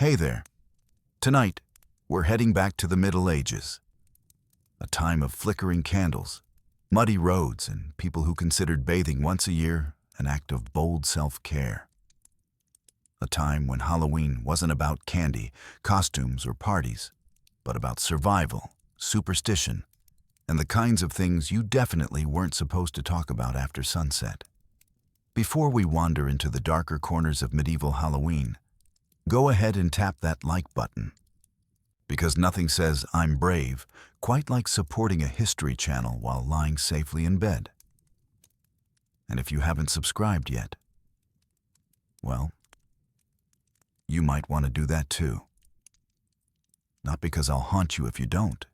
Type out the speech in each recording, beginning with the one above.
Hey there. Tonight, we're heading back to the Middle Ages, a time of flickering candles, muddy roads, and people who considered bathing once a year an act of bold self-care. A time when Halloween wasn't about candy, costumes, or parties, but about survival, superstition, and the kinds of things you definitely weren't supposed to talk about after sunset. Before we wander into the darker corners of medieval Halloween, go ahead and tap that like button. Because nothing says "I'm brave" quite like supporting a history channel while lying safely in bed. And if you haven't subscribed yet, well, you might want to do that too. Not because I'll haunt you if you don't,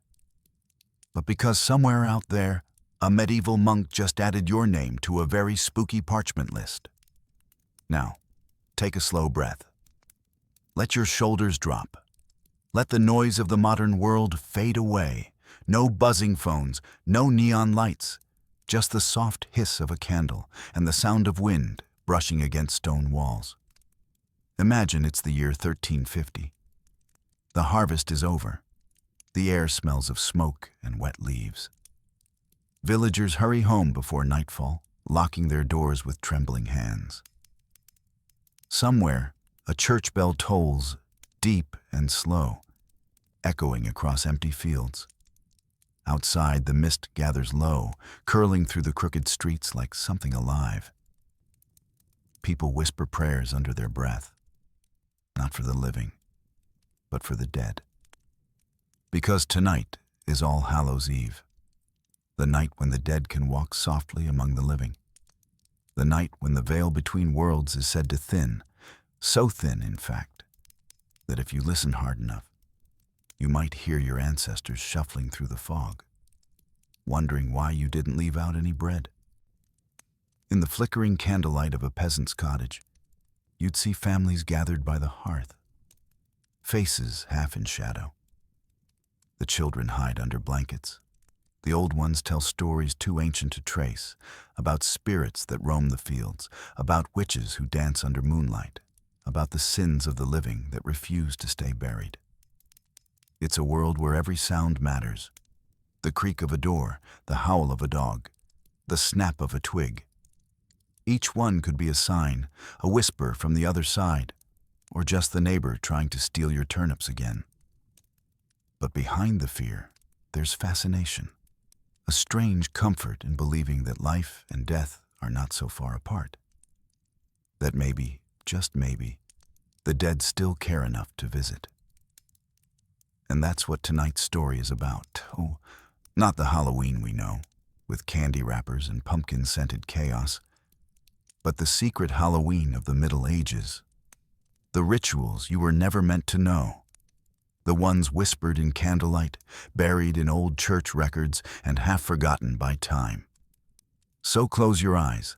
but because somewhere out there, a medieval monk just added your name to a very spooky parchment list. Now, take a slow breath. Let your shoulders drop. Let the noise of the modern world fade away. No buzzing phones, no neon lights, just the soft hiss of a candle and the sound of wind brushing against stone walls. Imagine it's the year 1350. The harvest is over. The air smells of smoke and wet leaves. Villagers hurry home before nightfall, locking their doors with trembling hands. Somewhere, a church bell tolls, deep and slow, echoing across empty fields. Outside, the mist gathers low, curling through the crooked streets like something alive. People whisper prayers under their breath, not for the living, but for the dead. Because tonight is All Hallows' Eve, the night when the dead can walk softly among the living, the night when the veil between worlds is said to thin, so thin, in fact, that if you listen hard enough, you might hear your ancestors shuffling through the fog, wondering why you didn't leave out any bread. In the flickering candlelight of a peasant's cottage, you'd see families gathered by the hearth, faces half in shadow. The children hide under blankets. The old ones tell stories too ancient to trace, about spirits that roam the fields, about witches who dance under moonlight, about the sins of the living that refuse to stay buried. It's a world where every sound matters. The creak of a door, the howl of a dog, the snap of a twig. Each one could be a sign, a whisper from the other side, or just the neighbor trying to steal your turnips again. But behind the fear, there's fascination, a strange comfort in believing that life and death are not so far apart. That maybe, just maybe, the dead still care enough to visit. And that's what tonight's story is about. Oh, not the Halloween we know, with candy wrappers and pumpkin-scented chaos, but the secret Halloween of the Middle Ages. The rituals you were never meant to know. The ones whispered in candlelight, buried in old church records, and half forgotten by time. So close your eyes,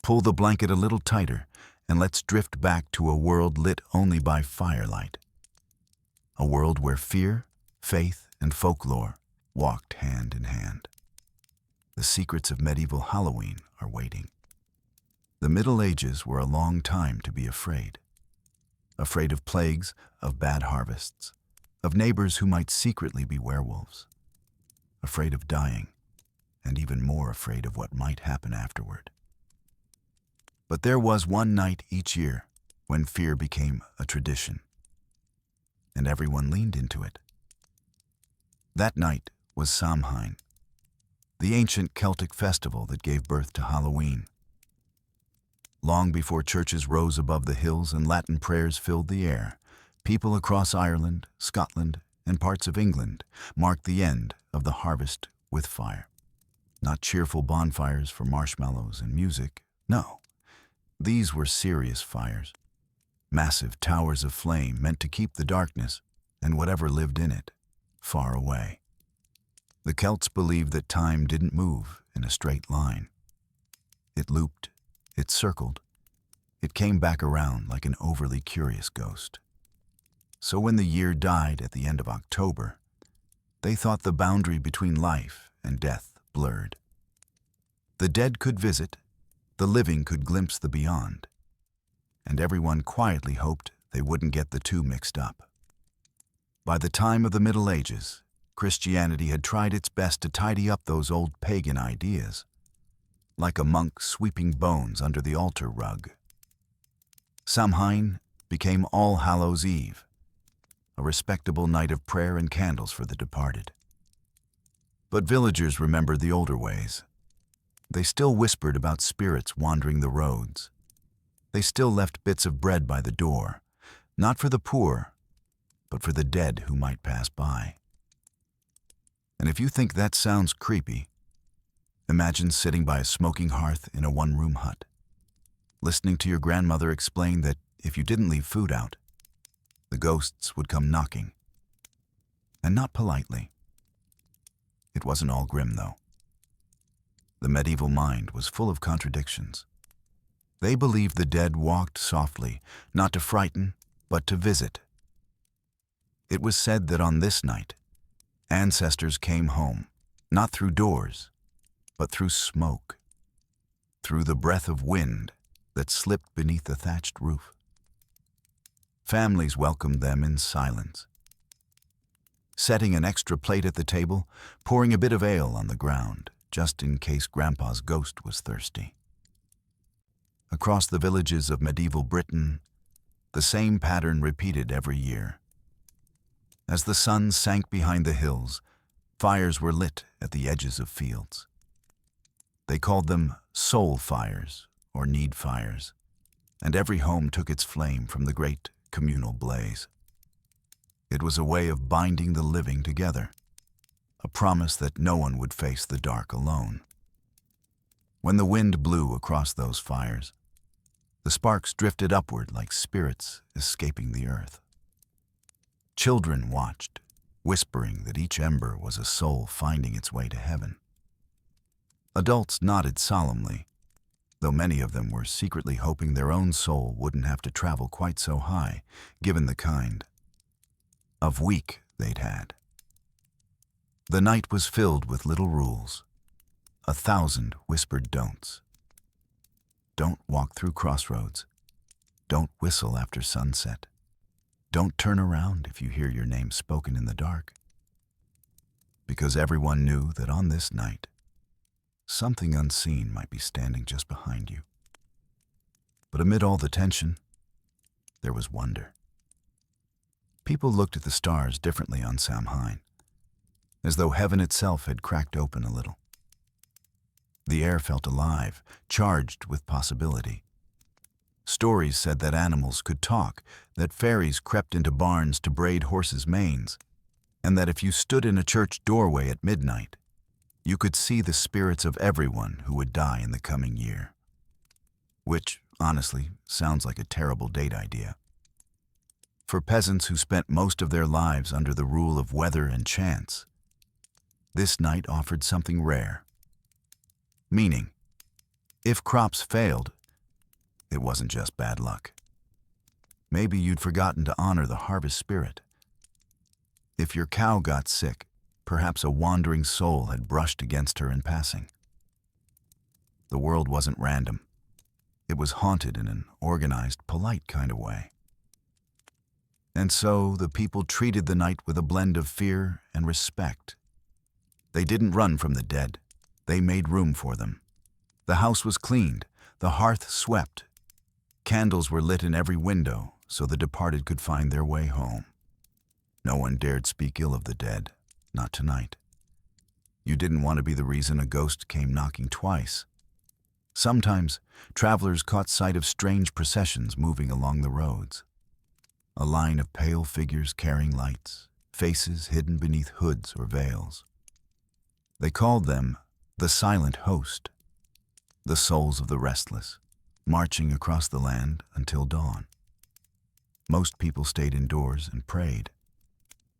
pull the blanket a little tighter, and let's drift back to a world lit only by firelight. A world where fear, faith, and folklore walked hand in hand. The secrets of medieval Halloween are waiting. The Middle Ages were a long time to be afraid. Afraid of plagues, of bad harvests, of neighbors who might secretly be werewolves. Afraid of dying, and even more afraid of what might happen afterward. But there was one night each year when fear became a tradition, and everyone leaned into it. That night was Samhain, the ancient Celtic festival that gave birth to Halloween. Long before churches rose above the hills and Latin prayers filled the air, people across Ireland, Scotland, and parts of England marked the end of the harvest with fire. Not cheerful bonfires for marshmallows and music, no. These were serious fires. Massive towers of flame meant to keep the darkness, and whatever lived in it, far away. The Celts believed that time didn't move in a straight line. It looped, it circled, it came back around like an overly curious ghost. So when the year died at the end of October, they thought the boundary between life and death blurred. The dead could visit, the living could glimpse the beyond, and everyone quietly hoped they wouldn't get the two mixed up. By the time of the Middle Ages, Christianity had tried its best to tidy up those old pagan ideas, like a monk sweeping bones under the altar rug. Samhain became All Hallows' Eve, a respectable night of prayer and candles for the departed. But villagers remembered the older ways. They still whispered about spirits wandering the roads. They still left bits of bread by the door, not for the poor, but for the dead who might pass by. And if you think that sounds creepy, imagine sitting by a smoking hearth in a one-room hut, listening to your grandmother explain that if you didn't leave food out, the ghosts would come knocking. And not politely. It wasn't all grim, though. The medieval mind was full of contradictions. They believed the dead walked softly, not to frighten, but to visit. It was said that on this night, ancestors came home, not through doors, but through smoke, through the breath of wind that slipped beneath the thatched roof. Families welcomed them in silence, setting an extra plate at the table, pouring a bit of ale on the ground, just in case Grandpa's ghost was thirsty. Across the villages of medieval Britain, the same pattern repeated every year. As the sun sank behind the hills, fires were lit at the edges of fields. They called them soul fires or need fires, and every home took its flame from the great communal blaze. It was a way of binding the living together, a promise that no one would face the dark alone. When the wind blew across those fires, the sparks drifted upward like spirits escaping the earth. Children watched, whispering that each ember was a soul finding its way to heaven. Adults nodded solemnly, though many of them were secretly hoping their own soul wouldn't have to travel quite so high, given the kind of week they'd had. The night was filled with little rules, 1,000 whispered don'ts. Don't walk through crossroads. Don't whistle after sunset. Don't turn around if you hear your name spoken in the dark. Because everyone knew that on this night, something unseen might be standing just behind you. But amid all the tension, there was wonder. People looked at the stars differently on Samhain, as though heaven itself had cracked open a little. The air felt alive, charged with possibility. Stories said that animals could talk, that fairies crept into barns to braid horses' manes, and that if you stood in a church doorway at midnight, you could see the spirits of everyone who would die in the coming year. Which, honestly, sounds like a terrible date idea. For peasants who spent most of their lives under the rule of weather and chance, this night offered something rare. Meaning, if crops failed, it wasn't just bad luck. Maybe you'd forgotten to honor the harvest spirit. If your cow got sick, perhaps a wandering soul had brushed against her in passing. The world wasn't random. It was haunted in an organized, polite kind of way. And so the people treated the night with a blend of fear and respect. They didn't run from the dead. They made room for them. The house was cleaned, the hearth swept. Candles were lit in every window so the departed could find their way home. No one dared speak ill of the dead, not tonight. You didn't want to be the reason a ghost came knocking twice. Sometimes, travelers caught sight of strange processions moving along the roads. A line of pale figures carrying lights, faces hidden beneath hoods or veils. They called them the silent host, the souls of the restless, marching across the land until dawn. Most people stayed indoors and prayed.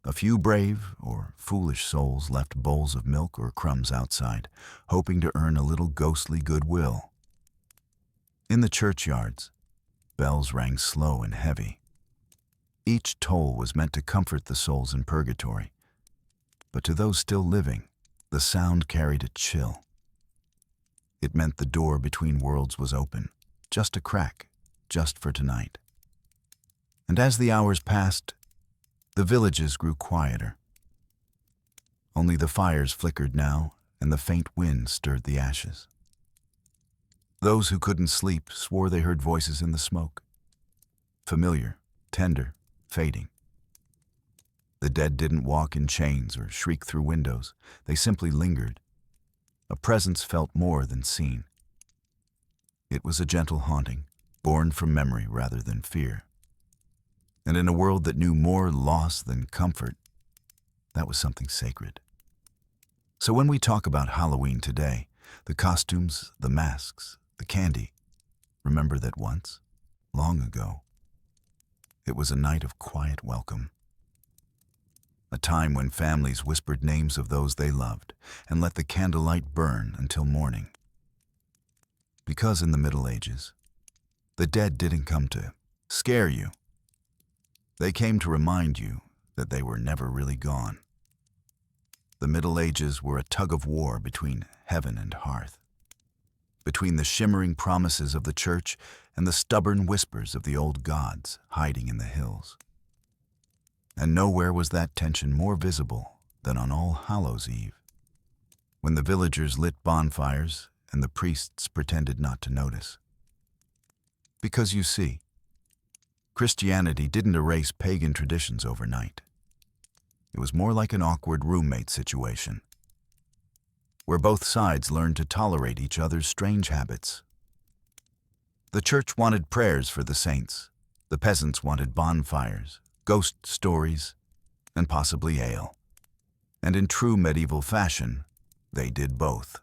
A few brave or foolish souls left bowls of milk or crumbs outside, hoping to earn a little ghostly goodwill. In the churchyards, bells rang slow and heavy. Each toll was meant to comfort the souls in purgatory, but to those still living, the sound carried a chill. It meant the door between worlds was open, just a crack, just for tonight. And as the hours passed, the villages grew quieter. Only the fires flickered now, and the faint wind stirred the ashes. Those who couldn't sleep swore they heard voices in the smoke. Familiar, tender, fading. The dead didn't walk in chains or shriek through windows. They simply lingered. A presence felt more than seen. It was a gentle haunting, born from memory rather than fear. And in a world that knew more loss than comfort, that was something sacred. So when we talk about Halloween today, the costumes, the masks, the candy, remember that once, long ago, it was a night of quiet welcome. A time when families whispered names of those they loved and let the candlelight burn until morning. Because in the Middle Ages, the dead didn't come to scare you. They came to remind you that they were never really gone. The Middle Ages were a tug-of-war between heaven and hearth, between the shimmering promises of the church and the stubborn whispers of the old gods hiding in the hills. And nowhere was that tension more visible than on All Hallows' Eve, when the villagers lit bonfires and the priests pretended not to notice. Because you see, Christianity didn't erase pagan traditions overnight. It was more like an awkward roommate situation, where both sides learned to tolerate each other's strange habits. The church wanted prayers for the saints. The peasants wanted bonfires, ghost stories, and possibly ale. And in true medieval fashion, they did both.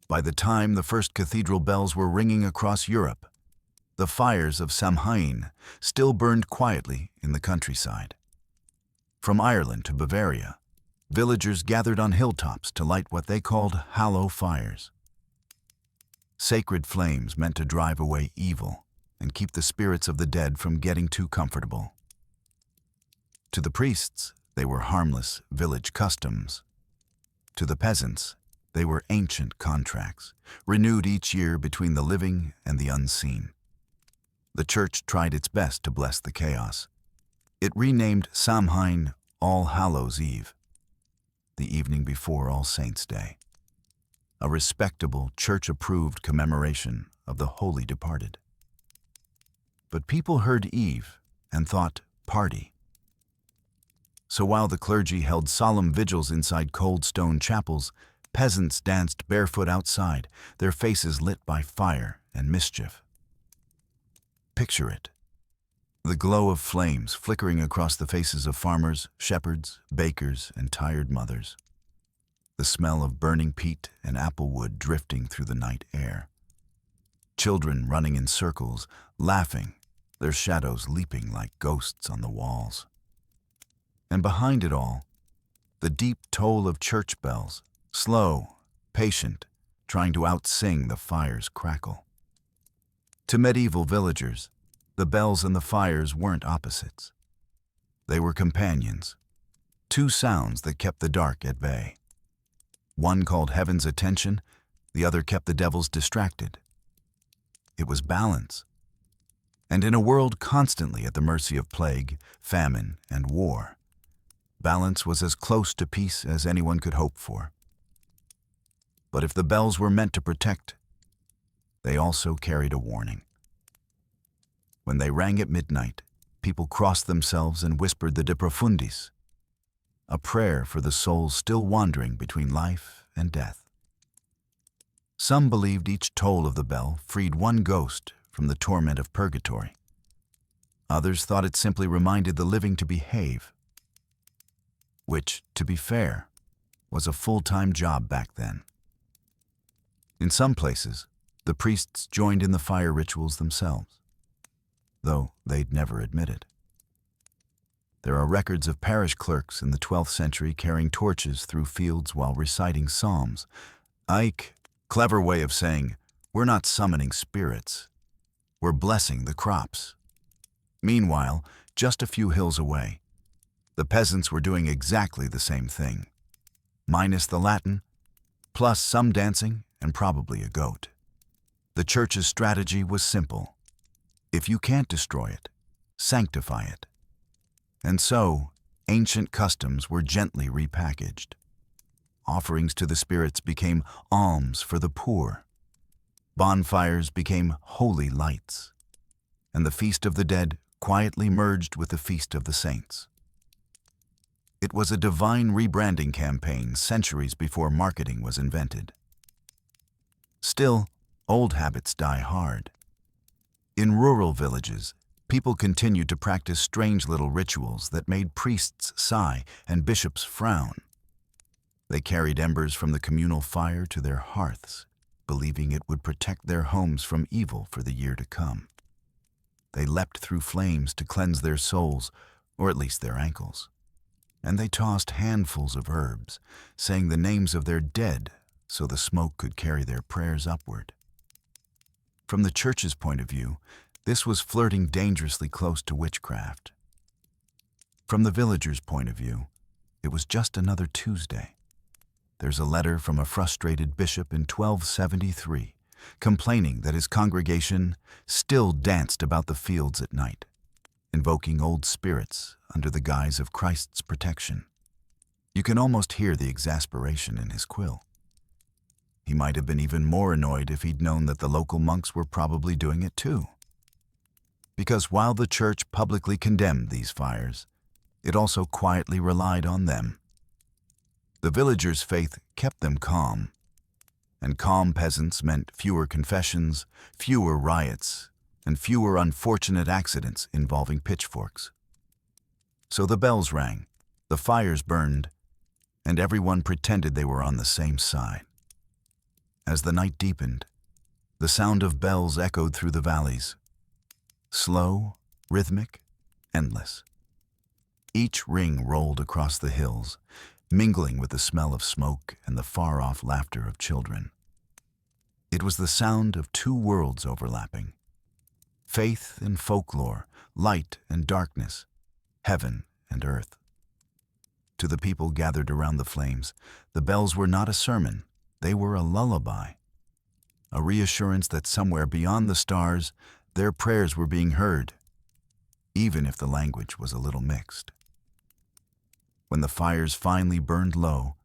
By the time the first cathedral bells were ringing across Europe, the fires of Samhain still burned quietly in the countryside. From Ireland to Bavaria, villagers gathered on hilltops to light what they called hallow fires. Sacred flames meant to drive away evil and keep the spirits of the dead from getting too comfortable. To the priests, they were harmless village customs. To the peasants, they were ancient contracts, renewed each year between the living and the unseen. The church tried its best to bless the chaos. It renamed Samhain All Hallows' Eve, the evening before All Saints' Day, a respectable church-approved commemoration of the holy departed. But people heard Eve and thought party. So while the clergy held solemn vigils inside cold stone chapels, peasants danced barefoot outside, their faces lit by fire and mischief. Picture it. The glow of flames flickering across the faces of farmers, shepherds, bakers, and tired mothers. The smell of burning peat and applewood drifting through the night air. Children running in circles, laughing, their shadows leaping like ghosts on the walls. And behind it all, the deep toll of church bells, slow, patient, trying to outsing the fire's crackle. To medieval villagers, the bells and the fires weren't opposites. They were companions, two sounds that kept the dark at bay. One called heaven's attention, the other kept the devils distracted. It was balance. And in a world constantly at the mercy of plague, famine, and war, balance was as close to peace as anyone could hope for. But if the bells were meant to protect, they also carried a warning. When they rang at midnight, people crossed themselves and whispered the De Profundis, a prayer for the souls still wandering between life and death. Some believed each toll of the bell freed one ghost from the torment of purgatory. Others thought it simply reminded the living to behave, which, to be fair, was a full-time job back then. In some places, the priests joined in the fire rituals themselves, though they'd never admit it. There are records of parish clerks in the 12th century carrying torches through fields while reciting psalms. Clever way of saying, we're not summoning spirits, we're blessing the crops. Meanwhile, just a few hills away, the peasants were doing exactly the same thing, minus the Latin, plus some dancing and probably a goat. The church's strategy was simple. If you can't destroy it, sanctify it. And so, ancient customs were gently repackaged. Offerings to the spirits became alms for the poor. Bonfires became holy lights. And the Feast of the Dead quietly merged with the Feast of the Saints. It was a divine rebranding campaign centuries before marketing was invented. Still, old habits die hard. In rural villages, people continued to practice strange little rituals that made priests sigh and bishops frown. They carried embers from the communal fire to their hearths, believing it would protect their homes from evil for the year to come. They leapt through flames to cleanse their souls, or at least their ankles. And they tossed handfuls of herbs, saying the names of their dead so the smoke could carry their prayers upward. From the church's point of view, this was flirting dangerously close to witchcraft. From the villagers' point of view, it was just another Tuesday. There's a letter from a frustrated bishop in 1273, complaining that his congregation still danced about the fields at night, invoking old spirits under the guise of Christ's protection. You can almost hear the exasperation in his quill. He might have been even more annoyed if he'd known that the local monks were probably doing it too. Because while the church publicly condemned these fires, it also quietly relied on them. The villagers' faith kept them calm, and calm peasants meant fewer confessions, fewer riots, and fewer unfortunate accidents involving pitchforks. So the bells rang, the fires burned, and everyone pretended they were on the same side. As the night deepened, the sound of bells echoed through the valleys. Slow, rhythmic, endless. Each ring rolled across the hills, mingling with the smell of smoke and the far-off laughter of children. It was the sound of two worlds overlapping. Faith and folklore, light and darkness, heaven and earth. To the people gathered around the flames, the bells were not a sermon, they were a lullaby. A reassurance that somewhere beyond the stars, their prayers were being heard, even if the language was a little mixed. When the fires finally burned low,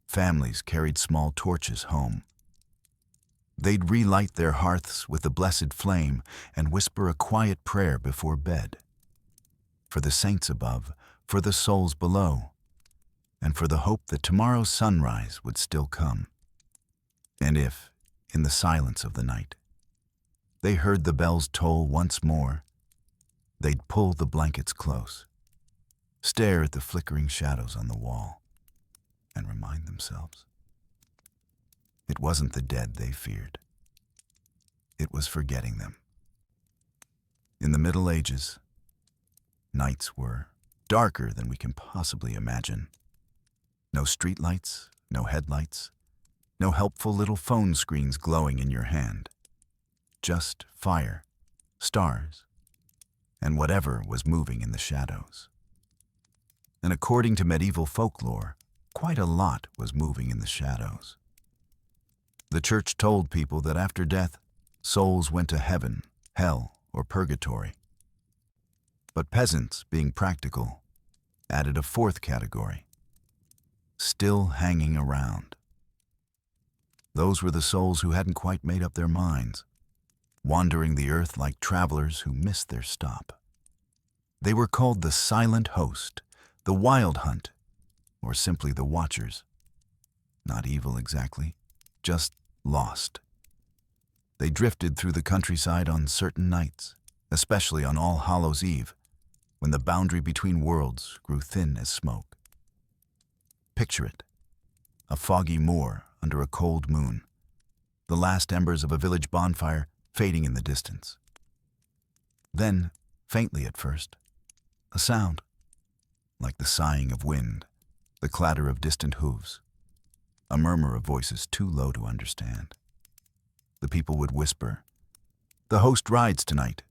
families carried small torches home. They'd relight their hearths with the blessed flame and whisper a quiet prayer before bed. For the saints above, for the souls below, and for the hope that tomorrow's sunrise would still come. And if, in the silence of the night, they heard the bells toll once more, they'd pull the blankets close, stare at the flickering shadows on the wall, and remind themselves. It wasn't the dead they feared. It was forgetting them. In the Middle Ages, nights were darker than we can possibly imagine. No streetlights, no headlights, no helpful little phone screens glowing in your hand. Just fire, stars, and whatever was moving in the shadows. And according to medieval folklore, quite a lot was moving in the shadows. The church told people that after death, souls went to heaven, hell, or purgatory. But peasants, being practical, added a fourth category: still hanging around. Those were the souls who hadn't quite made up their minds, wandering the earth like travelers who missed their stop. They were called the silent host, the wild hunt, or simply the watchers. Not evil exactly, just lost. They drifted through the countryside on certain nights, especially on All Hallows' Eve, when the boundary between worlds grew thin as smoke. Picture it: a foggy moor under a cold moon, the last embers of a village bonfire fading in the distance. Then, faintly at first, a sound, like the sighing of wind, the clatter of distant hooves, a murmur of voices too low to understand. The people would whisper, "The host rides tonight."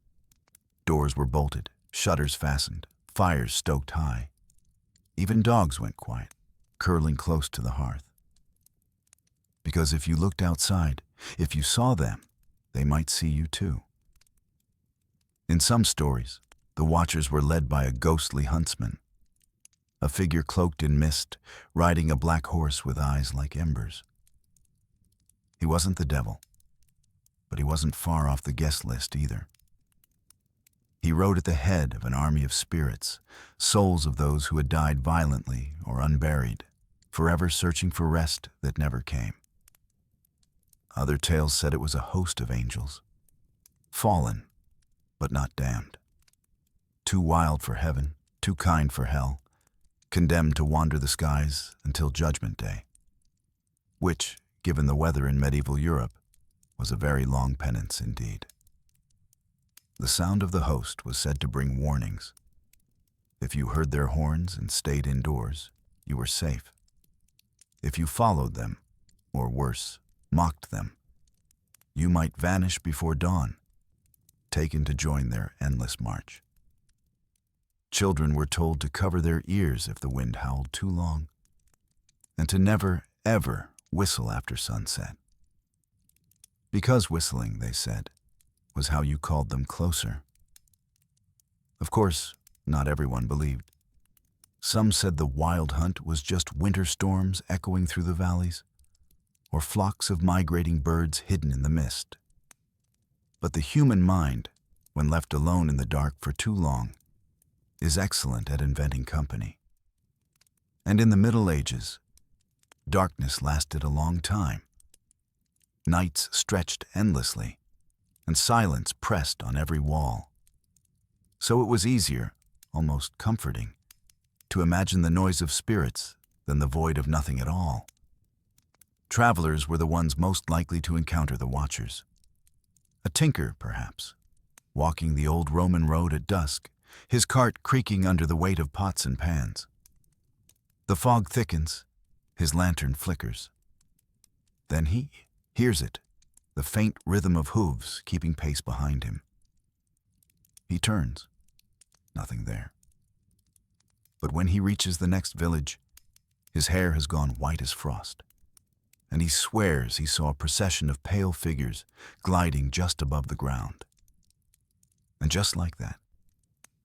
Doors were bolted, shutters fastened, fires stoked high. Even dogs went quiet, curling close to the hearth. Because if you looked outside, if you saw them, they might see you too. In some stories, The watchers were led by a ghostly huntsman, a figure cloaked in mist, riding a black horse with eyes like embers. He wasn't the devil, but he wasn't far off the guest list either. He rode at the head of an army of spirits, souls of those who had died violently or unburied, forever searching for rest that never came. Other tales said it was a host of angels, fallen, but not damned. Too wild for heaven, too kind for hell, condemned to wander the skies until Judgment Day, which, given the weather in medieval Europe, was a very long penance indeed. The sound of the host was said to bring warnings. If you heard their horns and stayed indoors, you were safe. If you followed them, or worse, mocked them, you might vanish before dawn, taken to join their endless march. Children were told to cover their ears if the wind howled too long, and to never, ever whistle after sunset. Because whistling, they said, was how you called them closer. Of course, not everyone believed. Some said the wild hunt was just winter storms echoing through the valleys, or flocks of migrating birds hidden in the mist. But the human mind, when left alone in the dark for too long, is excellent at inventing company. And in the Middle Ages, darkness lasted a long time. Nights stretched endlessly, and silence pressed on every wall. So it was easier, almost comforting, to imagine the noise of spirits than the void of nothing at all. Travelers were the ones most likely to encounter the watchers. A tinker, perhaps, walking the old Roman road at dusk, his cart creaking under the weight of pots and pans. The fog thickens, his lantern flickers. Then he hears it, the faint rhythm of hooves keeping pace behind him. He turns. Nothing there. But when he reaches the next village, his hair has gone white as frost, and he swears he saw a procession of pale figures gliding just above the ground. And just like that,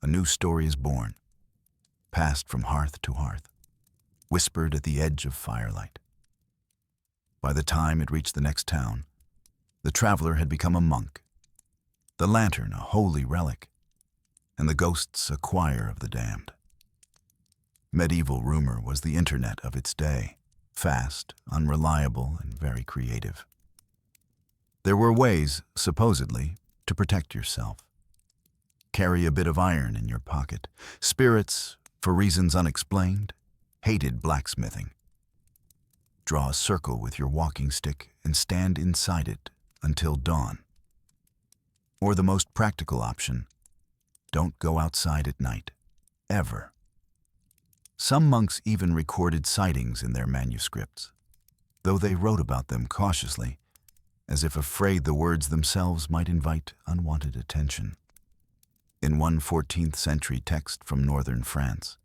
a new story is born, passed from hearth to hearth, whispered at the edge of firelight. By the time it reached the next town, the traveler had become a monk, the lantern a holy relic, and the ghosts a choir of the damned. Medieval rumor was the internet of its day, fast, unreliable, and very creative. There were ways, supposedly, to protect yourself. Carry a bit of iron in your pocket. Spirits, for reasons unexplained, hated blacksmithing. Draw a circle with your walking stick and stand inside it until dawn. Or the most practical option, don't go outside at night, ever. Some monks even recorded sightings in their manuscripts, though they wrote about them cautiously, as if afraid the words themselves might invite unwanted attention. In one 14th century text from northern France,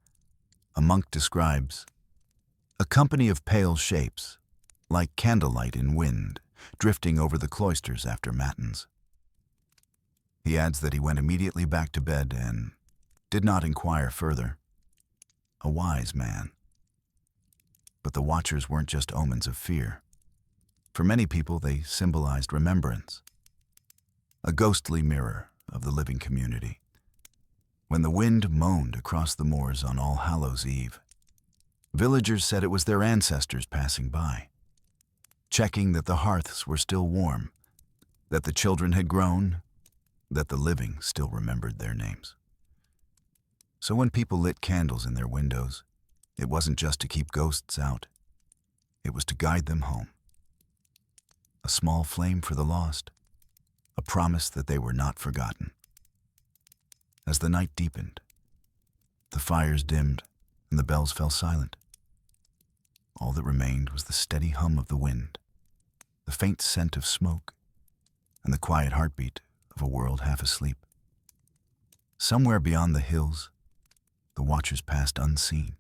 a monk describes a company of pale shapes, like candlelight in wind, drifting over the cloisters after matins. He adds that he went immediately back to bed and did not inquire further. A wise man. But the watchers weren't just omens of fear. For many people, they symbolized remembrance, a ghostly mirror of the living community. When the wind moaned across the moors on All Hallows' Eve, villagers said it was their ancestors passing by, checking that the hearths were still warm, that the children had grown, that the living still remembered their names. So when people lit candles in their windows, it wasn't just to keep ghosts out. It was to guide them home. A small flame for the lost, a promise that they were not forgotten. As the night deepened, the fires dimmed and the bells fell silent. All that remained was the steady hum of the wind, the faint scent of smoke, and the quiet heartbeat of a world half asleep. Somewhere beyond the hills, the watchers passed unseen.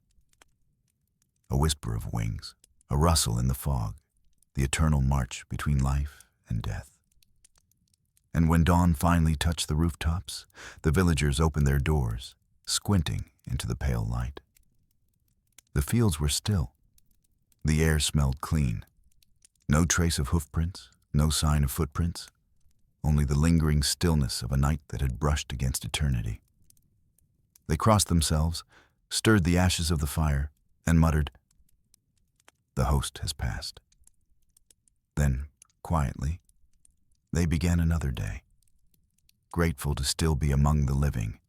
A whisper of wings, a rustle in the fog, the eternal march between life and death. And when dawn finally touched the rooftops, the villagers opened their doors, squinting into the pale light. The fields were still. The air smelled clean. No trace of hoofprints, no sign of footprints, only the lingering stillness of a night that had brushed against eternity. They crossed themselves, stirred the ashes of the fire, and muttered, "The host has passed." Then, quietly, they began another day, grateful to still be among the living,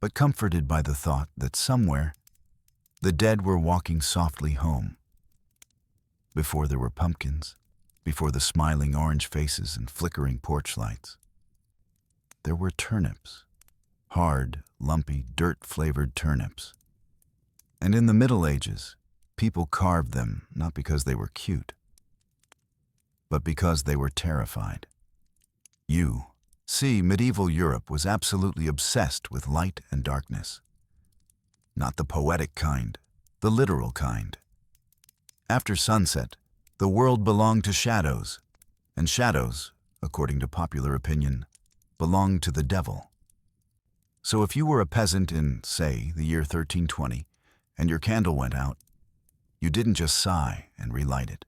but comforted by the thought that somewhere the dead were walking softly home. Before there were pumpkins, before the smiling orange faces and flickering porch lights, there were turnips, hard, lumpy, dirt-flavored turnips. And in the Middle Ages, people carved them not because they were cute, but because they were terrified. Medieval Europe was absolutely obsessed with light and darkness. Not the poetic kind, the literal kind. After sunset, the world belonged to shadows, and shadows, according to popular opinion, belonged to the devil. So if you were a peasant in, say, the year 1320, and your candle went out, you didn't just sigh and relight it.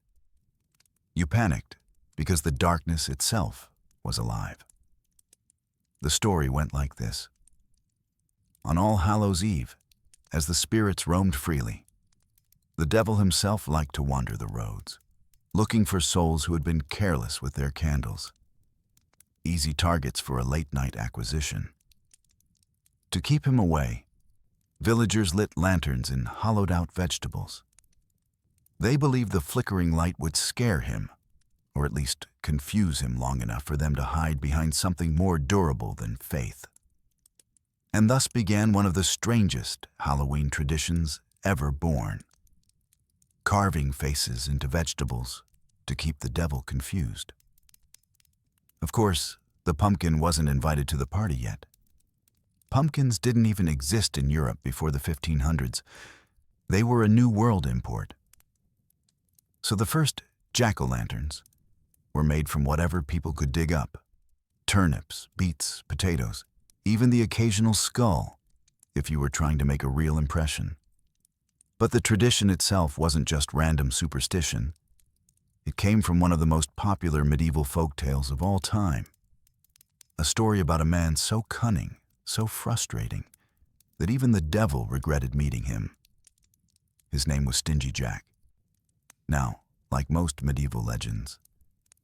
You panicked because the darkness itself was alive. The story went like this. On All Hallows' Eve, as the spirits roamed freely, the devil himself liked to wander the roads, looking for souls who had been careless with their candles. Easy targets for a late-night acquisition. To keep him away, villagers lit lanterns in hollowed-out vegetables. They believed the flickering light would scare him, or at least confuse him long enough for them to hide behind something more durable than faith. And thus began one of the strangest Halloween traditions ever born: carving faces into vegetables to keep the devil confused. Of course, the pumpkin wasn't invited to the party yet. Pumpkins didn't even exist in Europe before the 1500s. They were a New World import. So the first jack-o'-lanterns were made from whatever people could dig up: turnips, beets, potatoes, even the occasional skull, if you were trying to make a real impression. But the tradition itself wasn't just random superstition. It came from one of the most popular medieval folk tales of all time. A story about a man so cunning, so frustrating, that even the devil regretted meeting him. His name was Stingy Jack. Now, like most medieval legends,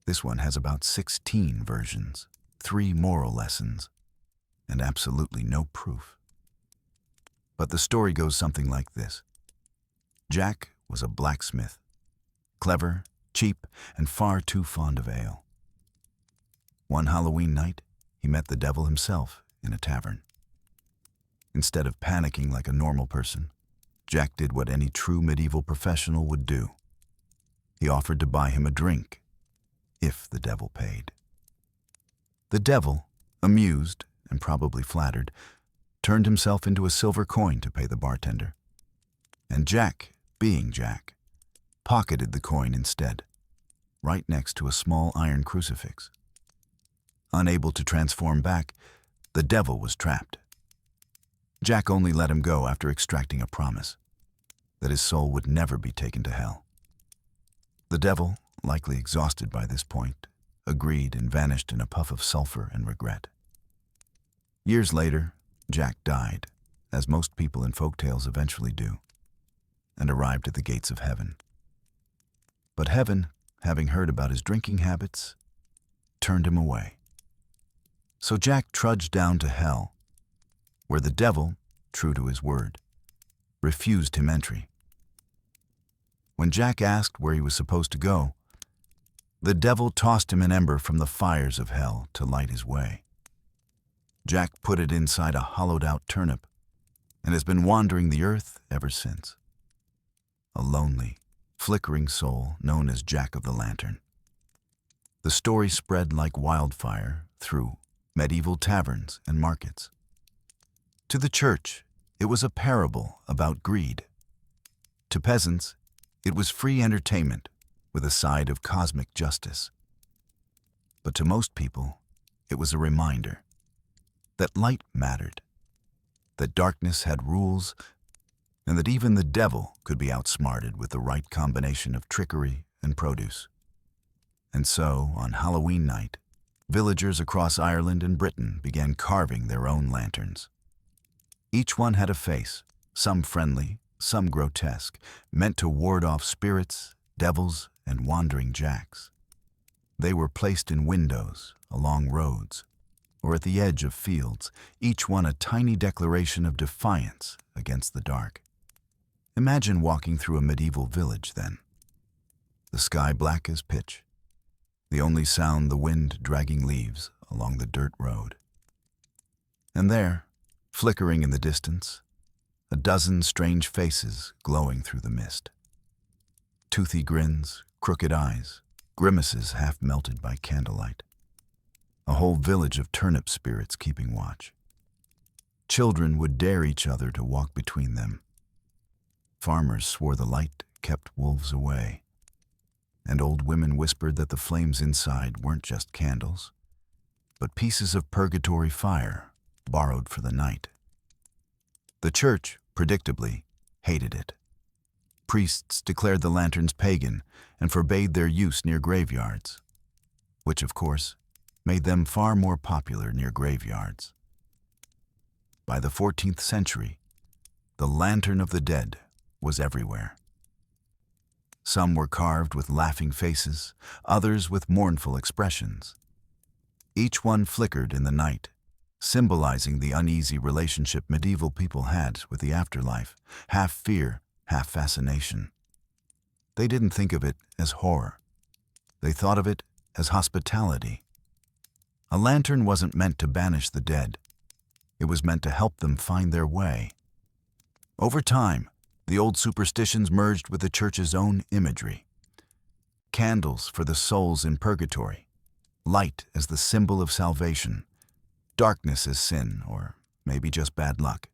this one has about 16 versions, 3 moral lessons, and absolutely no proof. But the story goes something like this. Jack was a blacksmith, clever, cheap, and far too fond of ale. One Halloween night, he met the devil himself in a tavern. Instead of panicking like a normal person, Jack did what any true medieval professional would do. He offered to buy him a drink, if the devil paid. The devil, amused and probably flattered, turned himself into a silver coin to pay the bartender. And Jack, being Jack, pocketed the coin instead, right next to a small iron crucifix. Unable to transform back, the devil was trapped. Jack only let him go after extracting a promise that his soul would never be taken to hell. The devil, likely exhausted by this point, agreed and vanished in a puff of sulfur and regret. Years later, Jack died, as most people in folktales eventually do, and arrived at the gates of heaven. But heaven, having heard about his drinking habits, turned him away. So Jack trudged down to hell, where the devil, true to his word, refused him entry. When Jack asked where he was supposed to go, the devil tossed him an ember from the fires of hell to light his way. Jack put it inside a hollowed-out turnip and has been wandering the earth ever since. A lonely, flickering soul known as Jack of the Lantern. The story spread like wildfire through medieval taverns and markets. To the church, it was a parable about greed. To peasants, it was free entertainment with a side of cosmic justice. But to most people, It was a reminder that light mattered, that darkness had rules, and that even the devil could be outsmarted with the right combination of trickery and produce. And so, on Halloween night, villagers across Ireland and Britain began carving their own lanterns. Each one had a face, some friendly, some grotesque, meant to ward off spirits, devils, and wandering jacks. They were placed in windows, along roads, or at the edge of fields, each one a tiny declaration of defiance against the dark. Imagine walking through a medieval village then. The sky black as pitch, the only sound the wind dragging leaves along the dirt road. And there, flickering in the distance, a dozen strange faces glowing through the mist. Toothy grins, crooked eyes, grimaces half melted by candlelight. A whole village of turnip spirits keeping watch. Children would dare each other to walk between them. Farmers swore the light kept wolves away. And old women whispered that the flames inside weren't just candles, but pieces of purgatory fire borrowed for the night. The church, predictably, hated it. Priests declared the lanterns pagan and forbade their use near graveyards, which, of course, made them far more popular near graveyards. By the 14th century, the lantern of the dead was everywhere. Some were carved with laughing faces, others with mournful expressions. Each one flickered in the night, symbolizing the uneasy relationship medieval people had with the afterlife, half fear, half fascination. They didn't think of it as horror. They thought of it as hospitality. A lantern wasn't meant to banish the dead. It was meant to help them find their way. Over time, the old superstitions merged with the church's own imagery. Candles for the souls in purgatory, light as the symbol of salvation, darkness as sin, or maybe just bad luck.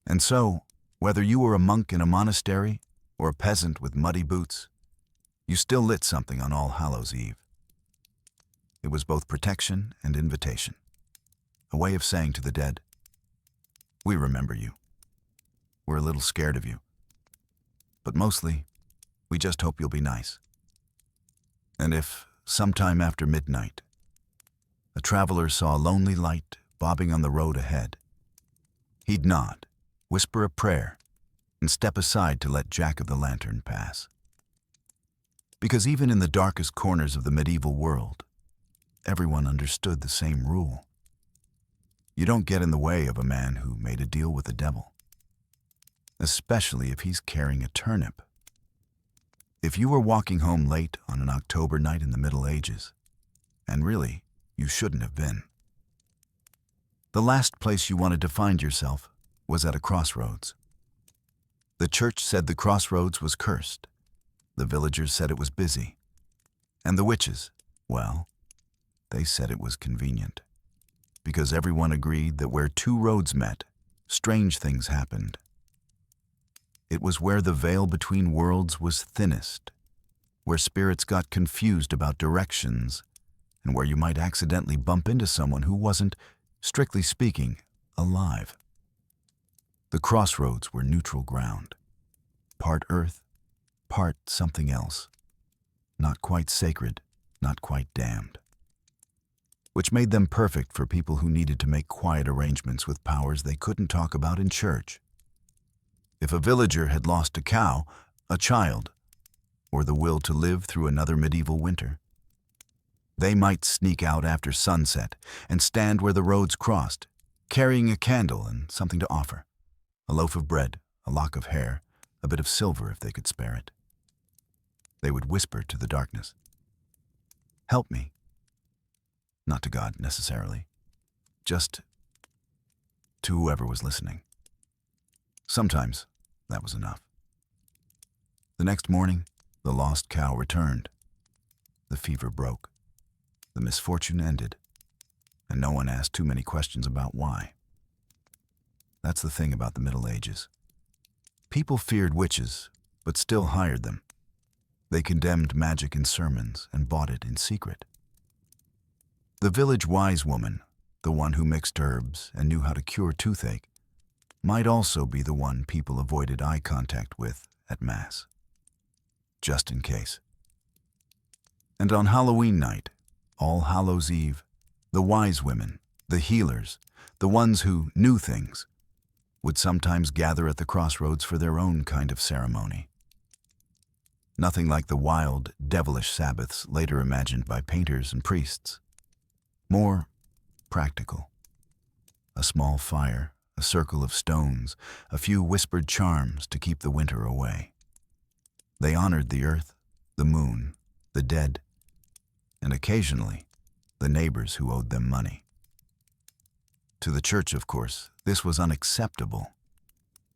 And so, whether you were a monk in a monastery or a peasant with muddy boots, you still lit something on All Hallows' Eve. It was both protection and invitation, a way of saying to the dead, "We remember you. We're a little scared of you. But mostly, we just hope you'll be nice." And if, sometime after midnight, a traveler saw a lonely light bobbing on the road ahead, he'd nod, whisper a prayer, and step aside to let Jack of the Lantern pass. Because even in the darkest corners of the medieval world, everyone understood the same rule. You don't get in the way of a man who made a deal with the devil, especially if he's carrying a turnip. If you were walking home late on an October night in the Middle Ages, and really, you shouldn't have been, the last place you wanted to find yourself was at a crossroads. The church said the crossroads was cursed. The villagers said it was busy. And the witches, well, they said it was convenient. Because everyone agreed that where two roads met, strange things happened. It was where the veil between worlds was thinnest, where spirits got confused about directions, and where you might accidentally bump into someone who wasn't, strictly speaking, alive. The crossroads were neutral ground, part earth, part something else, not quite sacred, not quite damned, which made them perfect for people who needed to make quiet arrangements with powers they couldn't talk about in church. If a villager had lost a cow, a child, or the will to live through another medieval winter, they might sneak out after sunset and stand where the roads crossed, carrying a candle and something to offer, a loaf of bread, a lock of hair, a bit of silver if they could spare it. They would whisper to the darkness, "Help me." Not to God necessarily, just to whoever was listening. Sometimes that was enough. The next morning, the lost cow returned. The fever broke. The misfortune ended, and no one asked too many questions about why. That's the thing about the Middle Ages. People feared witches, but still hired them. They condemned magic in sermons and bought it in secret. The village wise woman, the one who mixed herbs and knew how to cure toothache, might also be the one people avoided eye contact with at Mass, just in case. And on Halloween night, All Hallows' Eve, the wise women, the healers, the ones who knew things, would sometimes gather at the crossroads for their own kind of ceremony. Nothing like the wild, devilish Sabbaths later imagined by painters and priests. More practical. A small fire, a circle of stones, a few whispered charms to keep the winter away. They honored the earth, the moon, the dead, and occasionally, the neighbors who owed them money. To the church, of course, this was unacceptable.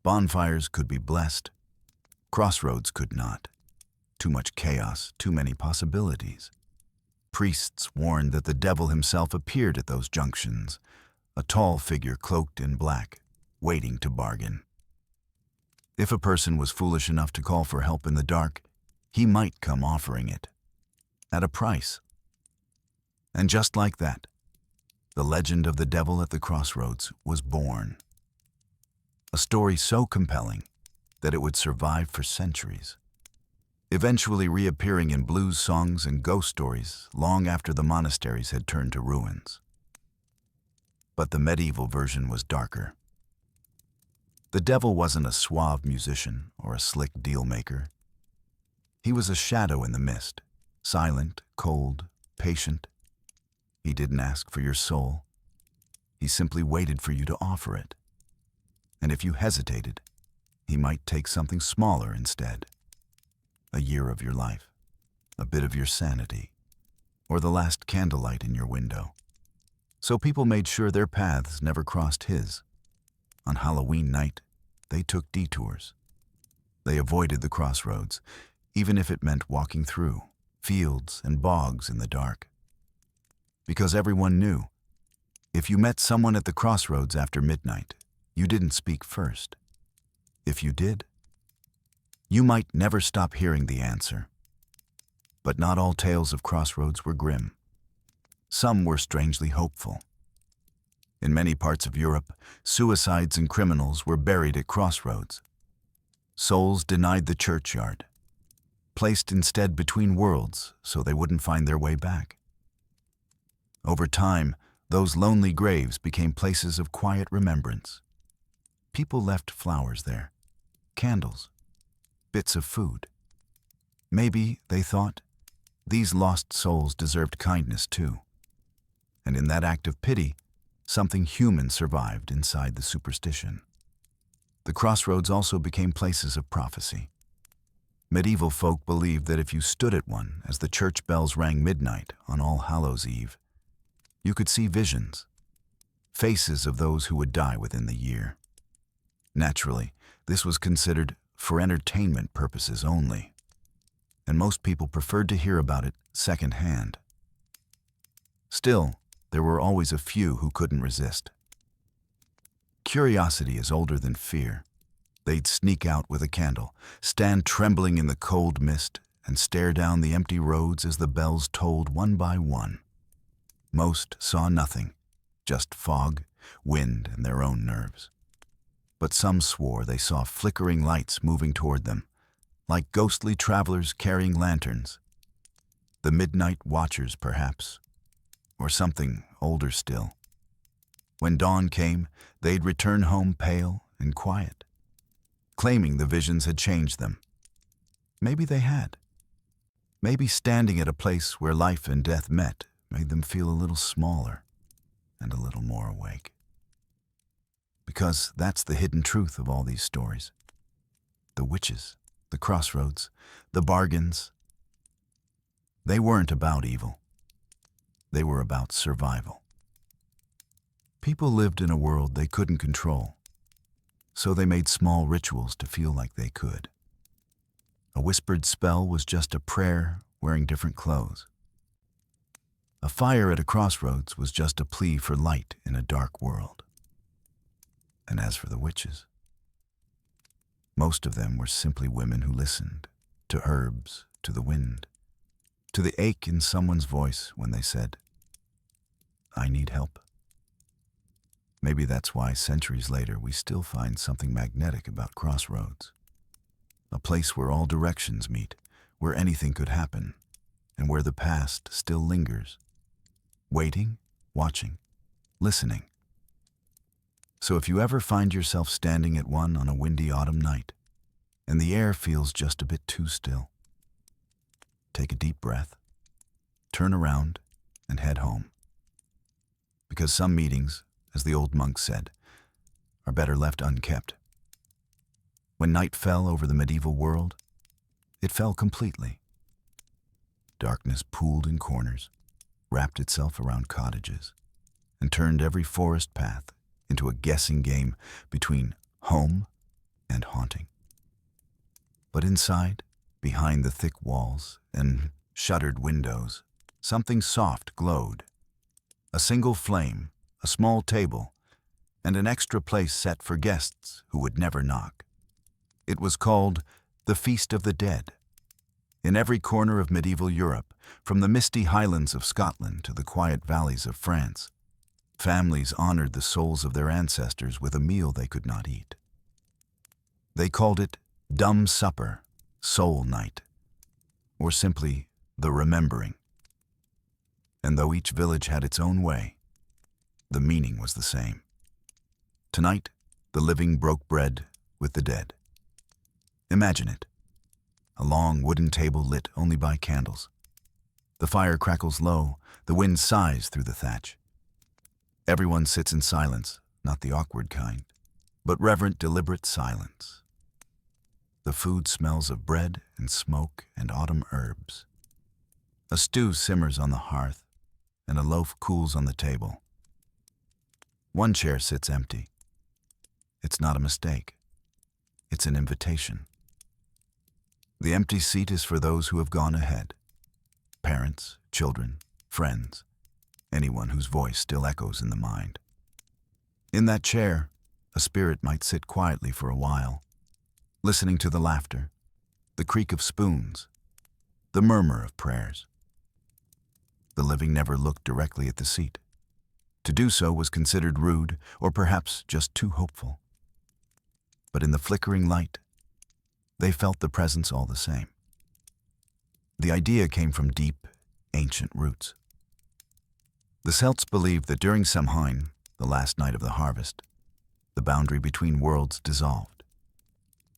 Bonfires could be blessed. Crossroads could not. Too much chaos, too many possibilities. Priests warned that the devil himself appeared at those junctions, a tall figure cloaked in black, waiting to bargain. If a person was foolish enough to call for help in the dark, he might come offering it, at a price. And just like that, the legend of the devil at the crossroads was born. A story so compelling that it would survive for centuries, eventually reappearing in blues songs and ghost stories long after the monasteries had turned to ruins. But the medieval version was darker. The devil wasn't a suave musician or a slick deal-maker. He was a shadow in the mist, silent, cold, patient. He didn't ask for your soul. He simply waited for you to offer it. And if you hesitated, he might take something smaller instead. A year of your life, a bit of your sanity, or the last candlelight in your window. So people made sure their paths never crossed his. On Halloween night, they took detours. They avoided the crossroads, even if it meant walking through fields and bogs in the dark. Because everyone knew, if you met someone at the crossroads after midnight, you didn't speak first. If you did, you might never stop hearing the answer. But not all tales of crossroads were grim. Some were strangely hopeful. In many parts of Europe, suicides and criminals were buried at crossroads. Souls denied the churchyard, placed instead between worlds so they wouldn't find their way back. Over time, those lonely graves became places of quiet remembrance. People left flowers there, candles, bits of food. Maybe, they thought, these lost souls deserved kindness too. And in that act of pity, something human survived inside the superstition. The crossroads also became places of prophecy. Medieval folk believed that if you stood at one as the church bells rang midnight on All Hallows' Eve, you could see visions, faces of those who would die within the year. Naturally, this was considered for entertainment purposes only, and most people preferred to hear about it secondhand. Still, there were always a few who couldn't resist. Curiosity is older than fear. They'd sneak out with a candle, stand trembling in the cold mist, and stare down the empty roads as the bells tolled one by one. Most saw nothing, just fog, wind, and their own nerves. But some swore they saw flickering lights moving toward them, like ghostly travelers carrying lanterns. The midnight watchers, perhaps, or something older still. When dawn came, they'd return home pale and quiet, claiming the visions had changed them. Maybe they had. Maybe standing at a place where life and death met made them feel a little smaller and a little more awake. Because that's the hidden truth of all these stories. The witches, the crossroads, the bargains. They weren't about evil. They were about survival. People lived in a world they couldn't control, so they made small rituals to feel like they could. A whispered spell was just a prayer wearing different clothes. A fire at a crossroads was just a plea for light in a dark world. And as for the witches, most of them were simply women who listened to herbs, to the wind, to the ache in someone's voice when they said, I need help. Maybe that's why centuries later we still find something magnetic about crossroads. A place where all directions meet, where anything could happen, and where the past still lingers. Waiting, watching, listening. So if you ever find yourself standing at one on a windy autumn night, and the air feels just a bit too still, take a deep breath, turn around, and head home. Because some meetings, as the old monk said, are better left unkept. When night fell over the medieval world, it fell completely. Darkness pooled in corners, wrapped itself around cottages, and turned every forest path into a guessing game between home and haunting. But inside, behind the thick walls and shuttered windows, something soft glowed. A single flame, a small table, and an extra place set for guests who would never knock. It was called the Feast of the Dead. In every corner of medieval Europe, from the misty highlands of Scotland to the quiet valleys of France, families honored the souls of their ancestors with a meal they could not eat. They called it Dumb Supper, Soul Night, or simply the Remembering. And though each village had its own way, the meaning was the same. Tonight, the living broke bread with the dead. Imagine it. A long wooden table lit only by candles. The fire crackles low, the wind sighs through the thatch. Everyone sits in silence, not the awkward kind, but reverent, deliberate silence. The food smells of bread and smoke and autumn herbs. A stew simmers on the hearth, and a loaf cools on the table. One chair sits empty. It's not a mistake. It's an invitation. The empty seat is for those who have gone ahead. Parents, children, friends, anyone whose voice still echoes in the mind. In that chair, a spirit might sit quietly for a while, listening to the laughter, the creak of spoons, the murmur of prayers. The living never looked directly at the seat. To do so was considered rude or perhaps just too hopeful. But in the flickering light, they felt the presence all the same. The idea came from deep, ancient roots. The Celts believed that during Samhain, the last night of the harvest, the boundary between worlds dissolved.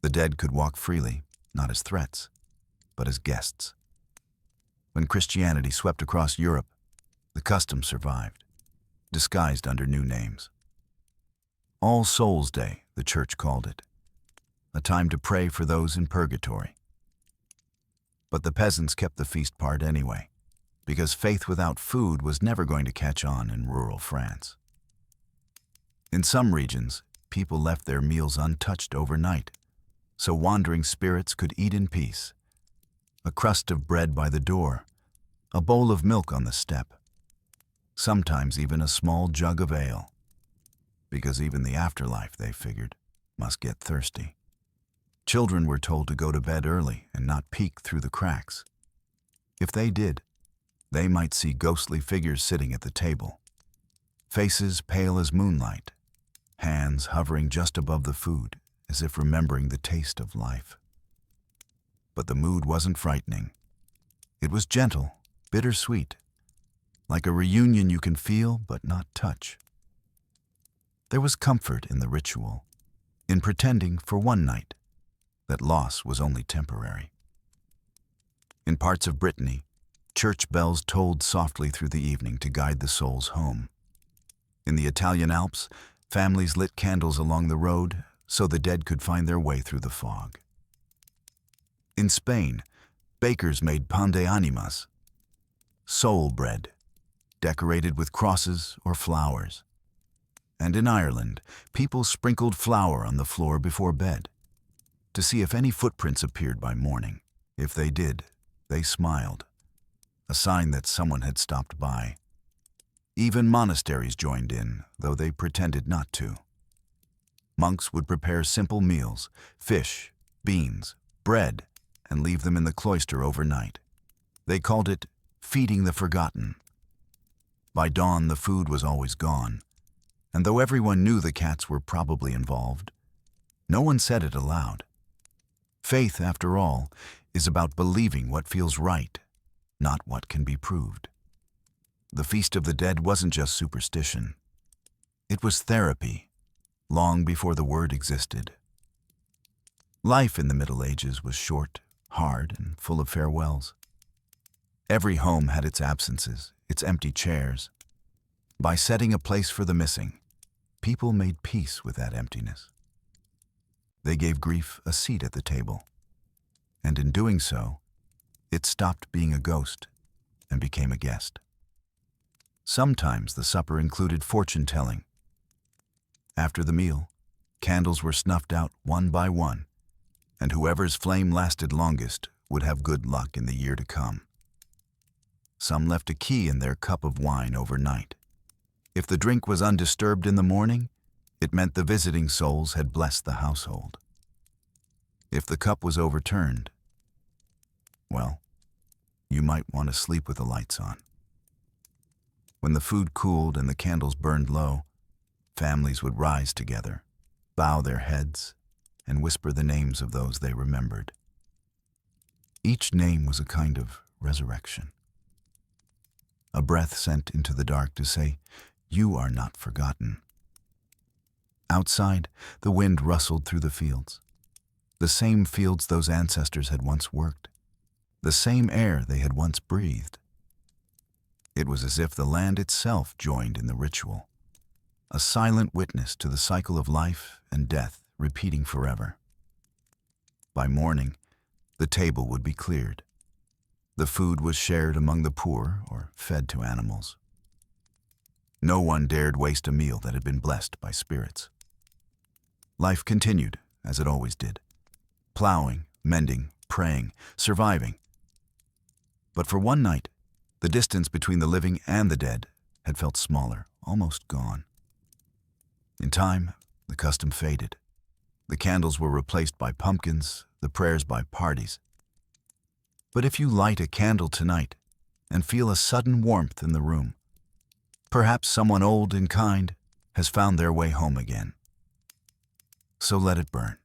The dead could walk freely, not as threats, but as guests. When Christianity swept across Europe, the custom survived, disguised under new names. All Souls' Day, the Church called it, a time to pray for those in purgatory. But the peasants kept the feast part anyway, because faith without food was never going to catch on in rural France. In some regions, people left their meals untouched overnight, so wandering spirits could eat in peace. A crust of bread by the door, a bowl of milk on the step, sometimes even a small jug of ale, because even the afterlife, they figured, must get thirsty. Children were told to go to bed early and not peek through the cracks. If they did, they might see ghostly figures sitting at the table, faces pale as moonlight, hands hovering just above the food, as if remembering the taste of life. But the mood wasn't frightening. It was gentle, bittersweet, like a reunion you can feel but not touch. There was comfort in the ritual, in pretending for one night that loss was only temporary. In parts of Brittany, church bells tolled softly through the evening to guide the souls home. In the Italian Alps, families lit candles along the road so the dead could find their way through the fog. In Spain, bakers made pan de animas, soul bread, decorated with crosses or flowers. And in Ireland, people sprinkled flour on the floor before bed to see if any footprints appeared by morning. If they did, they smiled, a sign that someone had stopped by. Even monasteries joined in, though they pretended not to. Monks would prepare simple meals, fish, beans, bread, and leave them in the cloister overnight. They called it feeding the forgotten. By dawn, the food was always gone, and though everyone knew the cats were probably involved, no one said it aloud. Faith, after all, is about believing what feels right, not what can be proved. The Feast of the Dead wasn't just superstition. It was therapy, long before the word existed. Life in the Middle Ages was short, hard, and full of farewells. Every home had its absences, its empty chairs. By setting a place for the missing, people made peace with that emptiness. They gave grief a seat at the table, and in doing so, it stopped being a ghost and became a guest. Sometimes the supper included fortune-telling. After the meal, candles were snuffed out one by one, and whoever's flame lasted longest would have good luck in the year to come. Some left a key in their cup of wine overnight. If the drink was undisturbed in the morning, it meant the visiting souls had blessed the household. If the cup was overturned, well, you might want to sleep with the lights on. When the food cooled and the candles burned low, families would rise together, bow their heads, and whisper the names of those they remembered. Each name was a kind of resurrection. A breath sent into the dark to say, "You are not forgotten." Outside, the wind rustled through the fields. The same fields those ancestors had once worked. The same air they had once breathed. It was as if the land itself joined in the ritual, a silent witness to the cycle of life and death repeating forever. By morning, the table would be cleared. The food was shared among the poor or fed to animals. No one dared waste a meal that had been blessed by spirits. Life continued, as it always did, plowing, mending, praying, surviving. But for one night, the distance between the living and the dead had felt smaller, almost gone. In time, the custom faded. The candles were replaced by pumpkins, the prayers by parties. But if you light a candle tonight and feel a sudden warmth in the room, perhaps someone old and kind has found their way home again. So let it burn.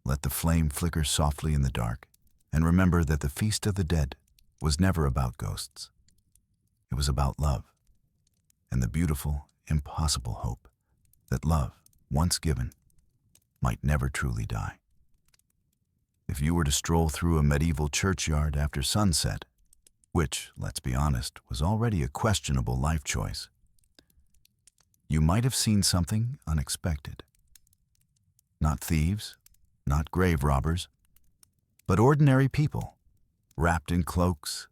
Let the flame flicker softly in the dark, and remember that the Feast of the Dead was never about ghosts. It was about love, and the beautiful, impossible hope that love, once given, might never truly die. If you were to stroll through a medieval churchyard after sunset, which, let's be honest, was already a questionable life choice, you might have seen something unexpected. Not thieves, not grave robbers, but ordinary people, wrapped in cloaks,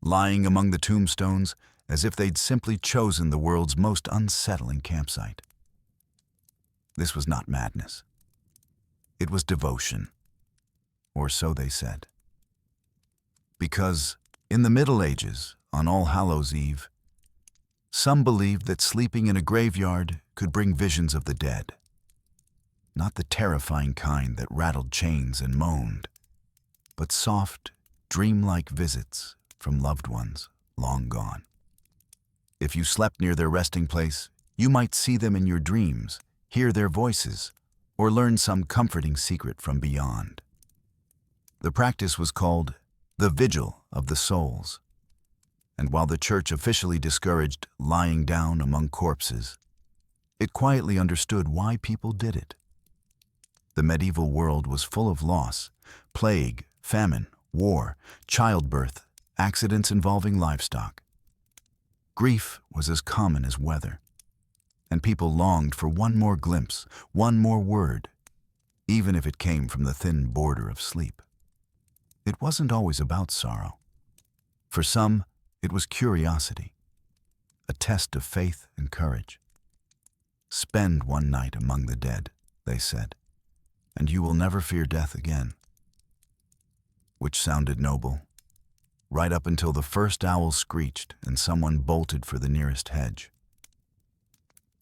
lying among the tombstones as if they'd simply chosen the world's most unsettling campsite. This was not madness. It was devotion, or so they said. Because in the Middle Ages, on All Hallows' Eve, some believed that sleeping in a graveyard could bring visions of the dead. Not the terrifying kind that rattled chains and moaned, but soft, dreamlike visits from loved ones long gone. If you slept near their resting place, you might see them in your dreams, hear their voices, or learn some comforting secret from beyond. The practice was called the Vigil of the Souls, and while the church officially discouraged lying down among corpses, it quietly understood why people did it. The medieval world was full of loss, plague, famine, war, childbirth, accidents involving livestock. Grief was as common as weather, and people longed for one more glimpse, one more word, even if it came from the thin border of sleep. It wasn't always about sorrow. For some, it was curiosity, a test of faith and courage. Spend one night among the dead, they said, and you will never fear death again. Which sounded noble, right up until the first owl screeched and someone bolted for the nearest hedge.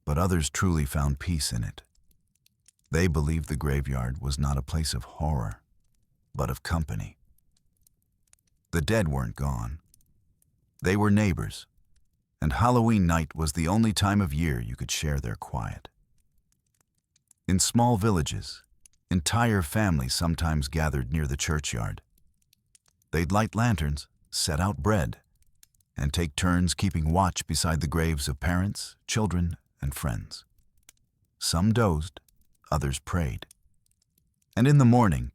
But others truly found peace in it. They believed the graveyard was not a place of horror, but of company. The dead weren't gone. They were neighbors, and Halloween night was the only time of year you could share their quiet. In small villages, entire families sometimes gathered near the churchyard. They'd light lanterns, set out bread, and take turns keeping watch beside the graves of parents, children, and friends. Some dozed, others prayed. And in the morning,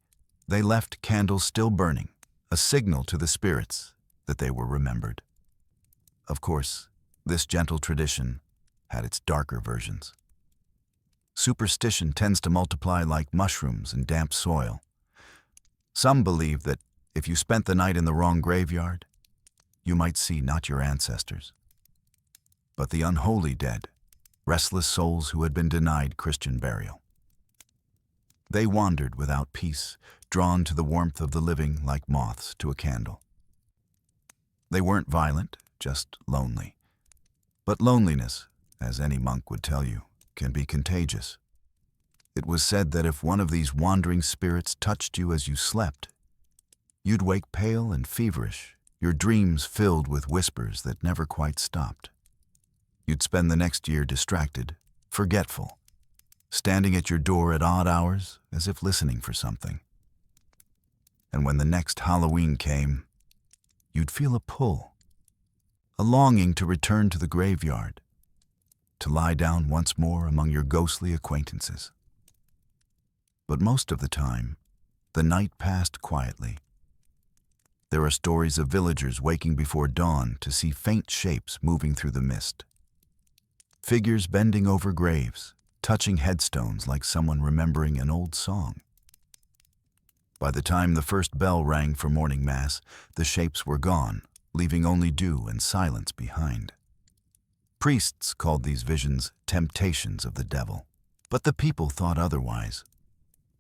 they left candles still burning, a signal to the spirits that they were remembered. Of course, this gentle tradition had its darker versions. Superstition tends to multiply like mushrooms in damp soil. Some believe that if you spent the night in the wrong graveyard, you might see not your ancestors, but the unholy dead, restless souls who had been denied Christian burial. They wandered without peace, drawn to the warmth of the living like moths to a candle. They weren't violent, just lonely. But loneliness, as any monk would tell you, can be contagious. It was said that if one of these wandering spirits touched you as you slept, you'd wake pale and feverish, your dreams filled with whispers that never quite stopped. You'd spend the next year distracted, forgetful, standing at your door at odd hours as if listening for something. And when the next Halloween came, you'd feel a pull, a longing to return to the graveyard, to lie down once more among your ghostly acquaintances. But most of the time, the night passed quietly. There are stories of villagers waking before dawn to see faint shapes moving through the mist. Figures bending over graves, touching headstones like someone remembering an old song. By the time the first bell rang for morning mass, the shapes were gone, leaving only dew and silence behind. Priests called these visions temptations of the devil, but the people thought otherwise.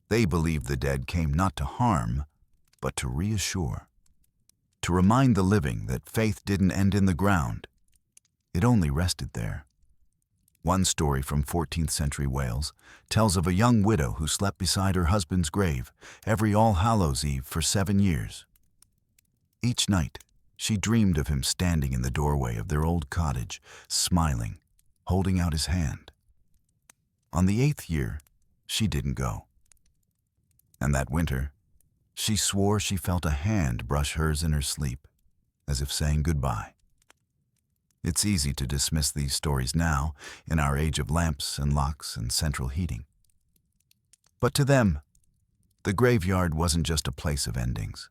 They believed the dead came not to harm, but to reassure, to remind the living that faith didn't end in the ground, it only rested there. One story from 14th century Wales tells of a young widow who slept beside her husband's grave every All Hallows Eve for 7 years. Each night, she dreamed of him standing in the doorway of their old cottage, smiling, holding out his hand. On the 8th year, she didn't go. And that winter, she swore she felt a hand brush hers in her sleep, as if saying goodbye. It's easy to dismiss these stories now, in our age of lamps and locks and central heating. But to them, the graveyard wasn't just a place of endings.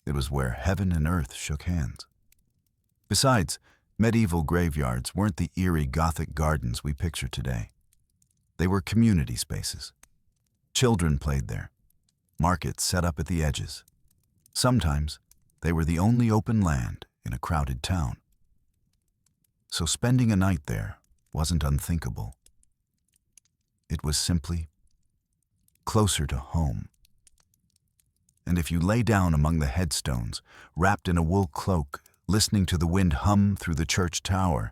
It was where heaven and earth shook hands. Besides, medieval graveyards weren't the eerie Gothic gardens we picture today. They were community spaces. Children played there. Markets set up at the edges. Sometimes, they were the only open land in a crowded town. So spending a night there wasn't unthinkable. It was simply closer to home. And if you lay down among the headstones, wrapped in a wool cloak, listening to the wind hum through the church tower,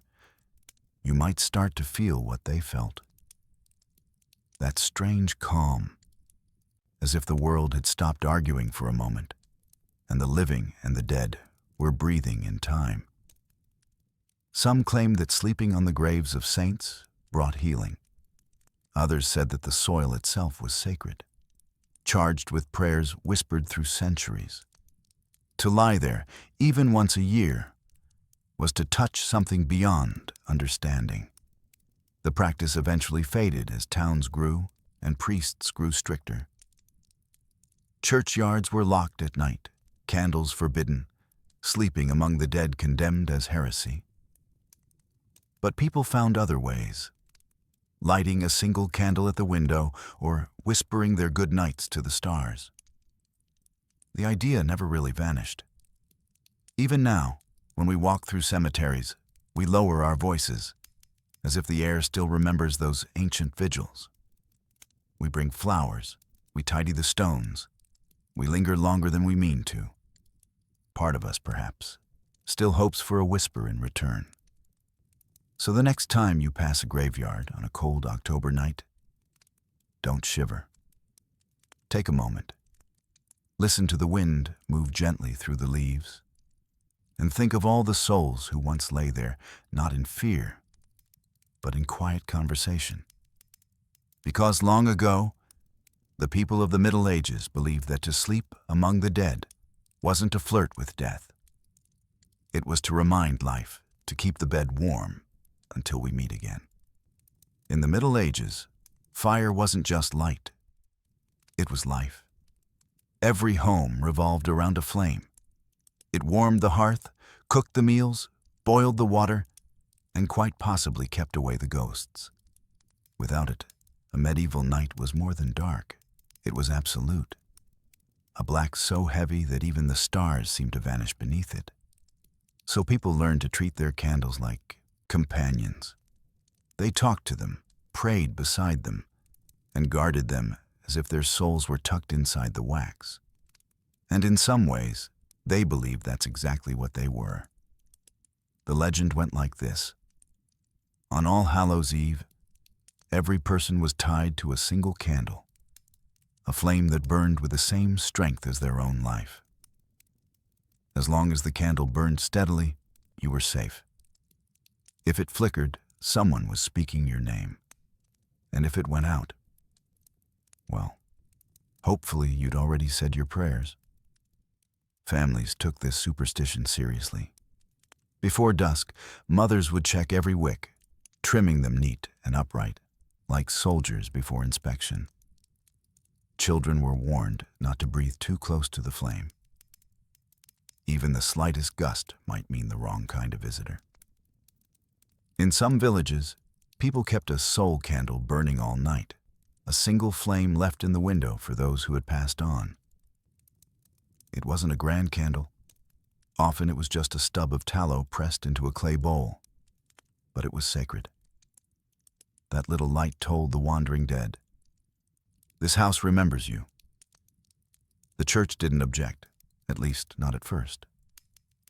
you might start to feel what they felt. That strange calm, as if the world had stopped arguing for a moment, and the living and the dead were breathing in time. Some claimed that sleeping on the graves of saints brought healing. Others said that the soil itself was sacred, charged with prayers whispered through centuries. To lie there, even once a year, was to touch something beyond understanding. The practice eventually faded as towns grew and priests grew stricter. Churchyards were locked at night, candles forbidden, sleeping among the dead condemned as heresy. But people found other ways, lighting a single candle at the window or whispering their good nights to the stars. The idea never really vanished. Even now, when we walk through cemeteries, we lower our voices, as if the air still remembers those ancient vigils. We bring flowers, we tidy the stones, we linger longer than we mean to. Part of us, perhaps, still hopes for a whisper in return. So the next time you pass a graveyard on a cold October night, don't shiver. Take a moment. Listen to the wind move gently through the leaves. and think of all the souls who once lay there, not in fear, but in quiet conversation. Because long ago, the people of the Middle Ages believed that to sleep among the dead wasn't to flirt with death. It was to remind life to keep the bed warm until we meet again. In the Middle Ages, fire wasn't just light. It was life. Every home revolved around a flame. It warmed the hearth, cooked the meals, boiled the water, and quite possibly kept away the ghosts. Without it, a medieval night was more than dark. It was absolute. A black so heavy that even the stars seemed to vanish beneath it. So people learned to treat their candles like companions. They talked to them, prayed beside them, and guarded them as if their souls were tucked inside the wax. And in some ways, they believed that's exactly what they were. The legend went like this. On All Hallows' Eve, every person was tied to a single candle, a flame that burned with the same strength as their own life. As long as the candle burned steadily, you were safe. If it flickered, someone was speaking your name. And if it went out, well, hopefully you'd already said your prayers. Families took this superstition seriously. Before dusk, mothers would check every wick, trimming them neat and upright, like soldiers before inspection. Children were warned not to breathe too close to the flame. Even the slightest gust might mean the wrong kind of visitor. In some villages, people kept a soul candle burning all night, a single flame left in the window for those who had passed on. It wasn't a grand candle. Often it was just a stub of tallow pressed into a clay bowl. But it was sacred. That little light told the wandering dead, "This house remembers you." The church didn't object, at least not at first.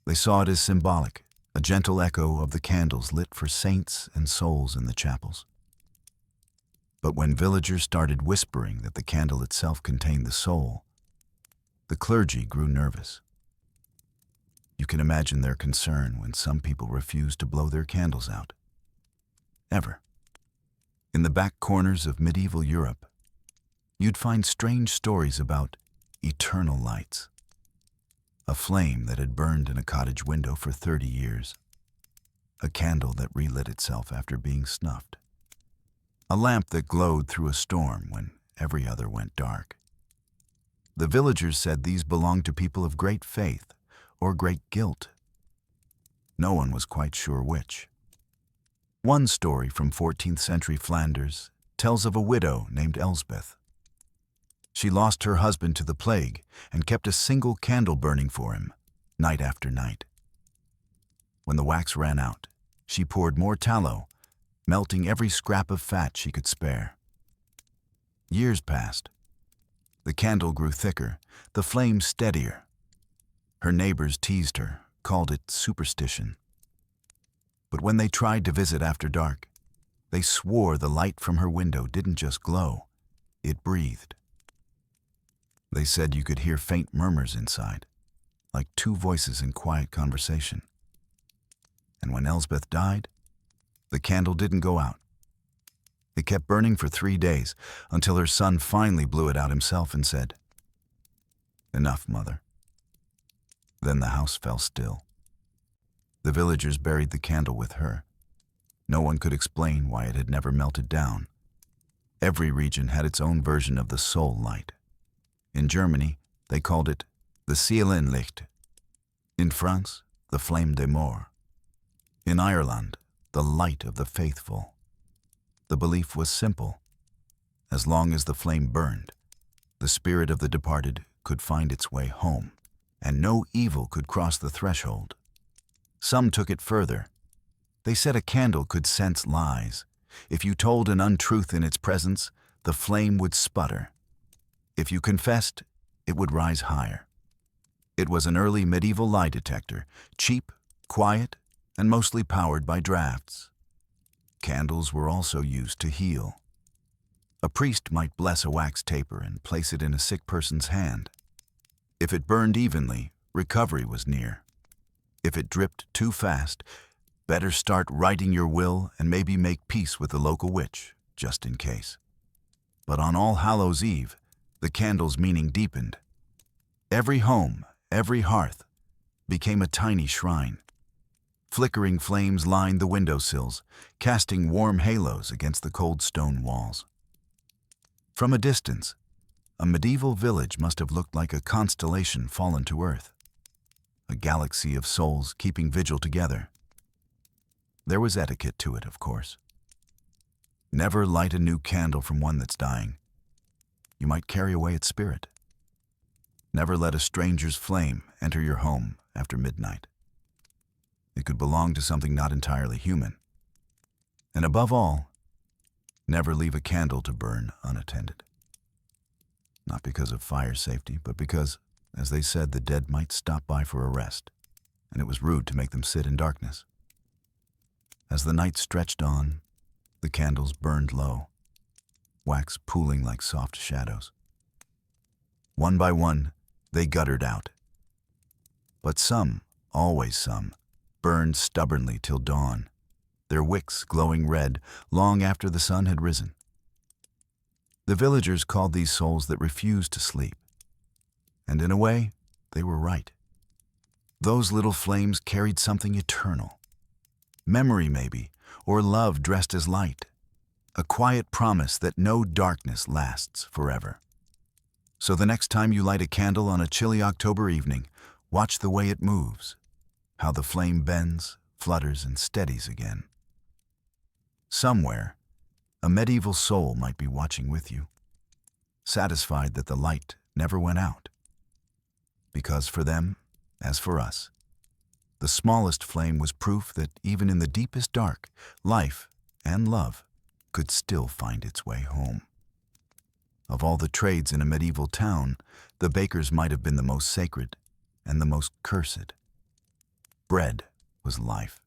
They saw it as symbolic, a gentle echo of the candles lit for saints and souls in the chapels. But when villagers started whispering that the candle itself contained the soul, the clergy grew nervous. You can imagine their concern when some people refused to blow their candles out. Ever. In the back corners of medieval Europe, you'd find strange stories about eternal lights. A flame that had burned in a cottage window for 30 years. A candle that relit itself after being snuffed. A lamp that glowed through a storm when every other went dark. The villagers said these belonged to people of great faith or great guilt. No one was quite sure which. One story from 14th century Flanders tells of a widow named Elsbeth. She lost her husband to the plague and kept a single candle burning for him, night after night. When the wax ran out, she poured more tallow, melting every scrap of fat she could spare. Years passed. The candle grew thicker, the flame steadier. Her neighbors teased her, called it superstition. But when they tried to visit after dark, they swore the light from her window didn't just glow, it breathed. They said you could hear faint murmurs inside, like two voices in quiet conversation. And when Elsbeth died, the candle didn't go out. It kept burning for 3 days until her son finally blew it out himself and said, "Enough, Mother." Then the house fell still. The villagers buried the candle with her. No one could explain why it had never melted down. Every region had its own version of the soul light. In Germany, they called it the Seelenlicht. In France, the Flamme des Morts. In Ireland, the light of the faithful. The belief was simple. As long as the flame burned, the spirit of the departed could find its way home, and no evil could cross the threshold. Some took it further. They said a candle could sense lies. If you told an untruth in its presence, the flame would sputter. If you confessed, it would rise higher. It was an early medieval lie detector, cheap, quiet, and mostly powered by drafts. Candles were also used to heal. A priest might bless a wax taper and place it in a sick person's hand. If it burned evenly, recovery was near. If it dripped too fast, better start writing your will and maybe make peace with the local witch, just in case. But on All Hallows' Eve, the candle's meaning deepened. Every home, every hearth, became a tiny shrine. Flickering flames lined the windowsills, casting warm halos against the cold stone walls. From a distance, a medieval village must have looked like a constellation fallen to earth, a galaxy of souls keeping vigil together. There was etiquette to it, of course. Never light a new candle from one that's dying. You might carry away its spirit. Never let a stranger's flame enter your home after midnight. It could belong to something not entirely human. And above all, never leave a candle to burn unattended. Not because of fire safety, but because, as they said, the dead might stop by for a rest, and it was rude to make them sit in darkness. As the night stretched on, the candles burned low, wax pooling like soft shadows. One by one, they guttered out. But some, always some, burned stubbornly till dawn, their wicks glowing red long after the sun had risen. The villagers called these souls that refused to sleep. And in a way, they were right. Those little flames carried something eternal. Memory, maybe, or love dressed as light. A quiet promise that no darkness lasts forever. So the next time you light a candle on a chilly October evening, watch the way it moves, how the flame bends, flutters, and steadies again. Somewhere, a medieval soul might be watching with you, satisfied that the light never went out. Because for them, as for us, the smallest flame was proof that even in the deepest dark, life and love could still find its way home. Of all the trades in a medieval town, the baker's might have been the most sacred and the most cursed. Bread was life.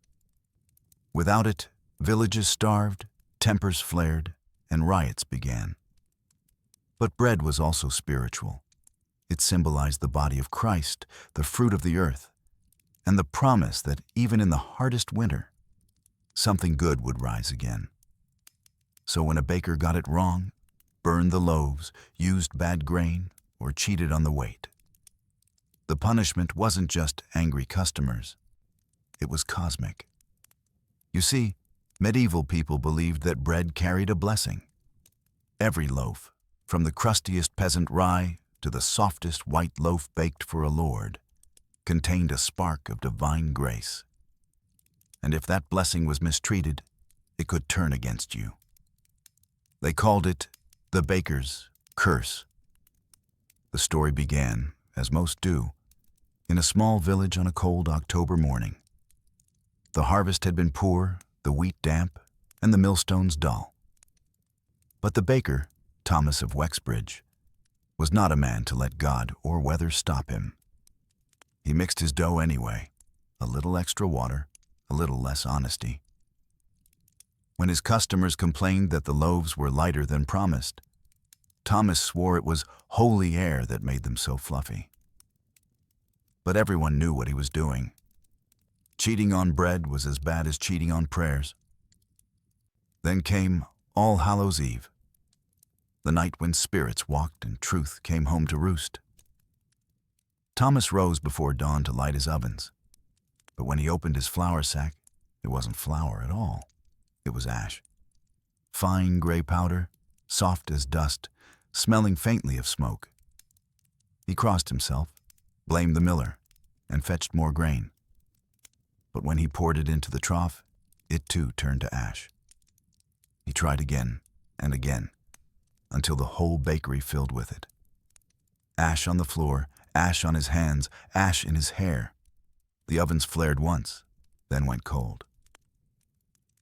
Without it, villages starved, tempers flared, and riots began. But bread was also spiritual. It symbolized the body of Christ, the fruit of the earth, and the promise that even in the hardest winter, something good would rise again. So when a baker got it wrong, burned the loaves, used bad grain, or cheated on the weight, the punishment wasn't just angry customers. It was cosmic. You see, medieval people believed that bread carried a blessing. Every loaf, from the crustiest peasant rye to the softest white loaf baked for a lord, contained a spark of divine grace. And if that blessing was mistreated, it could turn against you. They called it the baker's curse. The story began, as most do, in a small village on a cold October morning. The harvest had been poor, the wheat damp, and the millstones dull. But the baker, Thomas of Wexbridge, was not a man to let God or weather stop him. He mixed his dough anyway, a little extra water, a little less honesty. When his customers complained that the loaves were lighter than promised, Thomas swore it was holy air that made them so fluffy. But everyone knew what he was doing. Cheating on bread was as bad as cheating on prayers. Then came All Hallows' Eve, the night when spirits walked and truth came home to roost. Thomas rose before dawn to light his ovens, but when he opened his flour sack, it wasn't flour at all. It was ash. Fine gray powder, soft as dust, smelling faintly of smoke. He crossed himself, blamed the miller, and fetched more grain. But when he poured it into the trough, it too turned to ash. He tried again and again, until the whole bakery filled with it. Ash on the floor, ash on his hands, ash in his hair. The ovens flared once, then went cold.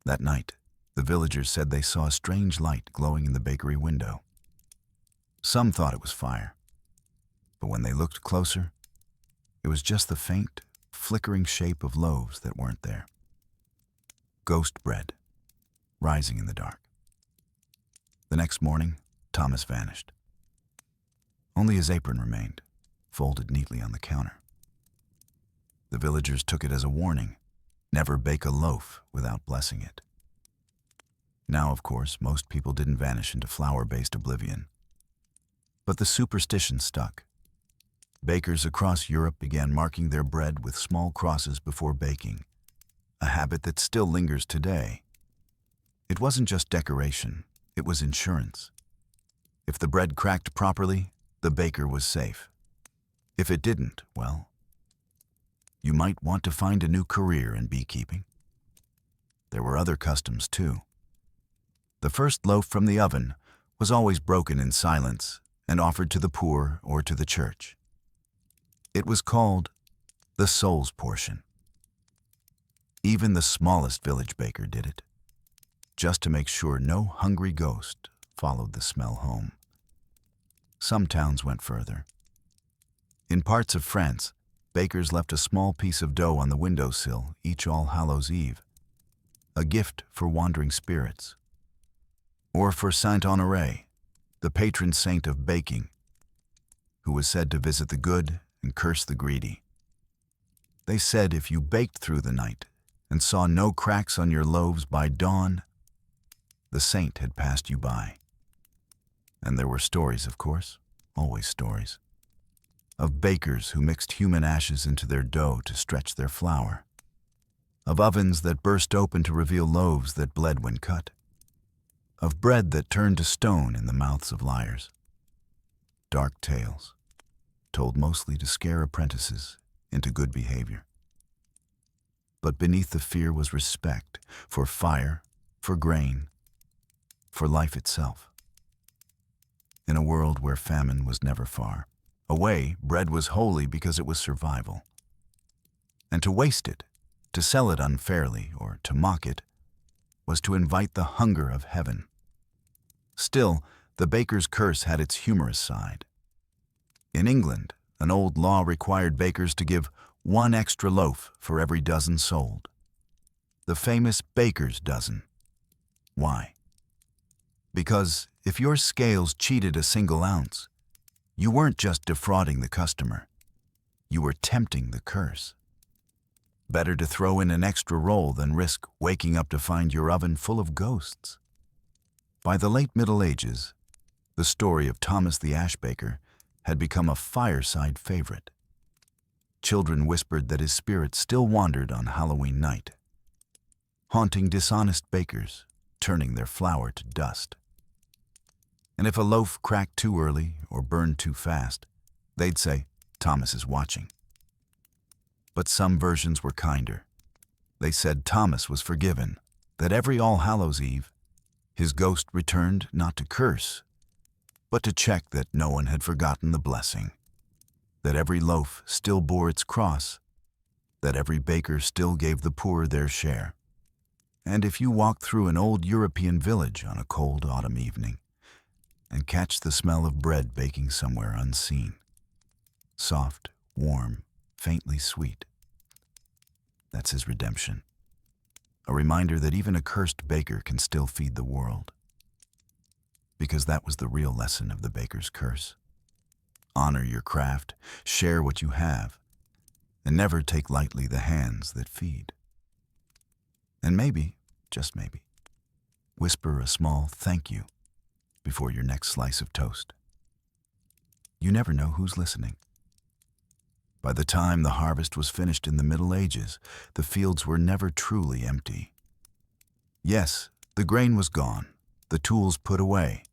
That night, the villagers said they saw a strange light glowing in the bakery window. Some thought it was fire, but when they looked closer, it was just the faint, flickering shape of loaves that weren't there. Ghost bread, rising in the dark. The next morning, Thomas vanished. Only his apron remained, folded neatly on the counter. The villagers took it as a warning. Never bake a loaf without blessing it. Now, of course, most people didn't vanish into flour-based oblivion. But the superstition stuck. Bakers across Europe began marking their bread with small crosses before baking, a habit that still lingers today. It wasn't just decoration, it was insurance. If the bread cracked properly, the baker was safe. If it didn't, well, you might want to find a new career in beekeeping. There were other customs, too. The first loaf from the oven was always broken in silence and offered to the poor or to the church. It was called the soul's portion. Even the smallest village baker did it, just to make sure no hungry ghost followed the smell home. Some towns went further. In parts of France, bakers left a small piece of dough on the windowsill each All Hallows' Eve, a gift for wandering spirits. Or for Saint Honoré, the patron saint of baking, who was said to visit the good and curse the greedy. They said if you baked through the night and saw no cracks on your loaves by dawn, the saint had passed you by. And there were stories, of course, always stories, of bakers who mixed human ashes into their dough to stretch their flour, of ovens that burst open to reveal loaves that bled when cut, of bread that turned to stone in the mouths of liars. Dark tales, told mostly to scare apprentices into good behavior. But beneath the fear was respect for fire, for grain, for life itself. In a world where famine was never far away, bread was holy because it was survival. And to waste it, to sell it unfairly, or to mock it, was to invite the hunger of heaven. Still, the baker's curse had its humorous side. In England, an old law required bakers to give 1 extra loaf for every dozen sold. The famous baker's dozen. Why? Because if your scales cheated a single ounce, you weren't just defrauding the customer, you were tempting the curse. Better to throw in an extra roll than risk waking up to find your oven full of ghosts. By the late Middle Ages, the story of Thomas the Ash Baker had become a fireside favorite. Children whispered that his spirit still wandered on Halloween night, haunting dishonest bakers, turning their flour to dust. And if a loaf cracked too early or burned too fast, they'd say, "Thomas is watching." But some versions were kinder. They said Thomas was forgiven, that every All Hallows' Eve, his ghost returned not to curse, but to check that no one had forgotten the blessing, that every loaf still bore its cross, that every baker still gave the poor their share. And if you walked through an old European village on a cold autumn evening and catch the smell of bread baking somewhere unseen, soft, warm, faintly sweet, that's his redemption. A reminder that even a cursed baker can still feed the world. Because that was the real lesson of the baker's curse. Honor your craft, share what you have, and never take lightly the hands that feed. And maybe, just maybe, whisper a small thank you before your next slice of toast. You never know who's listening. By the time the harvest was finished in the Middle Ages, the fields were never truly empty. Yes, the grain was gone, the tools put away,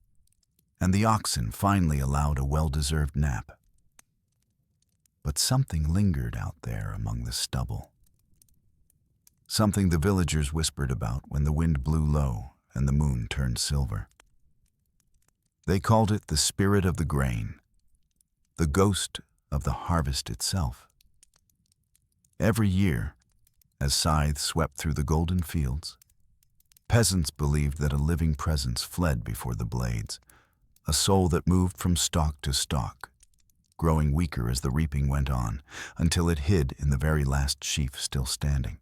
and the oxen finally allowed a well-deserved nap. But something lingered out there among the stubble. Something the villagers whispered about when the wind blew low and the moon turned silver. They called it the spirit of the grain, the ghost of the harvest itself. Every year, as scythes swept through the golden fields, peasants believed that a living presence fled before the blades, a soul that moved from stalk to stalk, growing weaker as the reaping went on, until it hid in the very last sheaf still standing.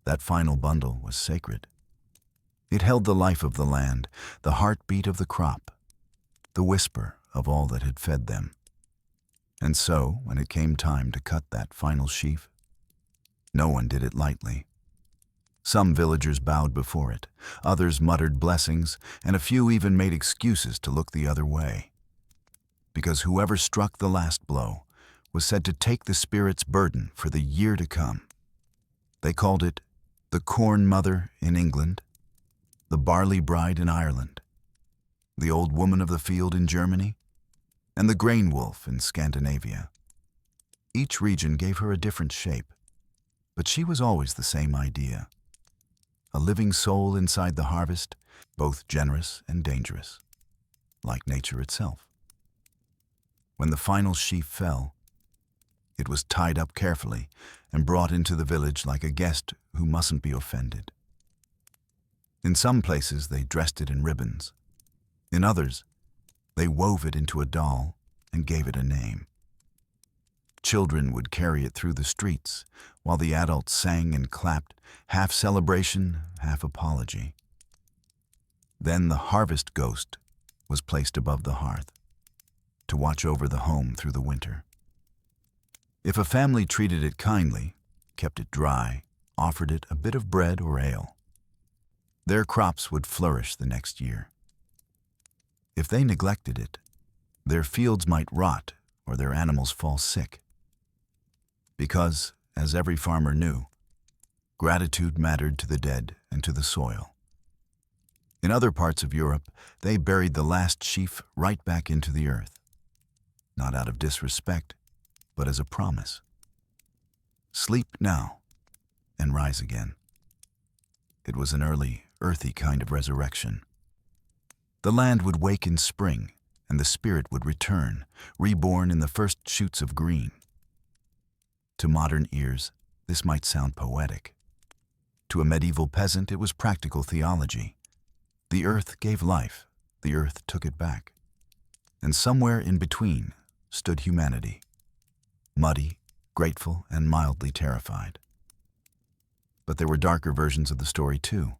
That final bundle was sacred. It held the life of the land, the heartbeat of the crop, the whisper of all that had fed them. And so, when it came time to cut that final sheaf, No one did it lightly. Some villagers bowed before it, others muttered blessings, and a few even made excuses to look the other way. Because whoever struck the last blow was said to take the spirit's burden for the year to come. They called it the Corn Mother in England, the Barley Bride in Ireland, the Old Woman of the Field in Germany, and the Grain Wolf in Scandinavia. Each region gave her a different shape, but she was always the same idea. A living soul inside the harvest, both generous and dangerous, like nature itself. When the final sheaf fell, it was tied up carefully and brought into the village like a guest who mustn't be offended. In some places, they dressed it in ribbons. In others, they wove it into a doll and gave it a name. Children would carry it through the streets, while the adults sang and clapped, half celebration, half apology. Then the harvest ghost was placed above the hearth, to watch over the home through the winter. If a family treated it kindly, kept it dry, offered it a bit of bread or ale, their crops would flourish the next year. If they neglected it, their fields might rot or their animals fall sick. Because, as every farmer knew, gratitude mattered to the dead and to the soil. In other parts of Europe, they buried the last sheaf right back into the earth, not out of disrespect, but as a promise. Sleep now and rise again. It was an early, earthy kind of resurrection. The land would wake in spring, and the spirit would return, reborn in the first shoots of green. To modern ears, this might sound poetic. To a medieval peasant, it was practical theology. The earth gave life, the earth took it back. And somewhere in between stood humanity, muddy, grateful, and mildly terrified. But there were darker versions of the story too.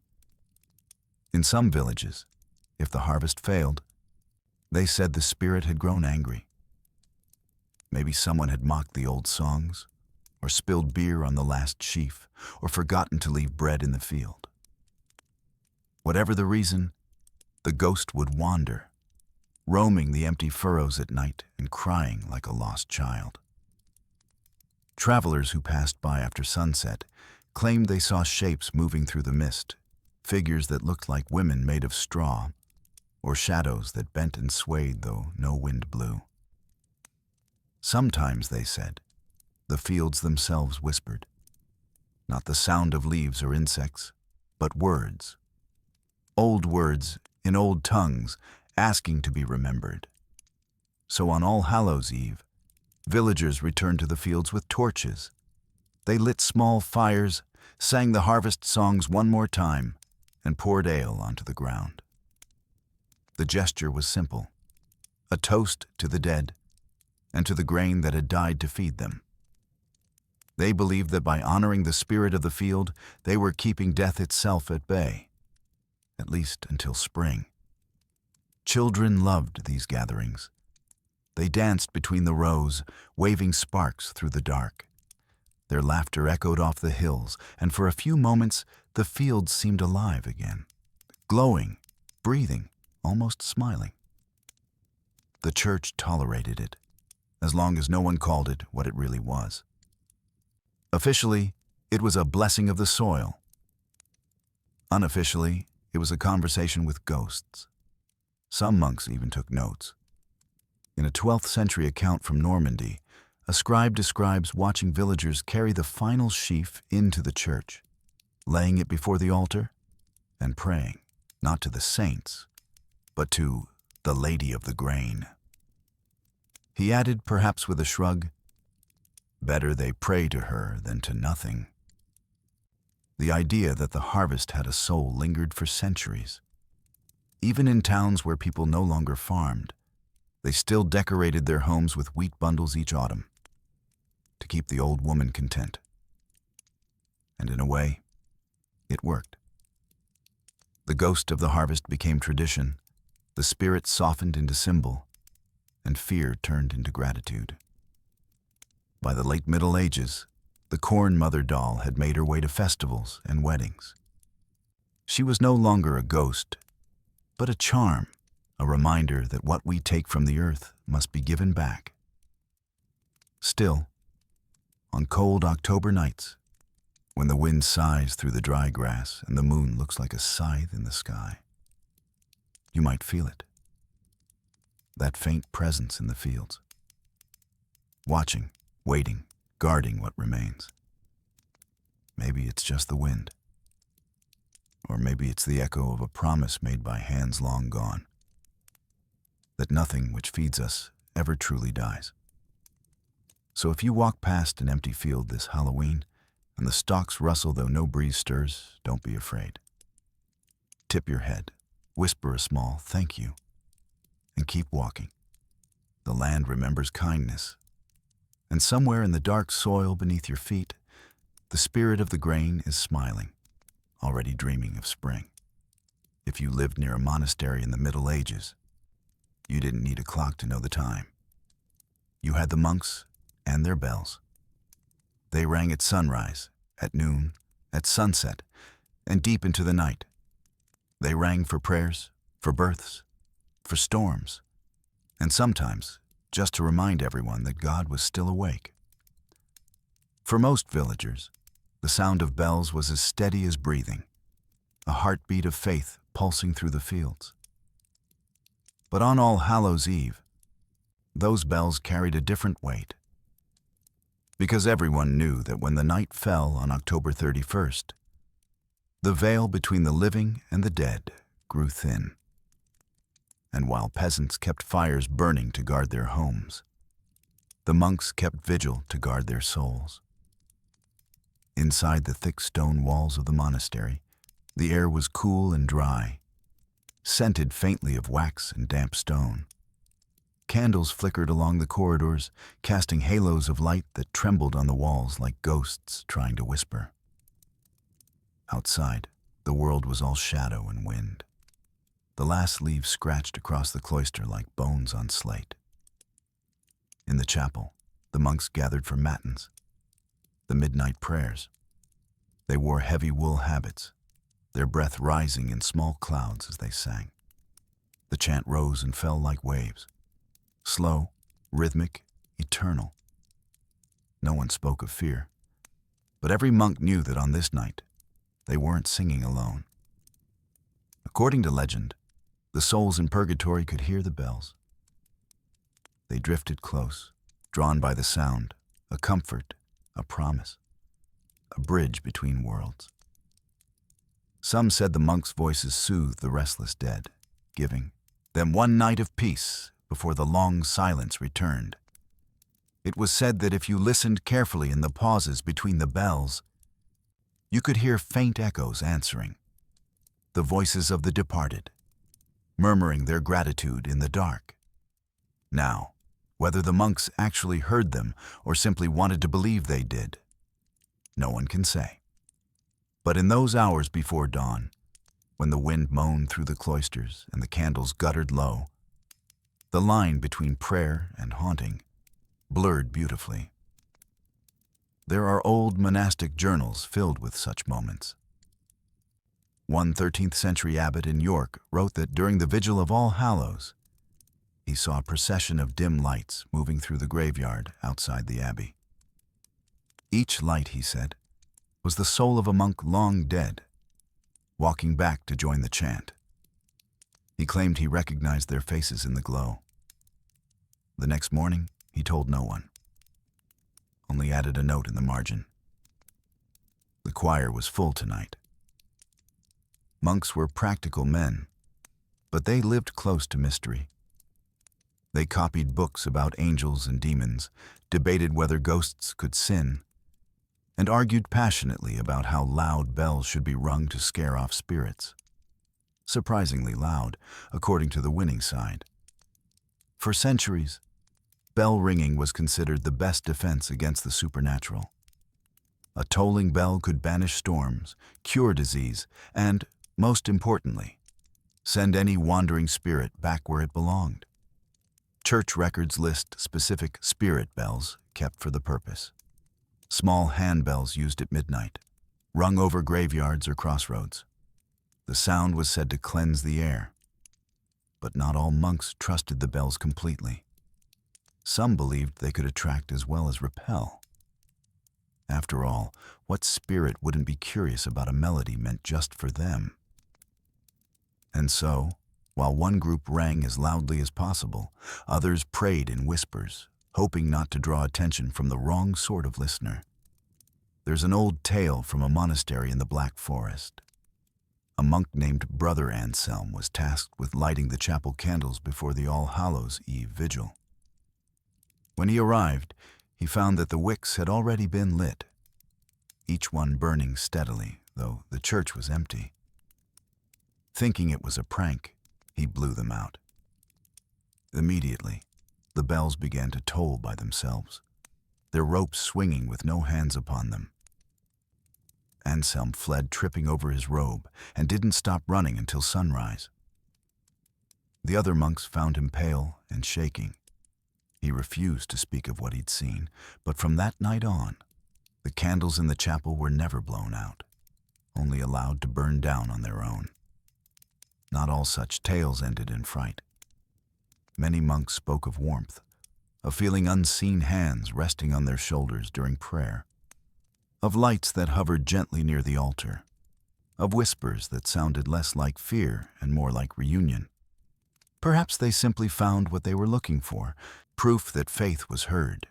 In some villages, if the harvest failed, they said the spirit had grown angry. Maybe someone had mocked the old songs, or spilled beer on the last sheaf, or forgotten to leave bread in the field. Whatever the reason, the ghost would wander, roaming the empty furrows at night and crying like a lost child. Travelers who passed by after sunset claimed they saw shapes moving through the mist, figures that looked like women made of straw, or shadows that bent and swayed though no wind blew. Sometimes, they said, the fields themselves whispered, not the sound of leaves or insects, but words. Old words in old tongues asking to be remembered. So on All Hallows' Eve, villagers returned to the fields with torches. They lit small fires, sang the harvest songs one more time, and poured ale onto the ground. The gesture was simple, a toast to the dead and to the grain that had died to feed them. They believed that by honoring the spirit of the field, they were keeping death itself at bay, at least until spring. Children loved these gatherings. They danced between the rows, waving sparks through the dark. Their laughter echoed off the hills, and for a few moments the fields seemed alive again, glowing, breathing, almost smiling. The church tolerated it, as long as no one called it what it really was. Officially, it was a blessing of the soil. Unofficially, it was a conversation with ghosts. Some monks even took notes. In a 12th century account from Normandy, a scribe describes watching villagers carry the final sheaf into the church, laying it before the altar and praying, not to the saints, but to the Lady of the Grain. He added, perhaps with a shrug, better they pray to her than to nothing. The idea that the harvest had a soul lingered for centuries. Even in towns where people no longer farmed, they still decorated their homes with wheat bundles each autumn to keep the old woman content. And in a way, it worked. The ghost of the harvest became tradition, the spirit softened into symbol, and fear turned into gratitude. By the late Middle Ages, The corn mother doll had made her way to festivals and weddings. She was no longer a ghost, but a charm, a reminder that what we take from the earth must be given back. Still, on cold October nights, when the wind sighs through the dry grass and the moon looks like a scythe in the sky, you might feel it. That faint presence in the fields. Watching, waiting, guarding what remains. Maybe it's just the wind. Or maybe it's the echo of a promise made by hands long gone. That nothing which feeds us ever truly dies. So if you walk past an empty field this Halloween, and the stalks rustle though no breeze stirs, don't be afraid. Tip your head, whisper a small thank you, and keep walking. The land remembers kindness, and somewhere in the dark soil beneath your feet, the spirit of the grain is smiling, already dreaming of spring. If you lived near a monastery in the Middle Ages, you didn't need a clock to know the time. You had the monks and their bells. They rang at sunrise, at noon, at sunset, and deep into the night. They rang for prayers, for births, for storms, and sometimes just to remind everyone that God was still awake. For most villagers, the sound of bells was as steady as breathing, a heartbeat of faith pulsing through the fields. But on All Hallows' Eve, those bells carried a different weight. Because everyone knew that when the night fell on October 31st, the veil between the living and the dead grew thin. And while peasants kept fires burning to guard their homes, the monks kept vigil to guard their souls. Inside the thick stone walls of the monastery, the air was cool and dry, scented faintly of wax and damp stone. Candles flickered along the corridors, casting halos of light that trembled on the walls like ghosts trying to whisper. Outside, the world was all shadow and wind. The last leaves scratched across the cloister like bones on slate. In the chapel, the monks gathered for matins, the midnight prayers. They wore heavy wool habits, their breath rising in small clouds as they sang. The chant rose and fell like waves, slow, rhythmic, eternal. No one spoke of fear, but every monk knew that on this night, they weren't singing alone. According to legend, the souls in purgatory could hear the bells. They drifted close, drawn by the sound, a comfort, a promise, a bridge between worlds. Some said the monks' voices soothed the restless dead, giving them one night of peace before the long silence returned. It was said that if you listened carefully in the pauses between the bells, you could hear faint echoes answering, the voices of the departed, murmuring their gratitude in the dark. Now, whether the monks actually heard them or simply wanted to believe they did, no one can say. But in those hours before dawn, when the wind moaned through the cloisters and the candles guttered low, the line between prayer and haunting blurred beautifully. There are old monastic journals filled with such moments. One 13th century abbot in York wrote that during the vigil of All Hallows, he saw a procession of dim lights moving through the graveyard outside the abbey. Each light, he said, was the soul of a monk long dead, walking back to join the chant. He claimed he recognized their faces in the glow. The next morning, he told no one, only added a note in the margin. The choir was full tonight. Monks were practical men, but they lived close to mystery. They copied books about angels and demons, debated whether ghosts could sin, and argued passionately about how loud bells should be rung to scare off spirits. Surprisingly loud, according to the winning side. For centuries, bell ringing was considered the best defense against the supernatural. A tolling bell could banish storms, cure disease, and, most importantly, send any wandering spirit back where it belonged. Church records list specific spirit bells kept for the purpose. small handbells used at midnight, rung over graveyards or crossroads. The sound was said to cleanse the air, but not all monks trusted the bells completely. Some believed they could attract as well as repel. After all, what spirit wouldn't be curious about a melody meant just for them? And so, while one group rang as loudly as possible, others prayed in whispers, hoping not to draw attention from the wrong sort of listener. There's an old tale from a monastery in the Black Forest. A monk named Brother Anselm was tasked with lighting the chapel candles before the All Hallows' Eve vigil. When he arrived, he found that the wicks had already been lit, each one burning steadily, though the church was empty. Thinking it was a prank, he blew them out. Immediately, the bells began to toll by themselves, their ropes swinging with no hands upon them. Anselm fled, tripping over his robe, and didn't stop running until sunrise. The other monks found him pale and shaking. He refused to speak of what he'd seen, but from that night on, the candles in the chapel were never blown out, only allowed to burn down on their own. Not all such tales ended in fright. Many monks spoke of warmth, of feeling unseen hands resting on their shoulders during prayer, of lights that hovered gently near the altar, of whispers that sounded less like fear and more like reunion. Perhaps they simply found what they were looking for, proof that faith was heard,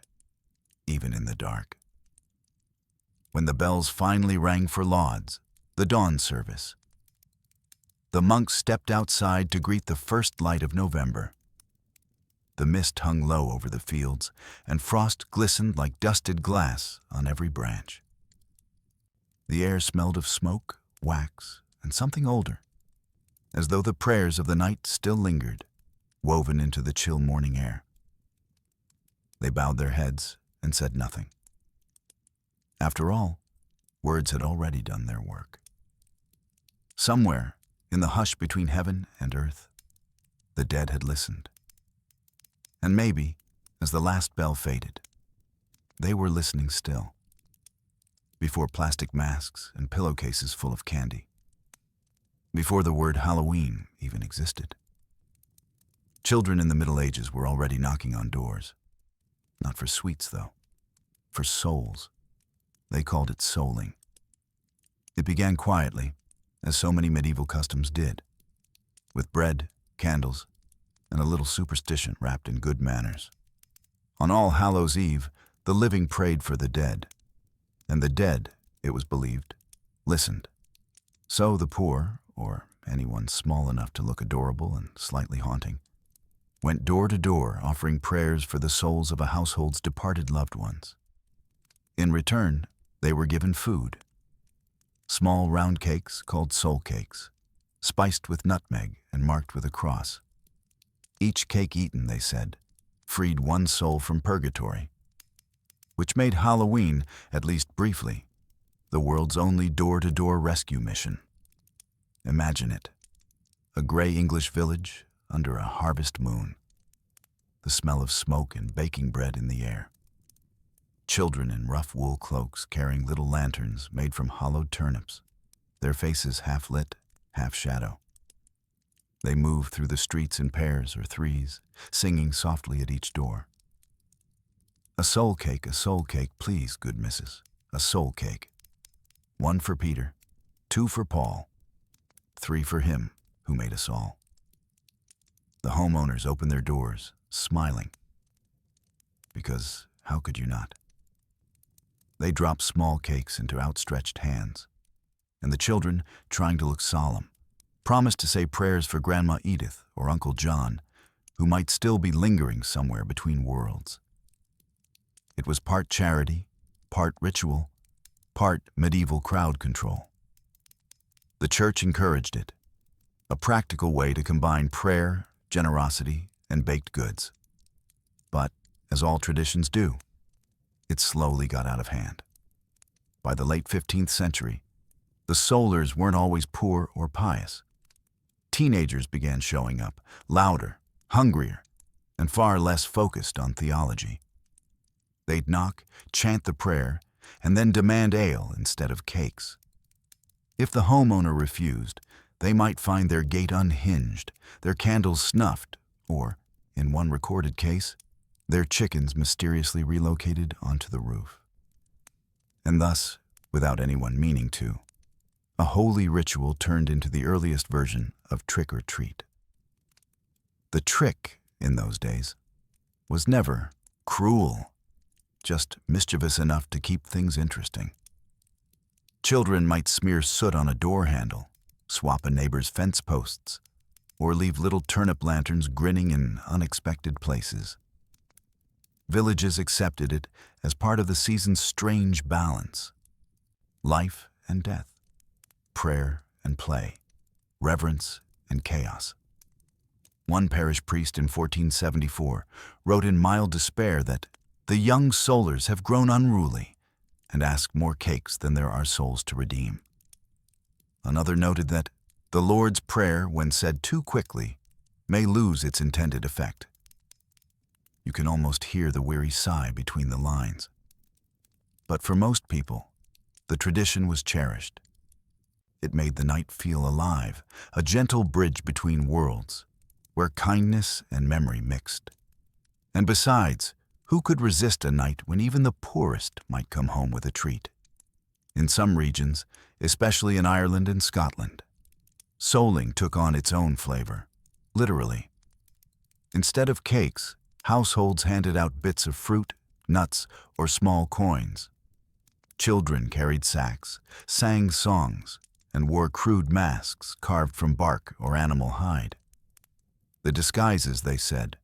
even in the dark. When the bells finally rang for lauds, the dawn service, the monks stepped outside to greet the first light of November. The mist hung low over the fields, and frost glistened like dusted glass on every branch. The air smelled of smoke, wax, and something older, as though the prayers of the night still lingered, woven into the chill morning air. They bowed their heads and said nothing. After all, words had already done their work. Somewhere, in the hush between heaven and earth, the dead had listened. And maybe, as the last bell faded, they were listening still, before plastic masks and pillowcases full of candy, before the word Halloween even existed. Children in the Middle Ages were already knocking on doors. Not for sweets, though. For souls. They called it souling. It began quietly, as so many medieval customs did, with bread, candles, and a little superstition wrapped in good manners. On All Hallows' Eve, the living prayed for the dead, and the dead, it was believed, listened. So the poor, or anyone small enough to look adorable and slightly haunting, went door to door offering prayers for the souls of a household's departed loved ones. In return, they were given food. Small round cakes called soul cakes, spiced with nutmeg and marked with a cross. Each cake eaten, they said, freed one soul from purgatory, which made Halloween, at least briefly, the world's only door-to-door rescue mission. Imagine it, a gray English village under a harvest moon, the smell of smoke and baking bread in the air. Children in rough wool cloaks carrying little lanterns made from hollowed turnips, their faces half lit, half shadow. They move through the streets in pairs or threes, singing softly at each door. A soul cake, please, good missus, a soul cake. 1 for Peter, 2 for Paul, 3 for him who made us all. The homeowners open their doors, smiling, because how could you not? They drop small cakes into outstretched hands, and the children, trying to look solemn, promise to say prayers for Grandma Edith or Uncle John, who might still be lingering somewhere between worlds. It was part charity, part ritual, part medieval crowd control. The church encouraged it, a practical way to combine prayer, generosity, and baked goods. But, as all traditions do, it slowly got out of hand. By the late 15th century, the soulers weren't always poor or pious. Teenagers began showing up, louder, hungrier, and far less focused on theology. They'd knock, chant the prayer, and then demand ale instead of cakes. If the homeowner refused, they might find their gate unhinged, their candles snuffed, or, in one recorded case, their chickens mysteriously relocated onto the roof. And thus, without anyone meaning to, a holy ritual turned into the earliest version of trick or treat. The trick, in those days, was never cruel, just mischievous enough to keep things interesting. Children might smear soot on a door handle, swap a neighbor's fence posts, or leave little turnip lanterns grinning in unexpected places. Villages accepted it as part of the season's strange balance. Life and death, prayer and play, reverence and chaos. One parish priest in 1474 wrote in mild despair that the young solars have grown unruly and ask more cakes than there are souls to redeem. Another noted that the Lord's Prayer, when said too quickly, may lose its intended effect. You can almost hear the weary sigh between the lines. But for most people, the tradition was cherished. It made the night feel alive, a gentle bridge between worlds, where kindness and memory mixed. And besides, who could resist a night when even the poorest might come home with a treat? In some regions, especially in Ireland and Scotland, souling took on its own flavor, literally. Instead of cakes, households handed out bits of fruit, nuts, or small coins. Children carried sacks, sang songs, and wore crude masks carved from bark or animal hide. The disguises, they said,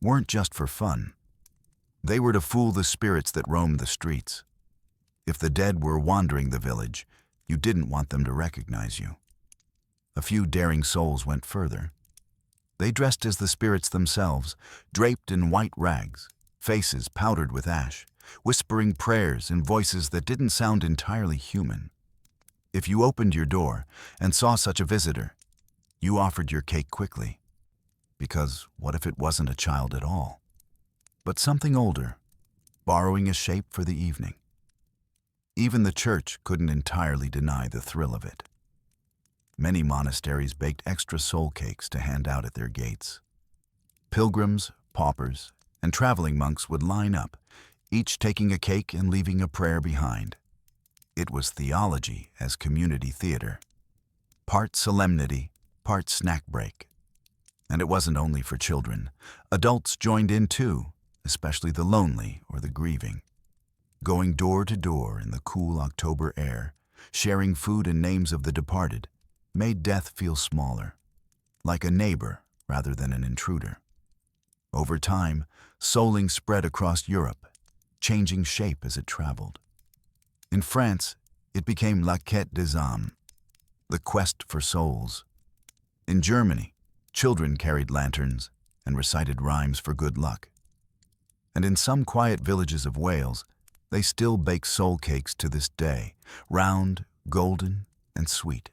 weren't just for fun. They were to fool the spirits that roamed the streets. If the dead were wandering the village, you didn't want them to recognize you. A few daring souls went further. They dressed as the spirits themselves, draped in white rags, faces powdered with ash, whispering prayers in voices that didn't sound entirely human. If you opened your door and saw such a visitor, you offered your cake quickly. Because what if it wasn't a child at all, but something older, borrowing a shape for the evening? Even the church couldn't entirely deny the thrill of it. Many monasteries baked extra soul cakes to hand out at their gates. Pilgrims, paupers, and traveling monks would line up, each taking a cake and leaving a prayer behind. It was theology as community theater. Part solemnity, part snack break. And it wasn't only for children. Adults joined in too, especially the lonely or the grieving. Going door to door in the cool October air, sharing food and names of the departed, made death feel smaller, like a neighbor rather than an intruder. Over time, souling spread across Europe, changing shape as it traveled. In France, it became la quête des âmes, the quest for souls. In Germany, children carried lanterns and recited rhymes for good luck. And in some quiet villages of Wales, they still bake soul cakes to this day, round, golden, and sweet.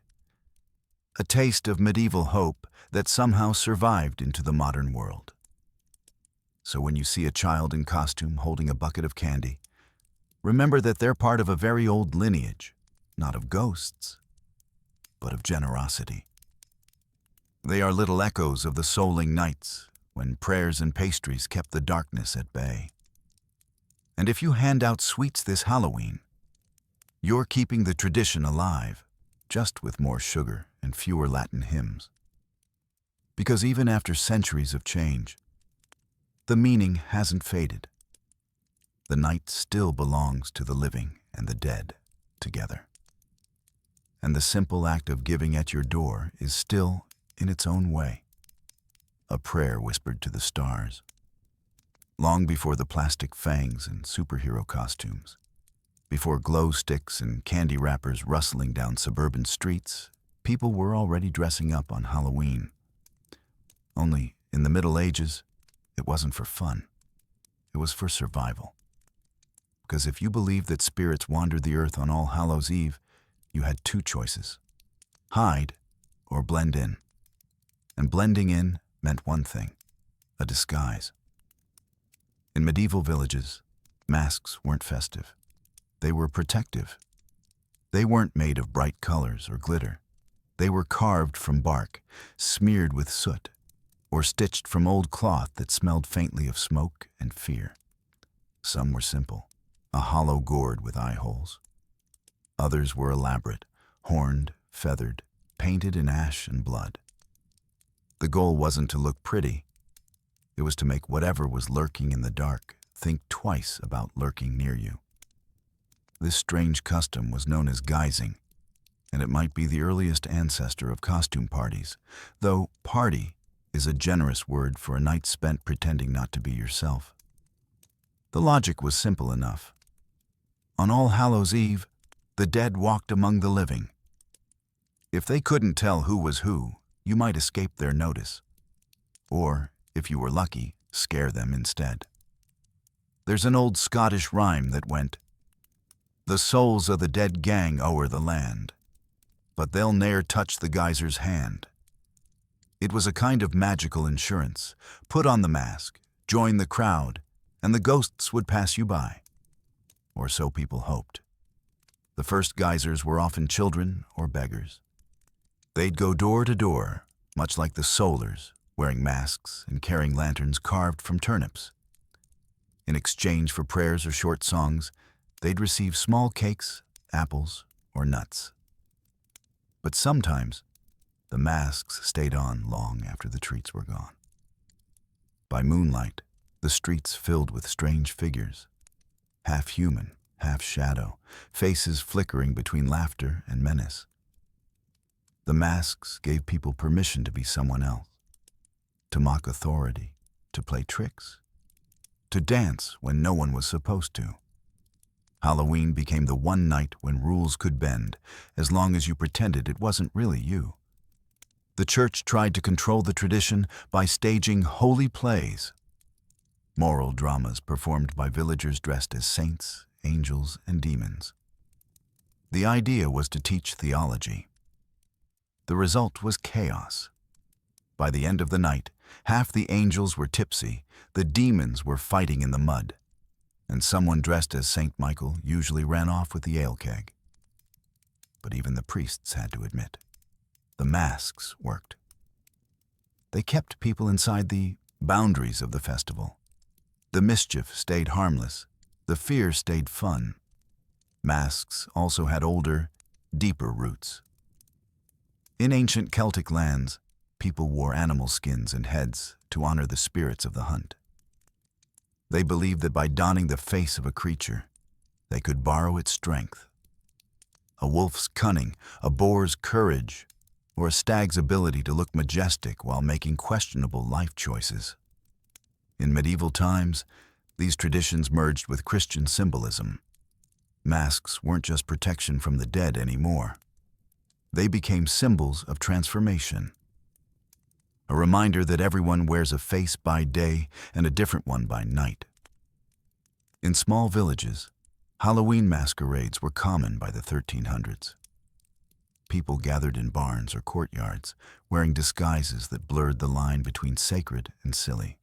A taste of medieval hope that somehow survived into the modern world. So when you see a child in costume holding a bucket of candy, remember that they're part of a very old lineage, not of ghosts, but of generosity. They are little echoes of the souling nights when prayers and pastries kept the darkness at bay. And if you hand out sweets this Halloween, you're keeping the tradition alive, just with more sugar and fewer Latin hymns. Because even after centuries of change, the meaning hasn't faded. The night still belongs to the living and the dead together. And the simple act of giving at your door is still, in its own way, a prayer whispered to the stars. Long before the plastic fangs and superhero costumes, before glow sticks and candy wrappers rustling down suburban streets, people were already dressing up on Halloween. Only, in the Middle Ages, it wasn't for fun. It was for survival. Because if you believed that spirits wandered the earth on All Hallows' Eve, you had two choices: hide or blend in. And blending in meant one thing: a disguise. In medieval villages, masks weren't festive. They were protective. They weren't made of bright colors or glitter. They were carved from bark, smeared with soot, or stitched from old cloth that smelled faintly of smoke and fear. Some were simple, a hollow gourd with eye holes. Others were elaborate, horned, feathered, painted in ash and blood. The goal wasn't to look pretty. It was to make whatever was lurking in the dark think twice about lurking near you. This strange custom was known as guising, and it might be the earliest ancestor of costume parties, though party is a generous word for a night spent pretending not to be yourself. The logic was simple enough. On All Hallows' Eve, the dead walked among the living. If they couldn't tell who was who, you might escape their notice. Or, if you were lucky, scare them instead. There's an old Scottish rhyme that went, "The souls o' the dead gang o'er the land, but they'll ne'er touch the geyser's hand." It was a kind of magical insurance. Put on the mask, join the crowd, and the ghosts would pass you by. Or so people hoped. The first geysers were often children or beggars. They'd go door to door, much like the Solars, wearing masks and carrying lanterns carved from turnips. In exchange for prayers or short songs, they'd receive small cakes, apples, or nuts. But sometimes, the masks stayed on long after the treats were gone. By moonlight, the streets filled with strange figures, half human, half shadow, faces flickering between laughter and menace. The masks gave people permission to be someone else, to mock authority, to play tricks, to dance when no one was supposed to. Halloween became the one night when rules could bend, as long as you pretended it wasn't really you. The church tried to control the tradition by staging holy plays, moral dramas performed by villagers dressed as saints, angels, and demons. The idea was to teach theology. The result was chaos. By the end of the night, half the angels were tipsy, the demons were fighting in the mud, and someone dressed as Saint Michael usually ran off with the ale keg. But even the priests had to admit, the masks worked. They kept people inside the boundaries of the festival. The mischief stayed harmless, the fear stayed fun. Masks also had older, deeper roots. In ancient Celtic lands, people wore animal skins and heads to honor the spirits of the hunt. They believed that by donning the face of a creature, they could borrow its strength. A wolf's cunning, a boar's courage, or a stag's ability to look majestic while making questionable life choices. In medieval times, these traditions merged with Christian symbolism. Masks weren't just protection from the dead anymore. They became symbols of transformation. A reminder that everyone wears a face by day and a different one by night. In small villages, Halloween masquerades were common by the 1300s. People gathered in barns or courtyards, wearing disguises that blurred the line between sacred and silly.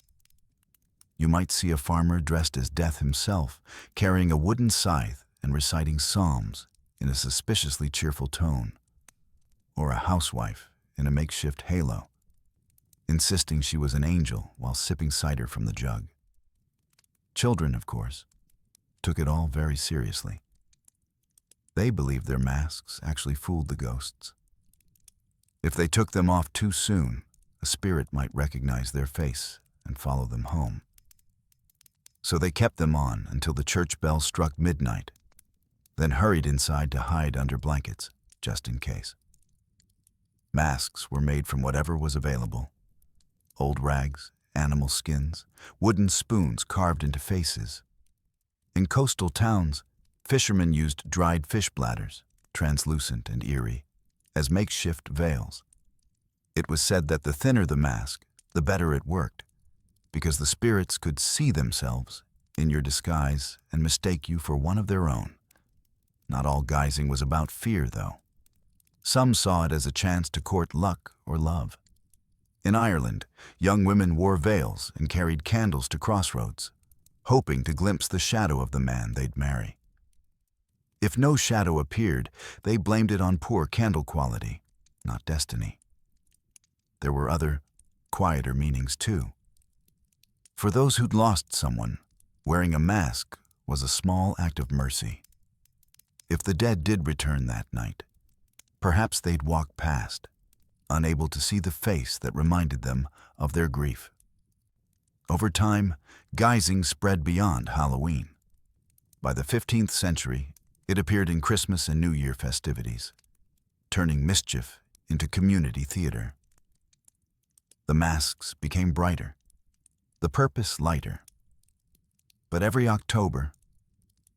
You might see a farmer dressed as Death himself, carrying a wooden scythe and reciting psalms in a suspiciously cheerful tone, or a housewife in a makeshift halo, insisting she was an angel while sipping cider from the jug. Children, of course, took it all very seriously. They believed their masks actually fooled the ghosts. If they took them off too soon, a spirit might recognize their face and follow them home. So they kept them on until the church bell struck midnight, then hurried inside to hide under blankets, just in case. Masks were made from whatever was available. Old rags, animal skins, wooden spoons carved into faces. In coastal towns, fishermen used dried fish bladders, translucent and eerie, as makeshift veils. It was said that the thinner the mask, the better it worked, because the spirits could see themselves in your disguise and mistake you for one of their own. Not all guising was about fear, though. Some saw it as a chance to court luck or love. In Ireland, young women wore veils and carried candles to crossroads, hoping to glimpse the shadow of the man they'd marry. If no shadow appeared, they blamed it on poor candle quality, not destiny. There were other, quieter meanings too. For those who'd lost someone, wearing a mask was a small act of mercy. If the dead did return that night, perhaps they'd walk past, unable to see the face that reminded them of their grief. Over time, guising spread beyond Halloween. By the 15th century, it appeared in Christmas and New Year festivities, turning mischief into community theater. The masks became brighter, the purpose lighter. But every October,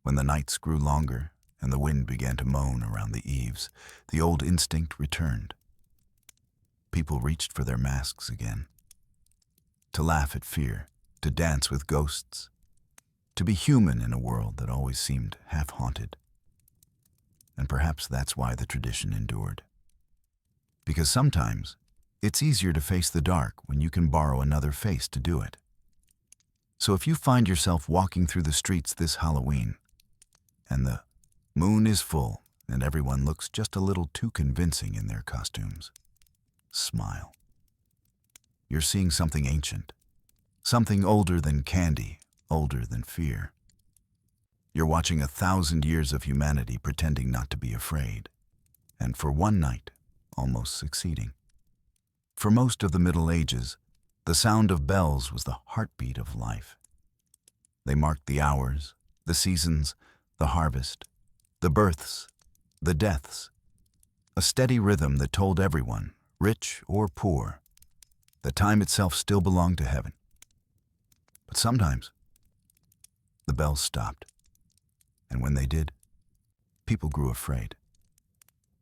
when the nights grew longer and the wind began to moan around the eaves, the old instinct returned. People reached for their masks again. To laugh at fear, to dance with ghosts, to be human in a world that always seemed half-haunted. And perhaps that's why the tradition endured. Because sometimes, it's easier to face the dark when you can borrow another face to do it. So if you find yourself walking through the streets this Halloween, and the moon is full and everyone looks just a little too convincing in their costumes, smile. You're seeing something ancient, something older than candy, older than fear. You're watching 1,000 years of humanity pretending not to be afraid, and for one night, almost succeeding. For most of the Middle Ages, the sound of bells was the heartbeat of life. They marked the hours, the seasons, the harvest, the births, the deaths, a steady rhythm that told everyone, rich or poor, that time itself still belonged to heaven. But sometimes, the bells stopped, and when they did, people grew afraid.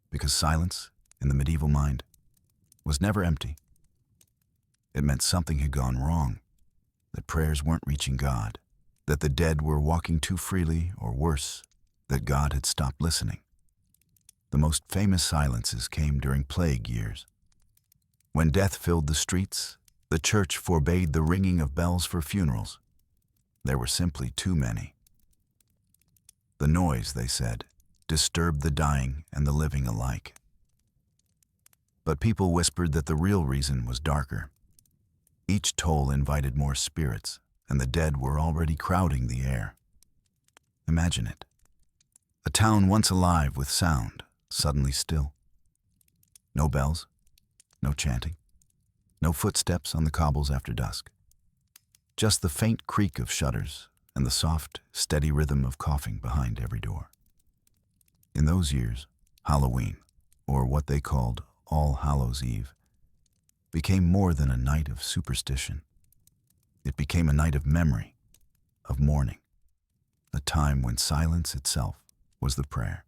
Because silence, in the medieval mind, was never empty. It meant something had gone wrong, that prayers weren't reaching God, that the dead were walking too freely, or worse, that God had stopped listening. The most famous silences came during plague years. When death filled the streets, the church forbade the ringing of bells for funerals. There were simply too many. The noise, they said, disturbed the dying and the living alike. But people whispered that the real reason was darker. Each toll invited more spirits, and the dead were already crowding the air. Imagine it. A town once alive with sound, suddenly still. No bells, no chanting, no footsteps on the cobbles after dusk. Just the faint creak of shutters and the soft, steady rhythm of coughing behind every door. In those years, Halloween, or what they called All Hallows' Eve, became more than a night of superstition. It became a night of memory, of mourning, a time when silence itself was the prayer.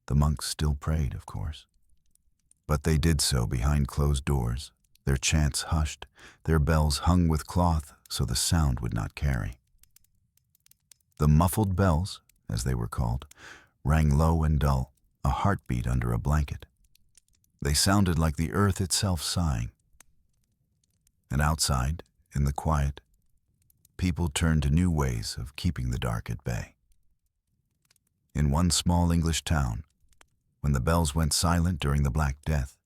The monks still prayed, of course, but they did so behind closed doors, their chants hushed, their bells hung with cloth so the sound would not carry. The muffled bells, as they were called, rang low and dull, a heartbeat under a blanket. They sounded like the earth itself sighing. And outside, in the quiet, people turned to new ways of keeping the dark at bay. In one small English town, when the bells went silent during the Black Death,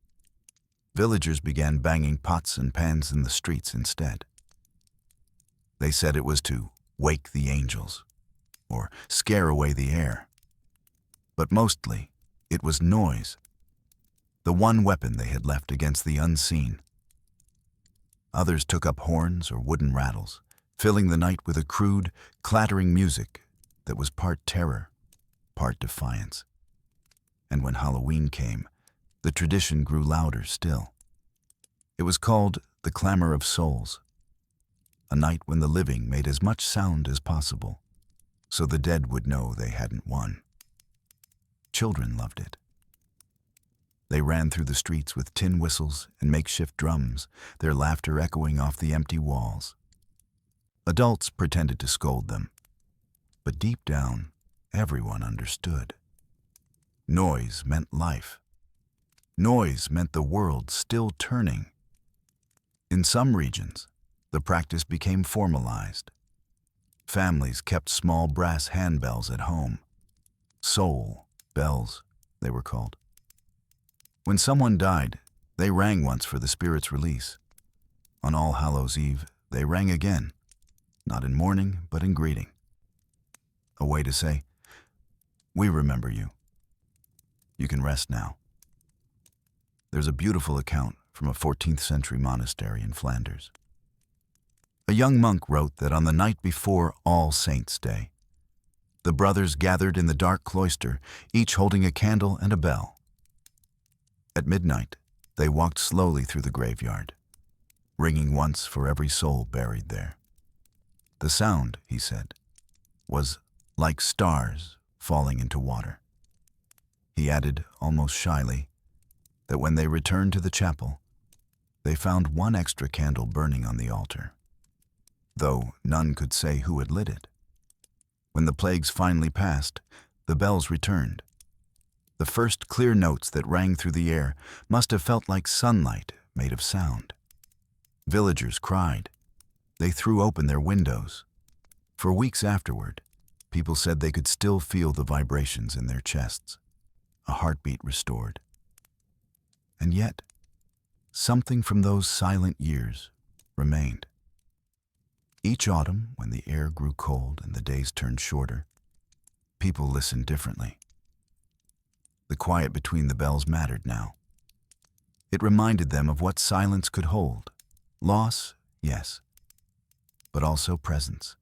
villagers began banging pots and pans in the streets instead. They said it was to wake the angels, or scare away the air. But mostly, it was noise, the one weapon they had left against the unseen. Others took up horns or wooden rattles, filling the night with a crude, clattering music that was part terror, part defiance. And when Halloween came, the tradition grew louder still. It was called the Clamor of Souls, a night when the living made as much sound as possible, so the dead would know they hadn't won. Children loved it. They ran through the streets with tin whistles and makeshift drums, their laughter echoing off the empty walls. Adults pretended to scold them, but deep down, everyone understood. Noise meant life. Noise meant the world still turning. In some regions, the practice became formalized. Families kept small brass handbells at home, Soul bells, they were called. When someone died, they rang once for the spirit's release. On All Hallows' Eve, they rang again, not in mourning, but in greeting. A way to say, "We remember you. You can rest now." There's a beautiful account from a 14th century monastery in Flanders. A young monk wrote that on the night before All Saints' Day, the brothers gathered in the dark cloister, each holding a candle and a bell. At midnight, they walked slowly through the graveyard, ringing once for every soul buried there. The sound, he said, was like stars falling into water. He added, almost shyly, that when they returned to the chapel, they found one extra candle burning on the altar, though none could say who had lit it. When the plagues finally passed, the bells returned. The first clear notes that rang through the air must have felt like sunlight made of sound. Villagers cried. They threw open their windows. For weeks afterward, people said they could still feel the vibrations in their chests, a heartbeat restored. And yet, something from those silent years remained. Each autumn, when the air grew cold and the days turned shorter, people listened differently. The quiet between the bells mattered now. It reminded them of what silence could hold. Loss, yes, but also presence.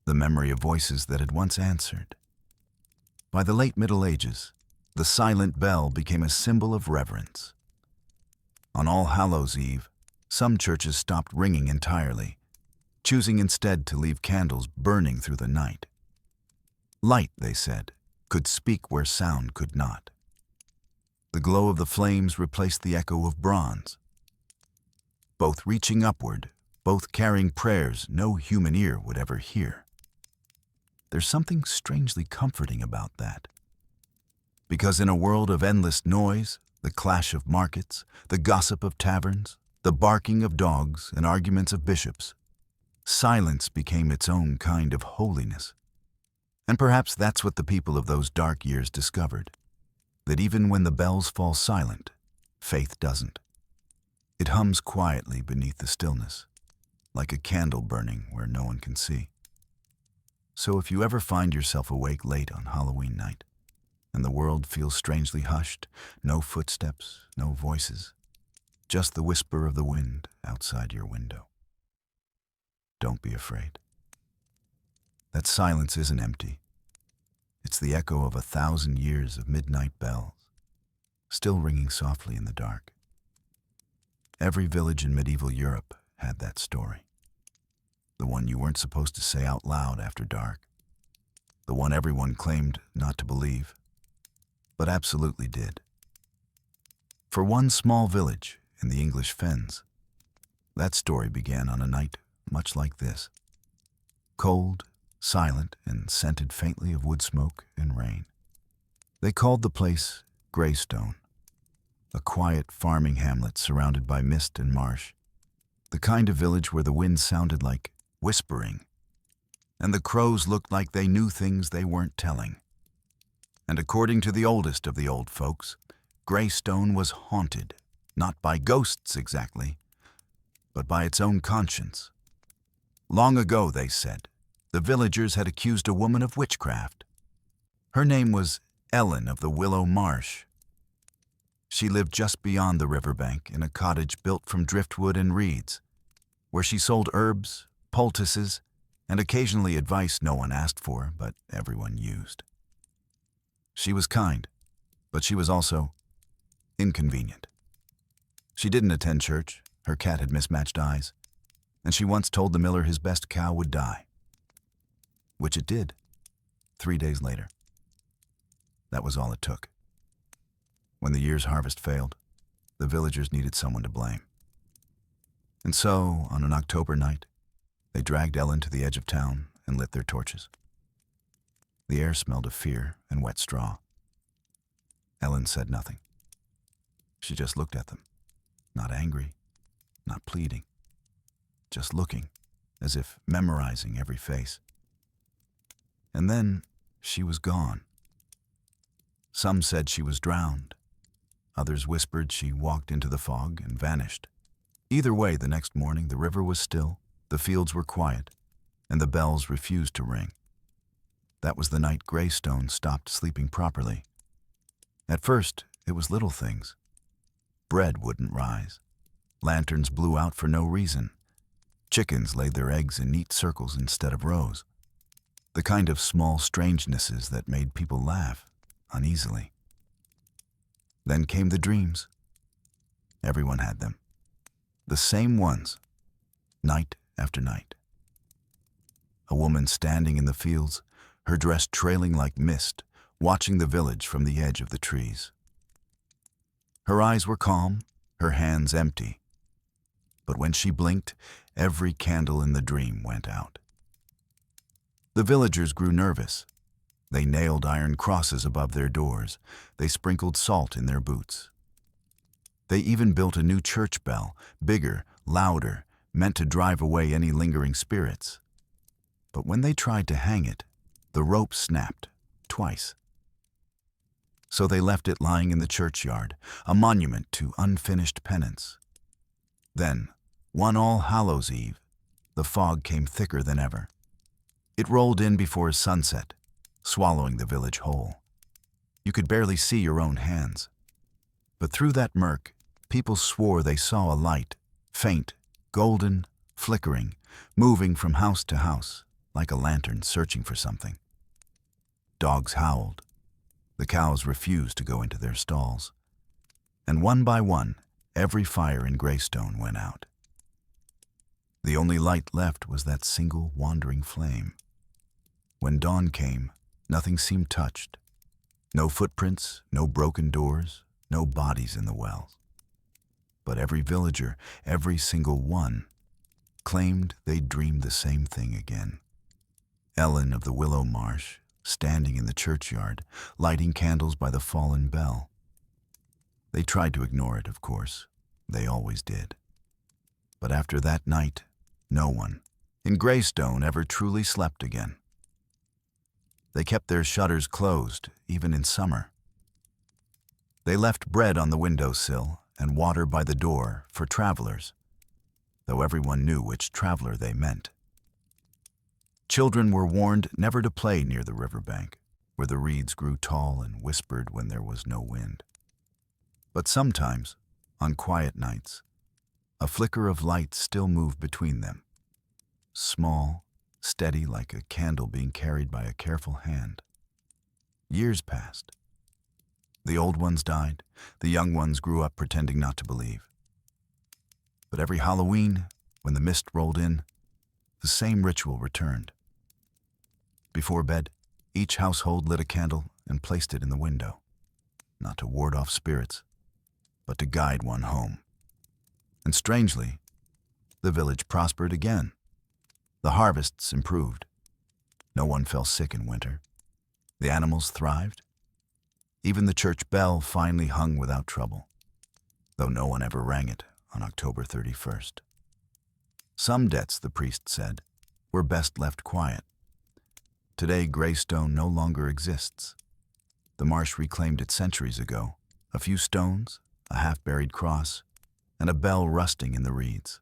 The memory of voices that had once answered. By the late Middle Ages, the silent bell became a symbol of reverence. On All Hallows' Eve, some churches stopped ringing entirely, choosing instead to leave candles burning through the night. Light, they said, could speak where sound could not. The glow of the flames replaced the echo of bronze. Both reaching upward, both carrying prayers no human ear would ever hear. There's something strangely comforting about that. Because in a world of endless noise, the clash of markets, the gossip of taverns, the barking of dogs and arguments of bishops, silence became its own kind of holiness. And perhaps that's what the people of those dark years discovered, that even when the bells fall silent, faith doesn't. It hums quietly beneath the stillness, like a candle burning where no one can see. So if you ever find yourself awake late on Halloween night, and the world feels strangely hushed, no footsteps, no voices, just the whisper of the wind outside your window, don't be afraid. That silence isn't empty. It's the echo of 1,000 years of midnight bells, still ringing softly in the dark. Every village in medieval Europe had that story. The one you weren't supposed to say out loud after dark. The one everyone claimed not to believe, but absolutely did. For one small village in the English fens, that story began on a night much like this. Cold, silent, and scented faintly of wood smoke and rain. They called the place Greystone, a quiet farming hamlet surrounded by mist and marsh, the kind of village where the wind sounded like whispering, and the crows looked like they knew things they weren't telling. And according to the oldest of the old folks, Greystone was haunted, not by ghosts exactly, but by its own conscience. Long ago, they said, the villagers had accused a woman of witchcraft. Her name was Ellen of the Willow Marsh. She lived just beyond the riverbank in a cottage built from driftwood and reeds, where she sold herbs, poultices, and occasionally advice no one asked for, but everyone used. She was kind, but she was also inconvenient. She didn't attend church, her cat had mismatched eyes, and she once told the miller his best cow would die. Which it did, 3 days later. That was all it took. When the year's harvest failed, the villagers needed someone to blame. And so, on an October night, they dragged Ellen to the edge of town and lit their torches. The air smelled of fear and wet straw. Ellen said nothing. She just looked at them, not angry, not pleading, just looking, as if memorizing every face. And then she was gone, Some said she was drowned. Others whispered she walked into the fog and vanished. Either way, the next morning the river was still, the fields were quiet, and the bells refused to ring. That was the night Greystone stopped sleeping properly. At first, it was little things. Bread wouldn't rise. Lanterns blew out for no reason. Chickens laid their eggs in neat circles instead of rows. The kind of small strangenesses that made people laugh uneasily. Then came the dreams. Everyone had them. The same ones, night after night. A woman standing in the fields, her dress trailing like mist, watching the village from the edge of the trees. Her eyes were calm, her hands empty. But when she blinked, every candle in the dream went out. The villagers grew nervous. They nailed iron crosses above their doors. They sprinkled salt in their boots. They even built a new church bell, bigger, louder, meant to drive away any lingering spirits. But when they tried to hang it, the rope snapped twice. So they left it lying in the churchyard, a monument to unfinished penance. Then, one All Hallows Eve, the fog came thicker than ever. It rolled in before sunset, swallowing the village whole. You could barely see your own hands. But through that murk, people swore they saw a light, faint, golden, flickering, moving from house to house, like a lantern searching for something. Dogs howled. The cows refused to go into their stalls. And one by one, every fire in Greystone went out. The only light left was that single wandering flame. When dawn came, nothing seemed touched. No footprints, no broken doors, no bodies in the wells. But every villager, every single one, claimed they'd dreamed the same thing again. Ellen of the Willow Marsh, standing in the churchyard, lighting candles by the fallen bell. They tried to ignore it, of course. They always did. But after that night, no one in Greystone ever truly slept again. They kept their shutters closed, even in summer. They left bread on the windowsill and water by the door for travelers, though everyone knew which traveler they meant. Children were warned never to play near the riverbank, where the reeds grew tall and whispered when there was no wind. But sometimes, on quiet nights, a flicker of light still moved between them, small, steady like a candle being carried by a careful hand. Years passed. The old ones died, the young ones grew up pretending not to believe. But every Halloween, when the mist rolled in, the same ritual returned. Before bed, each household lit a candle and placed it in the window, not to ward off spirits, but to guide one home. And strangely, the village prospered again. The harvests improved. No one fell sick in winter. The animals thrived. Even the church bell finally hung without trouble, though no one ever rang it on October 31st. Some debts, the priest said, were best left quiet. Today, Greystone no longer exists. The marsh reclaimed it centuries ago, a few stones, a half-buried cross, and a bell rusting in the reeds.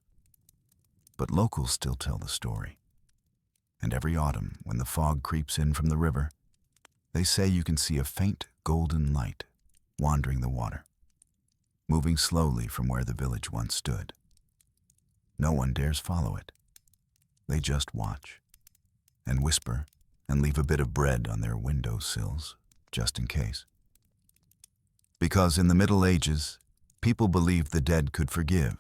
But locals still tell the story. And every autumn, when the fog creeps in from the river, they say you can see a faint golden light wandering the water, moving slowly from where the village once stood. No one dares follow it. They just watch and whisper and leave a bit of bread on their window sills, just in case. Because in the Middle Ages, people believed the dead could forgive,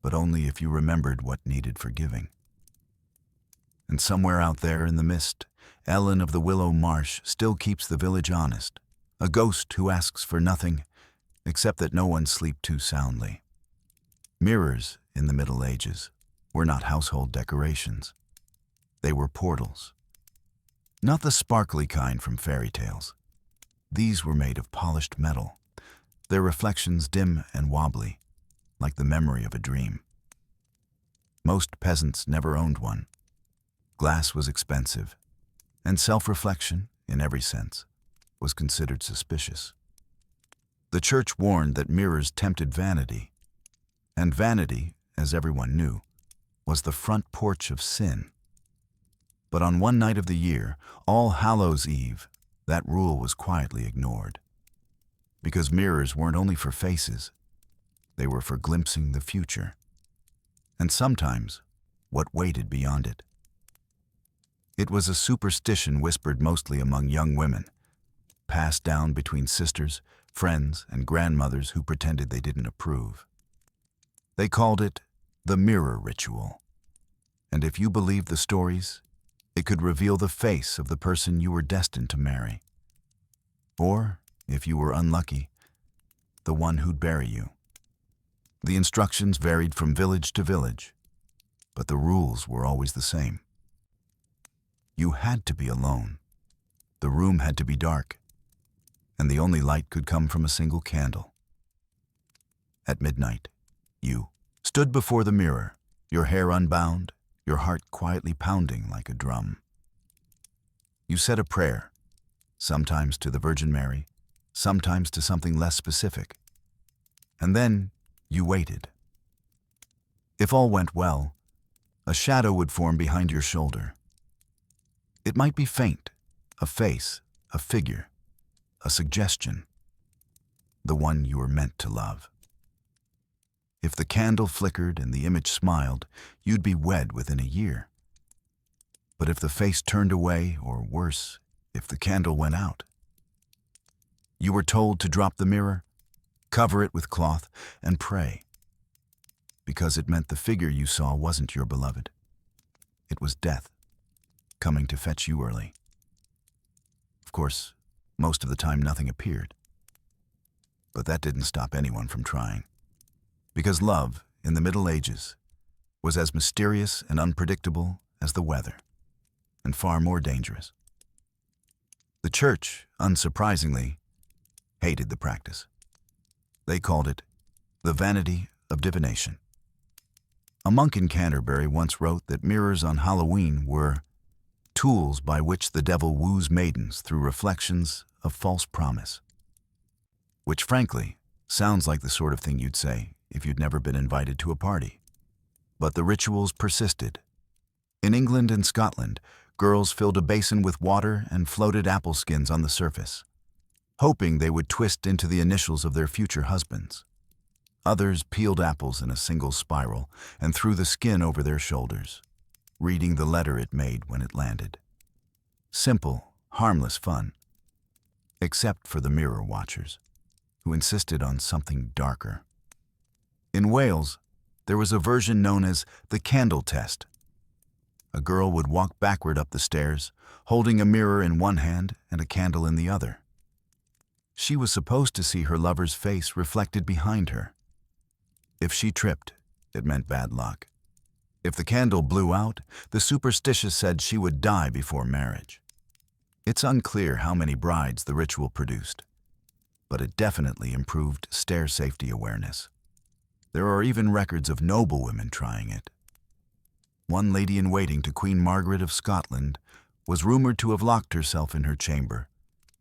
but only if you remembered what needed forgiving. And somewhere out there in the mist, Ellen of the Willow Marsh still keeps the village honest, a ghost who asks for nothing except that no one sleep too soundly. Mirrors in the Middle Ages were not household decorations. They were portals. Not the sparkly kind from fairy tales. These were made of polished metal, their reflections dim and wobbly, like the memory of a dream. Most peasants never owned one. Glass was expensive, and self-reflection, in every sense, was considered suspicious. The church warned that mirrors tempted vanity, and vanity, as everyone knew, was the front porch of sin. But on one night of the year, All Hallows' Eve, that rule was quietly ignored. Because mirrors weren't only for faces, they were for glimpsing the future, and sometimes what waited beyond it. It was a superstition whispered mostly among young women, passed down between sisters, friends, and grandmothers who pretended they didn't approve. They called it the mirror ritual, and if you believed the stories, it could reveal the face of the person you were destined to marry. Or, if you were unlucky, the one who'd bury you. The instructions varied from village to village, but the rules were always the same. You had to be alone. The room had to be dark, and the only light could come from a single candle. At midnight, you stood before the mirror, your hair unbound, your heart quietly pounding like a drum. You said a prayer, sometimes to the Virgin Mary, sometimes to something less specific. And then you waited. If all went well, a shadow would form behind your shoulder. It might be faint, a face, a figure, a suggestion, the one you were meant to love. If the candle flickered and the image smiled, you'd be wed within a year. But if the face turned away, or worse, if the candle went out, you were told to drop the mirror, cover it with cloth, and pray, because it meant the figure you saw wasn't your beloved. It was death, coming to fetch you early. Of course, most of the time nothing appeared. But that didn't stop anyone from trying. Because love, in the Middle Ages, was as mysterious and unpredictable as the weather, and far more dangerous. The church, unsurprisingly, hated the practice. They called it the vanity of divination. A monk in Canterbury once wrote that mirrors on Halloween were tools by which the devil woos maidens through reflections of false promise. Which, frankly, sounds like the sort of thing you'd say if you'd never been invited to a party. But the rituals persisted. In England and Scotland, girls filled a basin with water and floated apple skins on the surface, hoping they would twist into the initials of their future husbands. Others peeled apples in a single spiral and threw the skin over their shoulders, reading the letter it made when it landed. Simple, harmless fun. Except for the mirror watchers, who insisted on something darker. In Wales, there was a version known as the candle test. A girl would walk backward up the stairs, holding a mirror in one hand and a candle in the other. She was supposed to see her lover's face reflected behind her. If she tripped, it meant bad luck. If the candle blew out, the superstitious said she would die before marriage. It's unclear how many brides the ritual produced, but it definitely improved stair safety awareness. There are even records of noble women trying it. One lady-in-waiting to Queen Margaret of Scotland was rumored to have locked herself in her chamber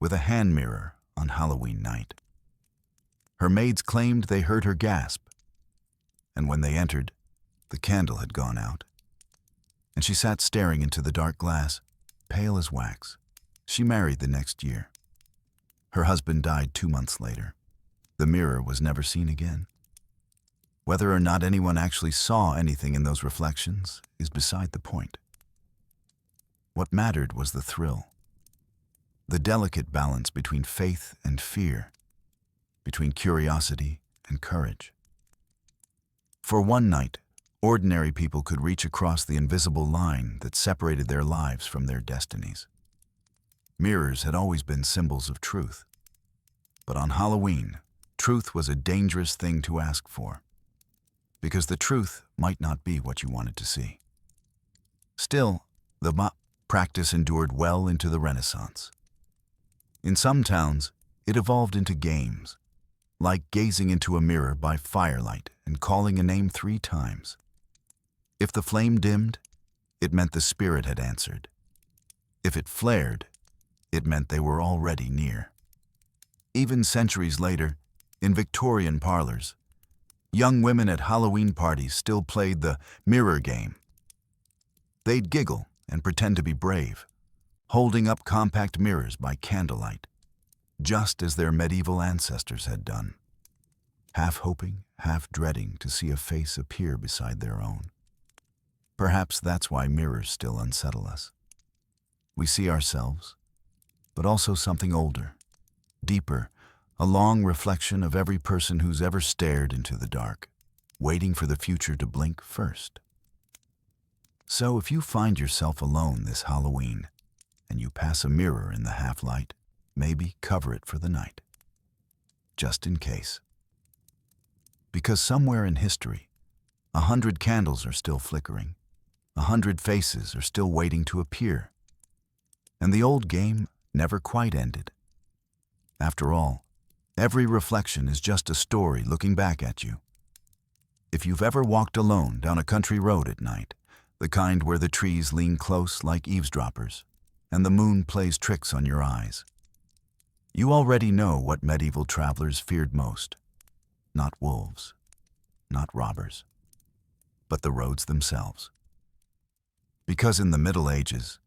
with a hand mirror on Halloween night. Her maids claimed they heard her gasp, and when they entered, the candle had gone out, and she sat staring into the dark glass, pale as wax. She married the next year. Her husband died 2 months later. The mirror was never seen again. Whether or not anyone actually saw anything in those reflections is beside the point. What mattered was the thrill, the delicate balance between faith and fear, between curiosity and courage. For one night, ordinary people could reach across the invisible line that separated their lives from their destinies. Mirrors had always been symbols of truth. But on Halloween, truth was a dangerous thing to ask for, because the truth might not be what you wanted to see. Still, the practice endured well into the Renaissance. In some towns, it evolved into games, like gazing into a mirror by firelight and calling a name 3 times. If the flame dimmed, it meant the spirit had answered. If it flared, It meant they were already near. Even centuries later, in Victorian parlors, young women at Halloween parties still played the mirror game. They'd giggle and pretend to be brave, holding up compact mirrors by candlelight, just as their medieval ancestors had done, half hoping, half dreading to see a face appear beside their own. Perhaps that's why mirrors still unsettle us. We see ourselves, but also something older, deeper, a long reflection of every person who's ever stared into the dark, waiting for the future to blink first. So if you find yourself alone this Halloween, and you pass a mirror in the half-light, maybe cover it for the night, just in case. Because somewhere in history, 100 candles are still flickering, 100 faces are still waiting to appear, and the old game never quite ended. After all, every reflection is just a story looking back at you. If you've ever walked alone down a country road at night, the kind where the trees lean close like eavesdroppers, and the moon plays tricks on your eyes, you already know what medieval travelers feared most. Not wolves, not robbers, but the roads themselves. Because in the Middle Ages,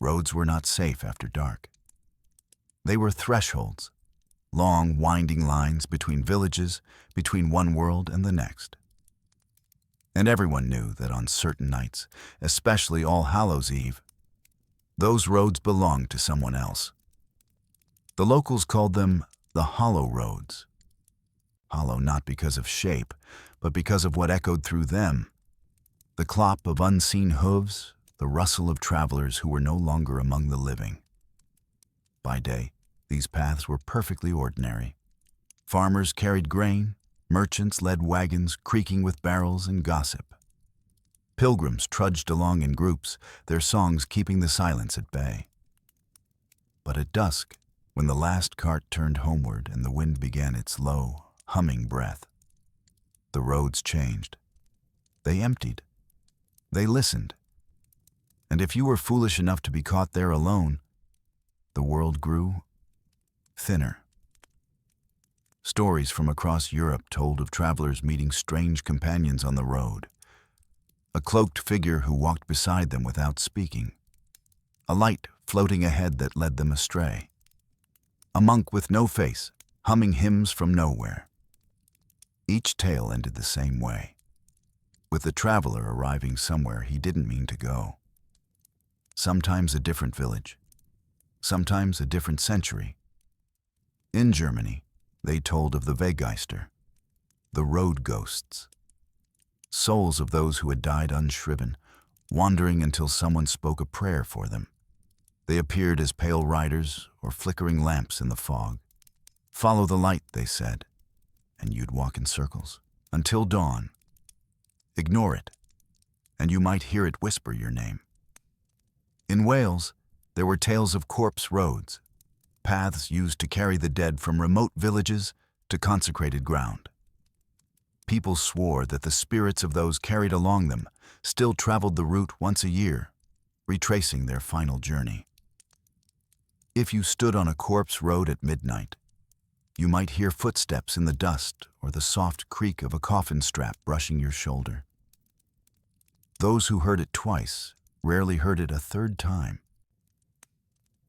roads were not safe after dark. They were thresholds, long, winding lines between villages, between one world and the next. And everyone knew that on certain nights, especially All Hallows' Eve, those roads belonged to someone else. The locals called them the Hollow Roads. Hollow not because of shape, but because of what echoed through them. The clop of unseen hooves, the rustle of travelers who were no longer among the living. By day, these paths were perfectly ordinary. Farmers carried grain, merchants led wagons creaking with barrels and gossip. Pilgrims trudged along in groups, their songs keeping the silence at bay. But at dusk, when the last cart turned homeward and the wind began its low, humming breath, the roads changed. They emptied. They listened. And if you were foolish enough to be caught there alone, the world grew thinner. Stories from across Europe told of travelers meeting strange companions on the road. A cloaked figure who walked beside them without speaking. A light floating ahead that led them astray. A monk with no face, humming hymns from nowhere. Each tale ended the same way, with the traveler arriving somewhere he didn't mean to go. Sometimes a different village, sometimes a different century. In Germany, they told of the Weggeister, the road ghosts, souls of those who had died unshriven, wandering until someone spoke a prayer for them. They appeared as pale riders or flickering lamps in the fog. Follow the light, they said, and you'd walk in circles until dawn. Ignore it, and you might hear it whisper your name. In Wales, there were tales of corpse roads, paths used to carry the dead from remote villages to consecrated ground. People swore that the spirits of those carried along them still traveled the route once a year, retracing their final journey. If you stood on a corpse road at midnight, you might hear footsteps in the dust or the soft creak of a coffin strap brushing your shoulder. Those who heard it twice rarely heard it a third time.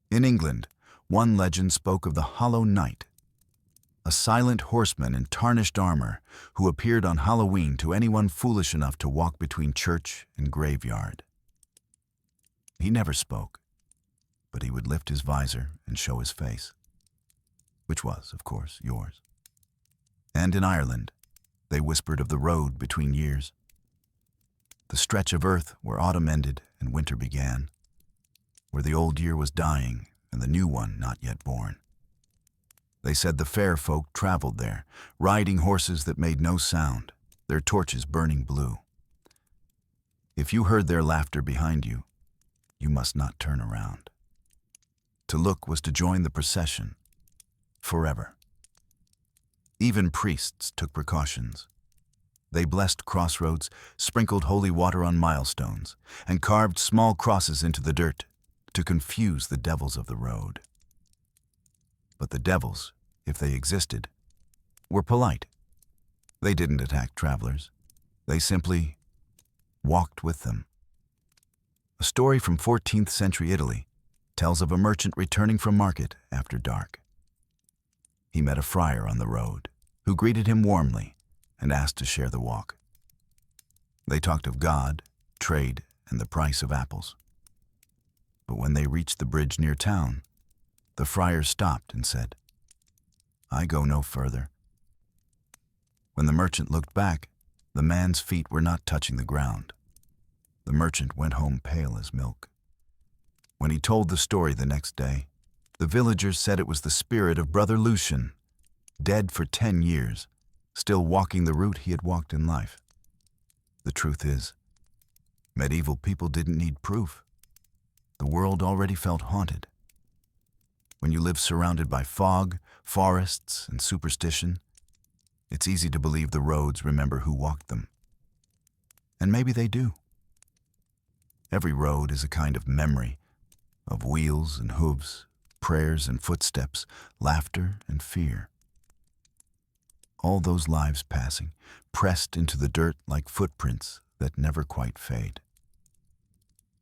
In England, one legend spoke of the Hollow Knight, a silent horseman in tarnished armor who appeared on Halloween to anyone foolish enough to walk between church and graveyard. He never spoke, but he would lift his visor and show his face, which was, of course, yours. And in Ireland, they whispered of the road between years, the stretch of earth where autumn ended and winter began, where the old year was dying and the new one not yet born. They said the fair folk traveled there, riding horses that made no sound, their torches burning blue. If you heard their laughter behind you, you must not turn around. To look was to join the procession, forever. Even priests took precautions. They blessed crossroads, sprinkled holy water on milestones, and carved small crosses into the dirt to confuse the devils of the road. But the devils, if they existed, were polite. They didn't attack travelers. They simply walked with them. A story from 14th century Italy tells of a merchant returning from market after dark. He met a friar on the road, who greeted him warmly and asked to share the walk. They talked of God, trade, and the price of apples. But when they reached the bridge near town, the friar stopped and said, "I go no further." When the merchant looked back, the man's feet were not touching the ground. The merchant went home pale as milk. When he told the story the next day, the villagers said it was the spirit of Brother Lucian, dead for 10 years, still walking the route he had walked in life. The truth is, medieval people didn't need proof. The world already felt haunted. When you live surrounded by fog, forests, and superstition, it's easy to believe the roads remember who walked them. And maybe they do. Every road is a kind of memory, of wheels and hooves, prayers and footsteps, laughter and fear. All those lives passing, pressed into the dirt like footprints that never quite fade.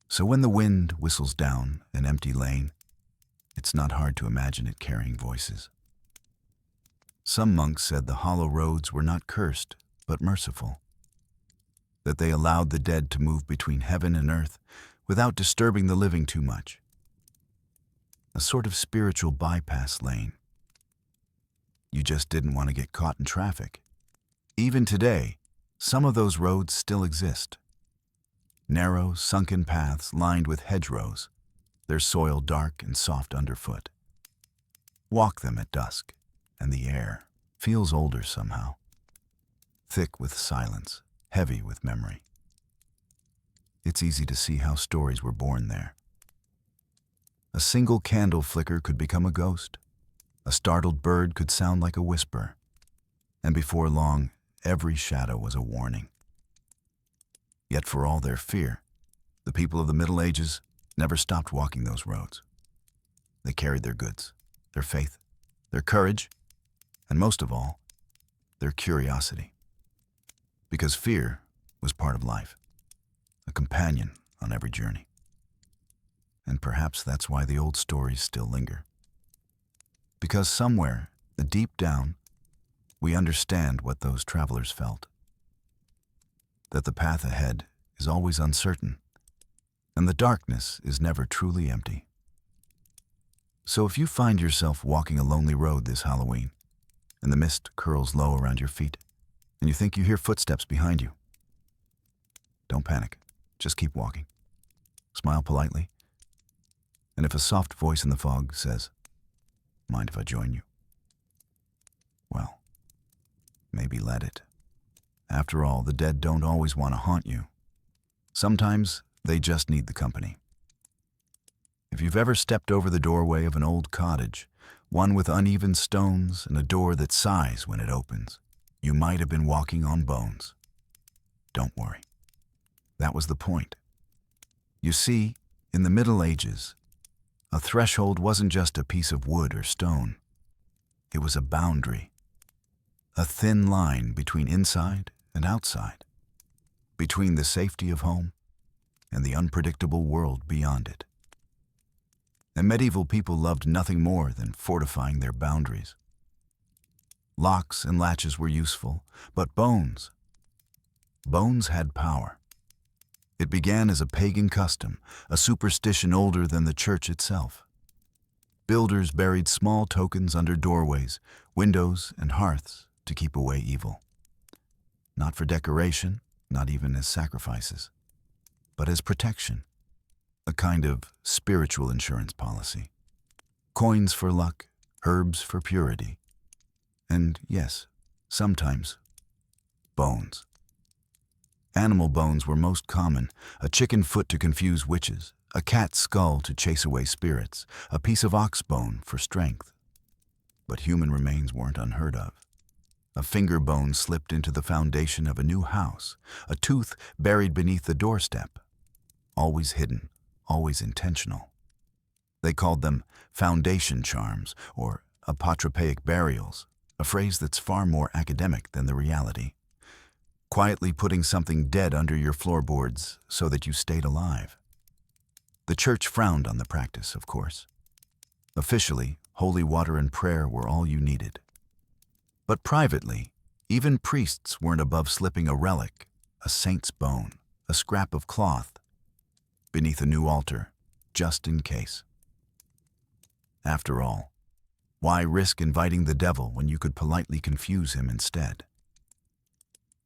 So when the wind whistles down an empty lane, it's not hard to imagine it carrying voices. Some monks said the hollow roads were not cursed, but merciful, that they allowed the dead to move between heaven and earth without disturbing the living too much. A sort of spiritual bypass lane. You just didn't want to get caught in traffic. Even today, some of those roads still exist. Narrow, sunken paths lined with hedgerows, their soil dark and soft underfoot. Walk them at dusk, and the air feels older somehow, thick with silence, heavy with memory. It's easy to see how stories were born there. A single candle flicker could become a ghost. A startled bird could sound like a whisper. And before long, every shadow was a warning. Yet for all their fear, the people of the Middle Ages never stopped walking those roads. They carried their goods, their faith, their courage, and most of all, their curiosity. Because fear was part of life, a companion on every journey. And perhaps that's why the old stories still linger. Because somewhere, deep down, we understand what those travelers felt. That the path ahead is always uncertain, and the darkness is never truly empty. So if you find yourself walking a lonely road this Halloween, and the mist curls low around your feet, and you think you hear footsteps behind you, don't panic. Just keep walking. Smile politely. And if a soft voice in the fog says, "Mind if I join you?" well, maybe let it. After all, the dead don't always want to haunt you. Sometimes they just need the company. If you've ever stepped over the doorway of an old cottage, one with uneven stones and a door that sighs when it opens, you might have been walking on bones. Don't worry. That was the point. You see, in the Middle Ages, a threshold wasn't just a piece of wood or stone. It was a boundary, a thin line between inside and outside, between the safety of home and the unpredictable world beyond it. And medieval people loved nothing more than fortifying their boundaries. Locks and latches were useful, but bones had power. It began as a pagan custom, a superstition older than the church itself. Builders buried small tokens under doorways, windows, and hearths to keep away evil. Not for decoration, not even as sacrifices, but as protection, a kind of spiritual insurance policy. Coins for luck, herbs for purity, and yes, sometimes, bones. Animal bones were most common, a chicken foot to confuse witches, a cat's skull to chase away spirits, a piece of ox bone for strength. But human remains weren't unheard of. A finger bone slipped into the foundation of a new house, a tooth buried beneath the doorstep. Always hidden, always intentional. They called them foundation charms or apotropaic burials, a phrase that's far more academic than the reality. Quietly putting something dead under your floorboards so that you stayed alive. The church frowned on the practice, of course. Officially, holy water and prayer were all you needed. But privately, even priests weren't above slipping a relic, a saint's bone, a scrap of cloth, beneath a new altar, just in case. After all, why risk inviting the devil when you could politely confuse him instead?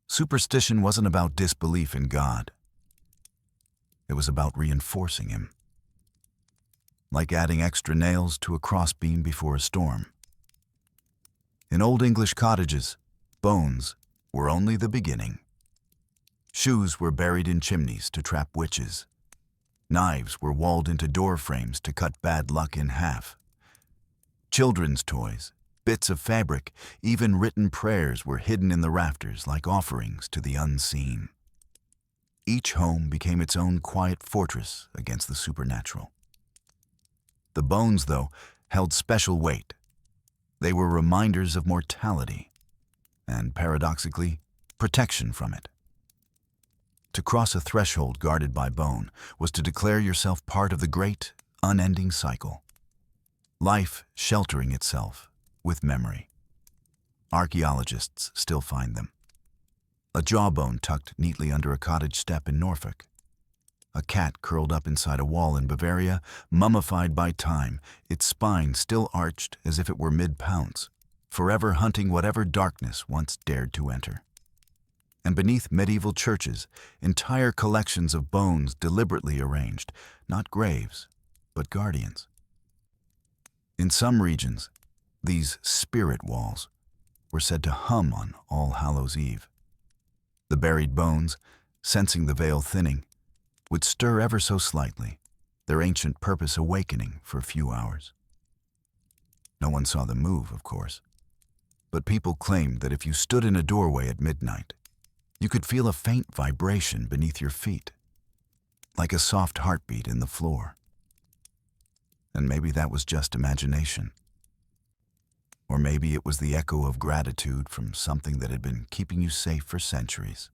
Superstition wasn't about disbelief in God. It was about reinforcing him. Like adding extra nails to a crossbeam before a storm. In Old English cottages, bones were only the beginning. Shoes were buried in chimneys to trap witches. Knives were walled into door frames to cut bad luck in half. Children's toys, bits of fabric, even written prayers were hidden in the rafters like offerings to the unseen. Each home became its own quiet fortress against the supernatural. The bones, though, held special weight. They were reminders of mortality, and paradoxically, protection from it. To cross a threshold guarded by bone was to declare yourself part of the great, unending cycle. Life sheltering itself with memory. Archaeologists still find them. A jawbone tucked neatly under a cottage step in Norfolk. A cat curled up inside a wall in Bavaria, mummified by time, its spine still arched as if it were mid-pounce, forever hunting whatever darkness once dared to enter. And beneath medieval churches, entire collections of bones deliberately arranged, not graves, but guardians. In some regions, these spirit walls were said to hum on All Hallows' Eve. The buried bones, sensing the veil thinning, would stir ever so slightly, their ancient purpose awakening for a few hours. No one saw them move, of course, but people claimed that if you stood in a doorway at midnight, you could feel a faint vibration beneath your feet, like a soft heartbeat in the floor. And maybe that was just imagination. Or maybe it was the echo of gratitude from something that had been keeping you safe for centuries.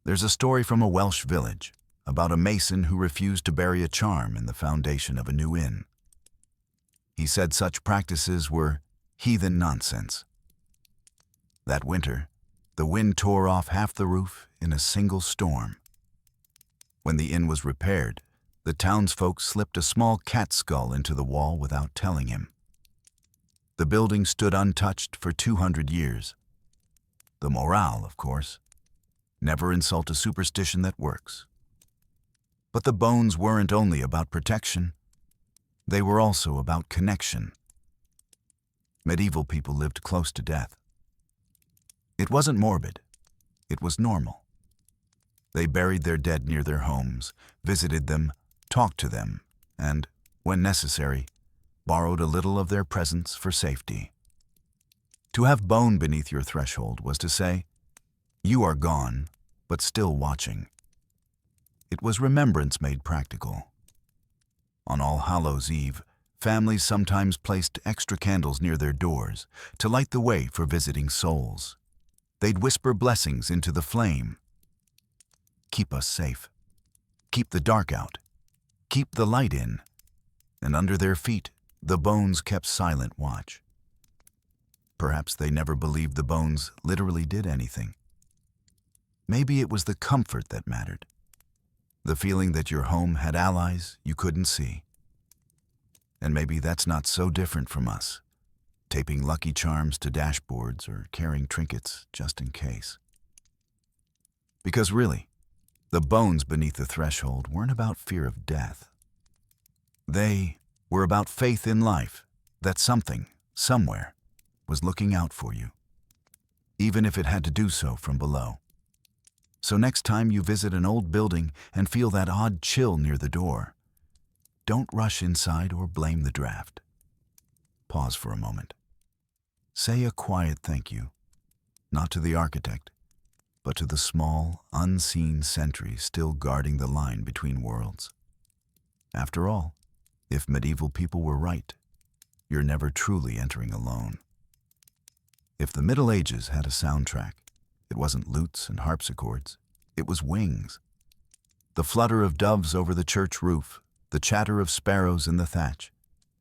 There's a story from a Welsh village about a mason who refused to bury a charm in the foundation of a new inn. He said such practices were heathen nonsense. That winter, the wind tore off half the roof in a single storm. When the inn was repaired, the townsfolk slipped a small cat skull into the wall without telling him. The building stood untouched for 200 years. The morale, of course, never insult a superstition that works. But the bones weren't only about protection. They were also about connection. Medieval people lived close to death. It wasn't morbid. It was normal. They buried their dead near their homes, visited them, talked to them, and, when necessary, borrowed a little of their presence for safety. To have bone beneath your threshold was to say, you are gone, but still watching. It was remembrance made practical. On All Hallows' Eve, families sometimes placed extra candles near their doors to light the way for visiting souls. They'd whisper blessings into the flame. Keep us safe. Keep the dark out. Keep the light in. And under their feet, the bones kept silent watch. Perhaps they never believed the bones literally did anything. Maybe it was the comfort that mattered. The feeling that your home had allies you couldn't see. And maybe that's not so different from us, taping lucky charms to dashboards or carrying trinkets just in case. Because really, the bones beneath the threshold weren't about fear of death. They were about faith in life, that something, somewhere, was looking out for you, even if it had to do so from below. So next time you visit an old building and feel that odd chill near the door, don't rush inside or blame the draft. Pause for a moment. Say a quiet thank you, not to the architect, but to the small, unseen sentry still guarding the line between worlds. After all, If medieval people were right, you're never truly entering alone. If the Middle Ages had a soundtrack, it wasn't lutes and harpsichords, it was wings. The flutter of doves over the church roof, the chatter of sparrows in the thatch,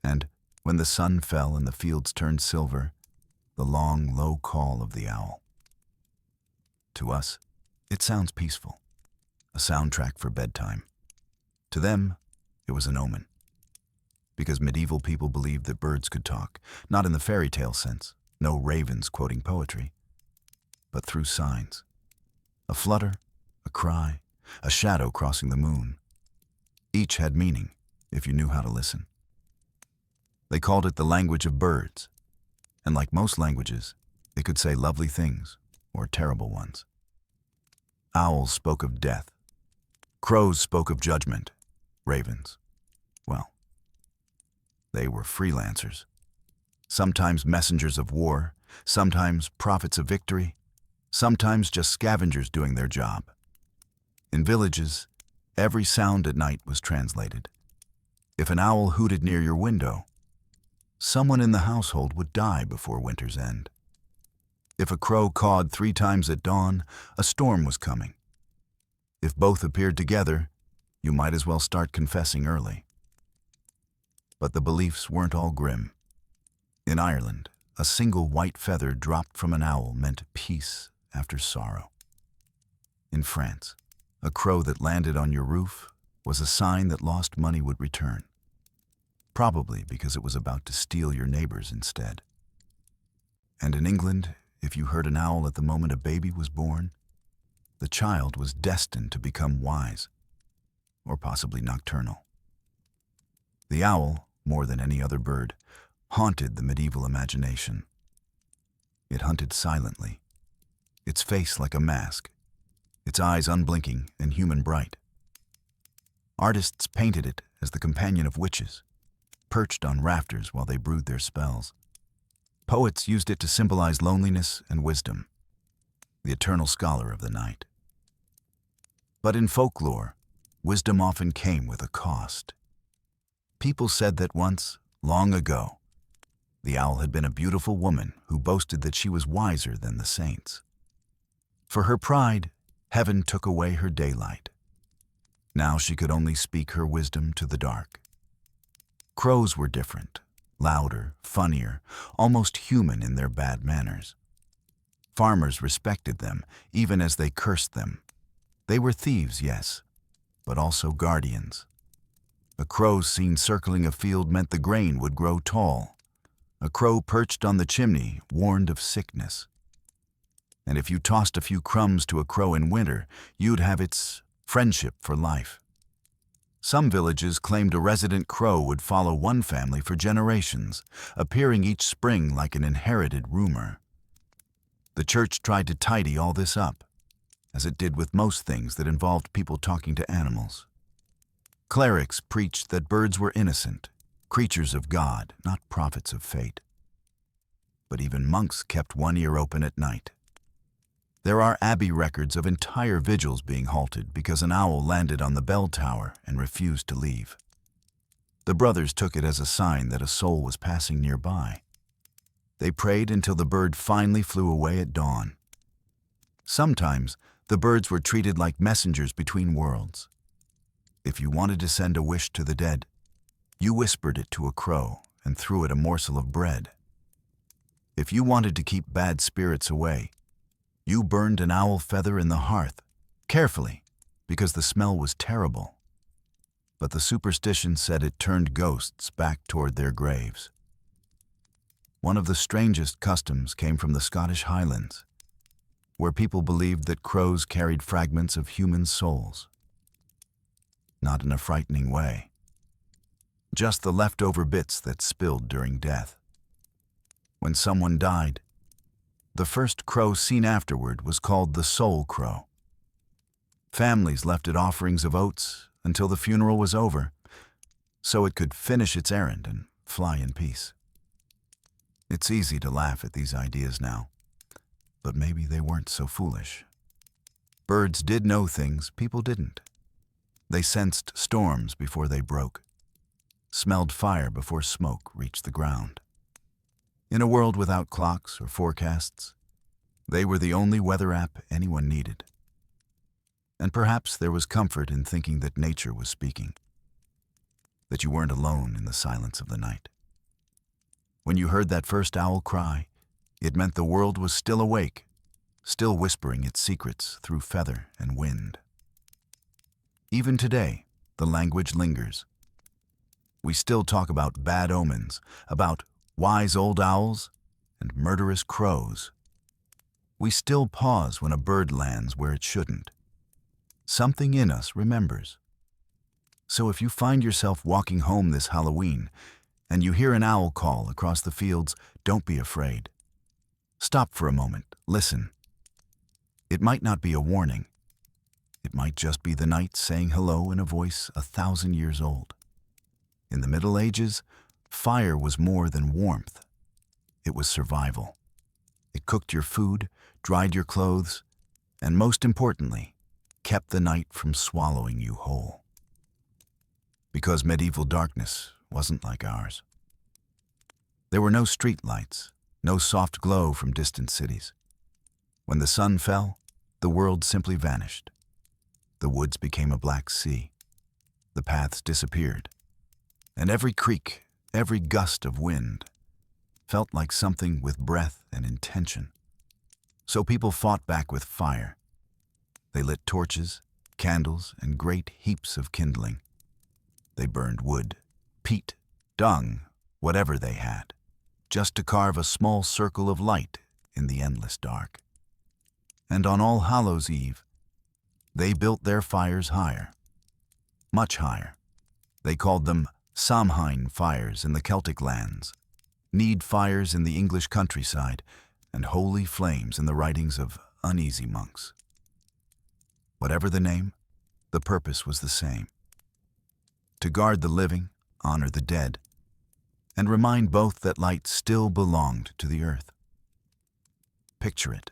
and, when the sun fell and the fields turned silver, the long, low call of the owl. To us, it sounds peaceful, a soundtrack for bedtime. To them, it was an omen. Because medieval people believed that birds could talk, not in the fairy tale sense, no ravens quoting poetry, but through signs. A flutter, a cry, a shadow crossing the moon. Each had meaning, if you knew how to listen. They called it the language of birds, and like most languages, it could say lovely things or terrible ones. Owls spoke of death. Crows spoke of judgment. Ravens, well, they were freelancers. Sometimes messengers of war, sometimes prophets of victory, sometimes just scavengers doing their job. In villages, every sound at night was translated. If an owl hooted near your window, someone in the household would die before winter's end. If a crow cawed 3 times at dawn, a storm was coming. If both appeared together, you might as well start confessing early. But the beliefs weren't all grim. In Ireland, a single white feather dropped from an owl meant peace after sorrow. In France, a crow that landed on your roof was a sign that lost money would return, probably because it was about to steal your neighbors instead. And in England, if you heard an owl at the moment a baby was born, the child was destined to become wise, or possibly nocturnal. The owl, more than any other bird, haunted the medieval imagination. It hunted silently, its face like a mask, its eyes unblinking and human bright. Artists painted it as the companion of witches, perched on rafters while they brewed their spells. Poets used it to symbolize loneliness and wisdom, the eternal scholar of the night. But in folklore, wisdom often came with a cost. People said that once, long ago, the owl had been a beautiful woman who boasted that she was wiser than the saints. For her pride, heaven took away her daylight. Now she could only speak her wisdom to the dark. Crows were different, louder, funnier, almost human in their bad manners. Farmers respected them, even as they cursed them. They were thieves, yes, but also guardians. A crow seen circling a field meant the grain would grow tall. A crow perched on the chimney warned of sickness. And if you tossed a few crumbs to a crow in winter, you'd have its friendship for life. Some villages claimed a resident crow would follow one family for generations, appearing each spring like an inherited rumor. The church tried to tidy all this up, as it did with most things that involved people talking to animals. Clerics preached that birds were innocent, creatures of God, not prophets of fate. But even monks kept one ear open at night. There are abbey records of entire vigils being halted because an owl landed on the bell tower and refused to leave. The brothers took it as a sign that a soul was passing nearby. They prayed until the bird finally flew away at dawn. Sometimes, the birds were treated like messengers between worlds. If you wanted to send a wish to the dead, you whispered it to a crow and threw it a morsel of bread. If you wanted to keep bad spirits away, you burned an owl feather in the hearth, carefully, because the smell was terrible. But the superstition said it turned ghosts back toward their graves. One of the strangest customs came from the Scottish Highlands, where people believed that crows carried fragments of human souls. Not in a frightening way, just the leftover bits that spilled during death. When someone died, the first crow seen afterward was called the soul crow. Families left it offerings of oats until the funeral was over, so it could finish its errand and fly in peace. It's easy to laugh at these ideas now, but maybe they weren't so foolish. Birds did know things people didn't. They sensed storms before they broke. smelled fire before smoke reached the ground. In a world without clocks or forecasts, they were the only weather app anyone needed. And perhaps there was comfort in thinking that nature was speaking, that you weren't alone in the silence of the night. When you heard that first owl cry, it meant the world was still awake, still whispering its secrets through feather and wind. Even today, the language lingers. We still talk about bad omens, about wise old owls and murderous crows. We still pause when a bird lands where it shouldn't. Something in us remembers. So if you find yourself walking home this Halloween and you hear an owl call across the fields, don't be afraid. Stop for a moment, listen. It might not be a warning. It might just be the night saying hello in a voice 1,000 years old. In the Middle Ages, fire was more than warmth. It was survival. It cooked your food, dried your clothes, and most importantly, kept the night from swallowing you whole. Because medieval darkness wasn't like ours. There were no street lights, no soft glow from distant cities. When the sun fell, the world simply vanished. The woods became a black sea. The paths disappeared. And every creak, every gust of wind felt like something with breath and intention. So people fought back with fire. They lit torches, candles, and great heaps of kindling. They burned wood, peat, dung, whatever they had, just to carve a small circle of light in the endless dark. And on All Hallows' Eve, they built their fires higher, much higher. They called them Samhain fires in the Celtic lands, Need fires in the English countryside, and holy flames in the writings of uneasy monks. Whatever the name, the purpose was the same. To guard the living, honor the dead, and remind both that light still belonged to the earth. Picture it,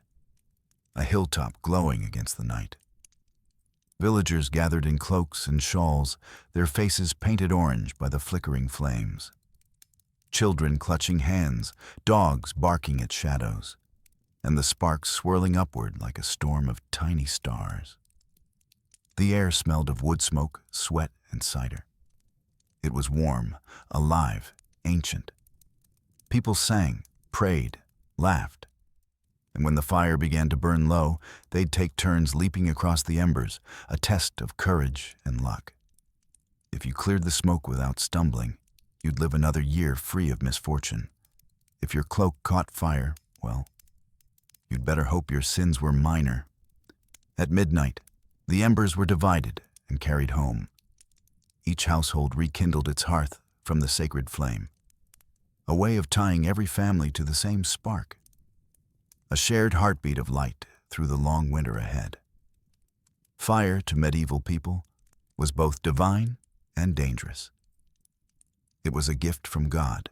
a hilltop glowing against the night. Villagers gathered in cloaks and shawls, their faces painted orange by the flickering flames. Children clutching hands, dogs barking at shadows, and the sparks swirling upward like a storm of tiny stars. The air smelled of wood smoke, sweat, and cider. It was warm, alive, ancient. People sang, prayed, laughed. And when the fire began to burn low, they'd take turns leaping across the embers, a test of courage and luck. If you cleared the smoke without stumbling, you'd live another year free of misfortune. If your cloak caught fire, well, you'd better hope your sins were minor. At midnight, the embers were divided and carried home. Each household rekindled its hearth from the sacred flame, a way of tying every family to the same spark. A shared heartbeat of light through the long winter ahead. Fire to medieval people was both divine and dangerous. It was a gift from God,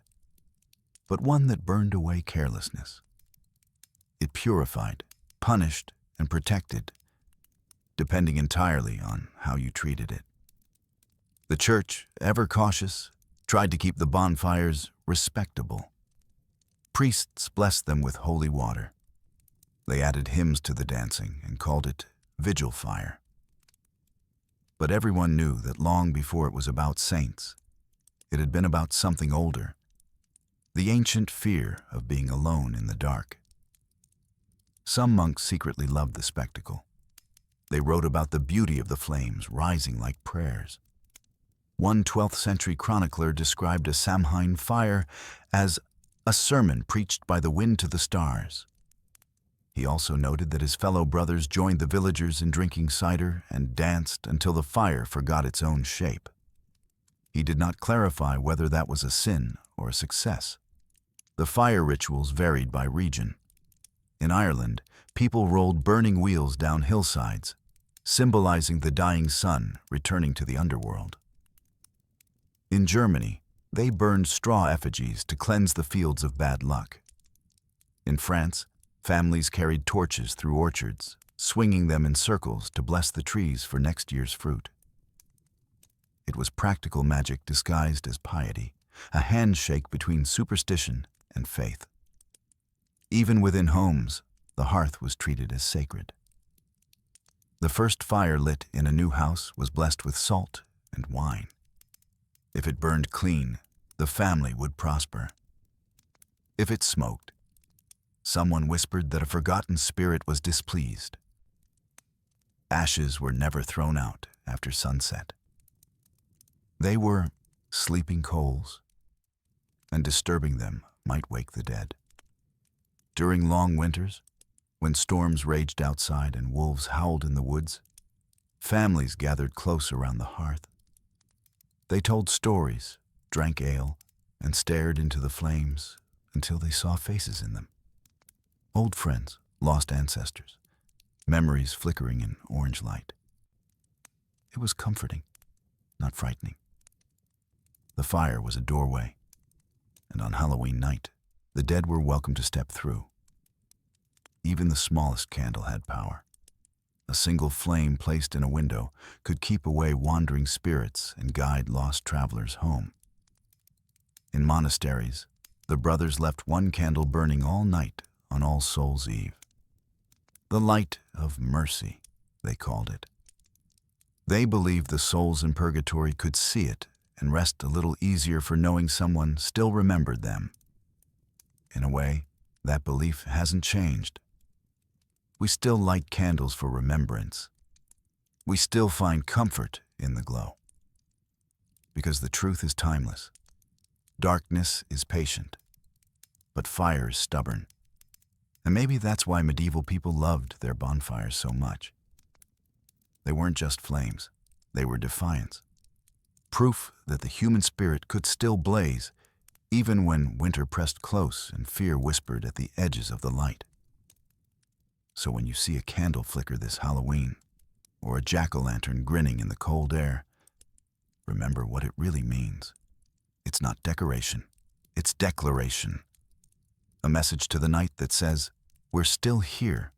but one that burned away carelessness. It purified, punished, and protected, depending entirely on how you treated it. The church, ever cautious, tried to keep the bonfires respectable. Priests blessed them with holy water. They added hymns to the dancing and called it vigil fire. But everyone knew that long before it was about saints, it had been about something older, the ancient fear of being alone in the dark. Some monks secretly loved the spectacle. They wrote about the beauty of the flames rising like prayers. One 12th century chronicler described a Samhain fire as a sermon preached by the wind to the stars. He also noted that his fellow brothers joined the villagers in drinking cider and danced until the fire forgot its own shape. He did not clarify whether that was a sin or a success. The fire rituals varied by region. In Ireland, people rolled burning wheels down hillsides, symbolizing the dying sun returning to the underworld. In Germany, they burned straw effigies to cleanse the fields of bad luck. In France, families carried torches through orchards, swinging them in circles to bless the trees for next year's fruit. It was practical magic disguised as piety, a handshake between superstition and faith. Even within homes, the hearth was treated as sacred. The first fire lit in a new house was blessed with salt and wine. If it burned clean, the family would prosper. If it smoked, someone whispered that a forgotten spirit was displeased. Ashes were never thrown out after sunset. They were sleeping coals, and disturbing them might wake the dead. During long winters, when storms raged outside and wolves howled in the woods, families gathered close around the hearth. They told stories, drank ale, and stared into the flames until they saw faces in them. Old friends, lost ancestors, memories flickering in orange light. It was comforting, not frightening. The fire was a doorway, and on Halloween night, the dead were welcome to step through. Even the smallest candle had power. A single flame placed in a window could keep away wandering spirits and guide lost travelers home. In monasteries, the brothers left one candle burning all night on All Souls' Eve. The light of mercy, they called it. They believed the souls in purgatory could see it and rest a little easier for knowing someone still remembered them. In a way, that belief hasn't changed. We still light candles for remembrance. We still find comfort in the glow. Because the truth is timeless. Darkness is patient, but fire is stubborn. And maybe that's why medieval people loved their bonfires so much. They weren't just flames, they were defiance. Proof that the human spirit could still blaze, even when winter pressed close and fear whispered at the edges of the light. So when you see a candle flicker this Halloween, or a jack-o'-lantern grinning in the cold air, remember what it really means. It's not decoration, it's declaration. A message to the night that says, we're still here,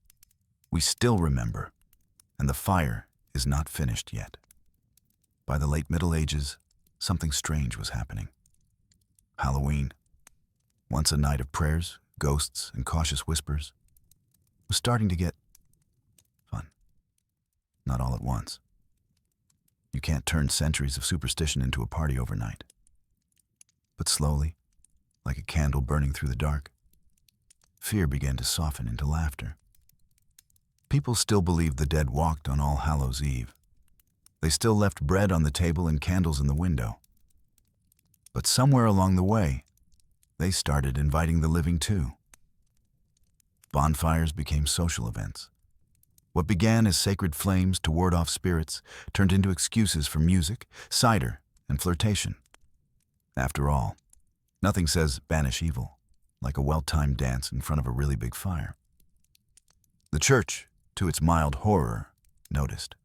we still remember, and the fire is not finished yet. By the late Middle Ages, something strange was happening. Halloween, once a night of prayers, ghosts, and cautious whispers, was starting to get fun. Not all at once. You can't turn centuries of superstition into a party overnight. But slowly, like a candle burning through the dark, fear began to soften into laughter. People still believed the dead walked on All Hallows' Eve. They still left bread on the table and candles in the window. But somewhere along the way, they started inviting the living too. Bonfires became social events. What began as sacred flames to ward off spirits turned into excuses for music, cider, and flirtation. After all, nothing says banish evil like a well-timed dance in front of a really big fire. The church, to its mild horror, noticed.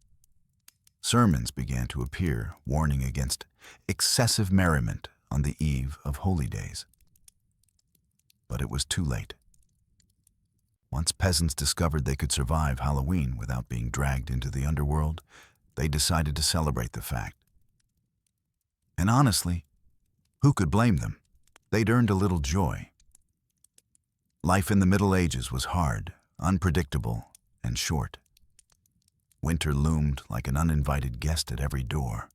Sermons began to appear warning against excessive merriment on the eve of holy days. But it was too late. Once peasants discovered they could survive Halloween without being dragged into the underworld, they decided to celebrate the fact. And honestly, who could blame them? They'd earned a little joy. Life in the Middle Ages was hard, unpredictable, and short. Winter loomed like an uninvited guest at every door.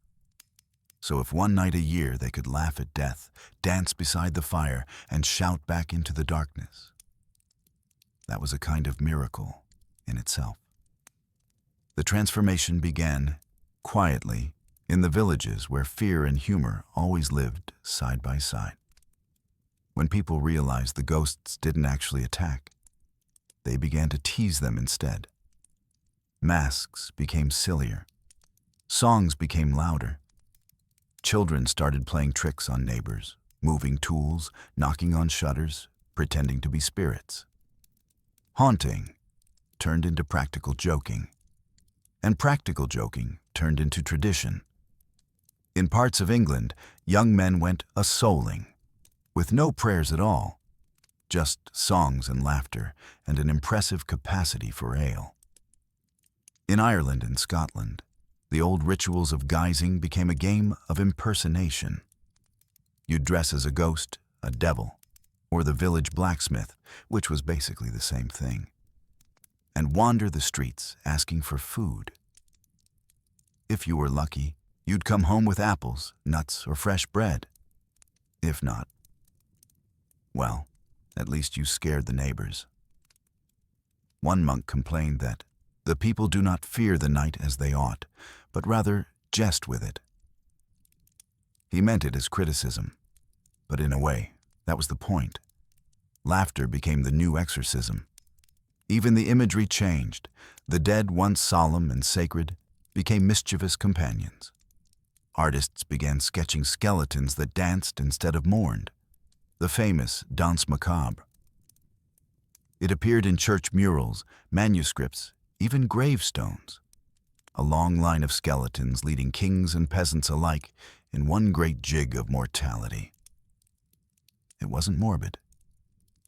So if one night a year they could laugh at death, dance beside the fire, and shout back into the darkness, that was a kind of miracle in itself. The transformation began, quietly, in the villages where fear and humor always lived side by side. When people realized the ghosts didn't actually attack, they began to tease them instead. Masks became sillier. Songs became louder. Children started playing tricks on neighbors, moving tools, knocking on shutters, pretending to be spirits. Haunting turned into practical joking, and practical joking turned into tradition. In parts of England, young men went a-souling, with no prayers at all, just songs and laughter and an impressive capacity for ale. In Ireland and Scotland, The old rituals of guising became a game of impersonation. You'd dress as a ghost, a devil, or the village blacksmith, which was basically the same thing, and wander the streets asking for food. If you were lucky, you'd come home with apples, nuts, or fresh bread. If not, well, at least you scared the neighbors. One monk complained that the people do not fear the night as they ought, but rather jest with it. He meant it as criticism, but in a way, that was the point. Laughter became the new exorcism. Even the imagery changed. The dead, once solemn and sacred, became mischievous companions. Artists began sketching skeletons that danced instead of mourned, the famous danse macabre. It appeared in church murals, manuscripts, even gravestones. A long line of skeletons leading kings and peasants alike in one great jig of mortality. It wasn't morbid.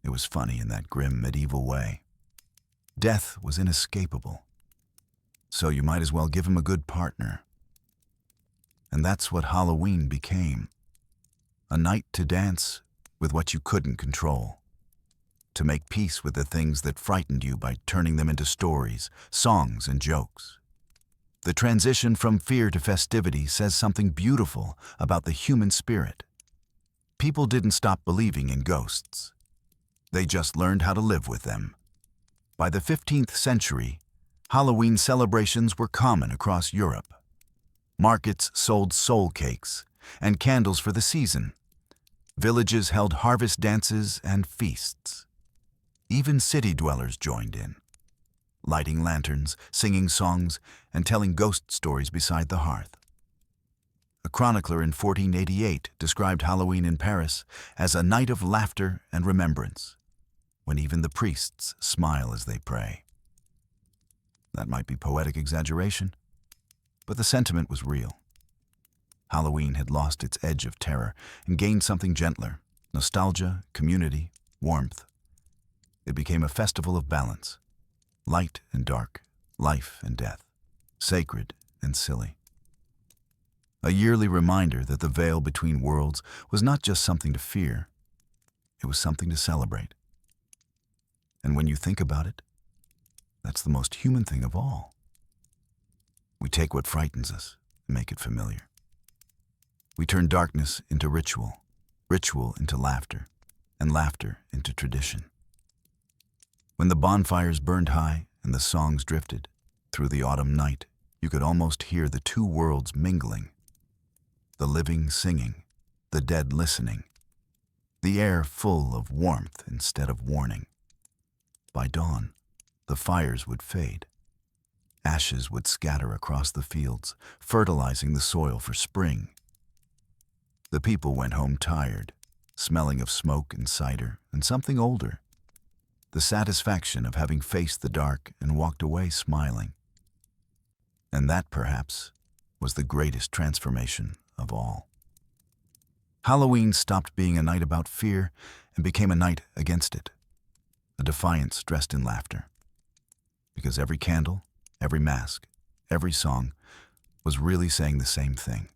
It was funny in that grim medieval way. Death was inescapable, so you might as well give him a good partner. And that's what Halloween became. A night to dance with what you couldn't control. To make peace with the things that frightened you by turning them into stories, songs, and jokes. The transition from fear to festivity says something beautiful about the human spirit. People didn't stop believing in ghosts. They just learned how to live with them. By the 15th century, Halloween celebrations were common across Europe. Markets sold soul cakes and candles for the season. Villages held harvest dances and feasts. Even city dwellers joined in, lighting lanterns, singing songs, and telling ghost stories beside the hearth. A chronicler in 1488 described Halloween in Paris as a night of laughter and remembrance, when even the priests smile as they pray. That might be poetic exaggeration, but the sentiment was real. Halloween had lost its edge of terror and gained something gentler: nostalgia, community, warmth. It became a festival of balance, light and dark, life and death, sacred and silly. A yearly reminder that the veil between worlds was not just something to fear, it was something to celebrate. And when you think about it, that's the most human thing of all. We take what frightens us and make it familiar. We turn darkness into ritual, ritual into laughter, and laughter into tradition. When the bonfires burned high and the songs drifted through the autumn night, you could almost hear the two worlds mingling. The living singing, the dead listening, the air full of warmth instead of warning. By dawn, the fires would fade. Ashes would scatter across the fields, fertilizing the soil for spring. The people went home tired, smelling of smoke and cider and something older. The satisfaction of having faced the dark and walked away smiling. And that, perhaps, was the greatest transformation of all. Halloween stopped being a night about fear and became a night against it, a defiance dressed in laughter. Because every candle, every mask, every song was really saying the same thing.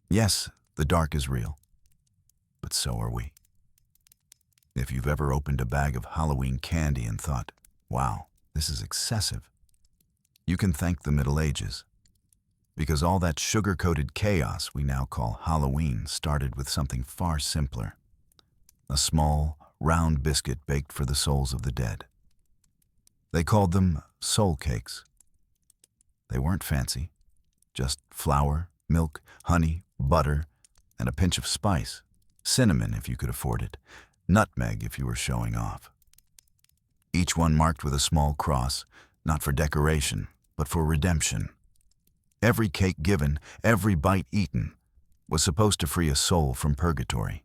Yes, the dark is real, but so are we. If you've ever opened a bag of Halloween candy and thought, wow, this is excessive, you can thank the Middle Ages, because all that sugar-coated chaos we now call Halloween started with something far simpler: a small, round biscuit baked for the souls of the dead. They called them soul cakes. They weren't fancy, just flour, milk, honey, butter, and a pinch of spice, cinnamon if you could afford it, nutmeg if you were showing off. Each one marked with a small cross, not for decoration, but for redemption. Every cake given, every bite eaten, was supposed to free a soul from purgatory,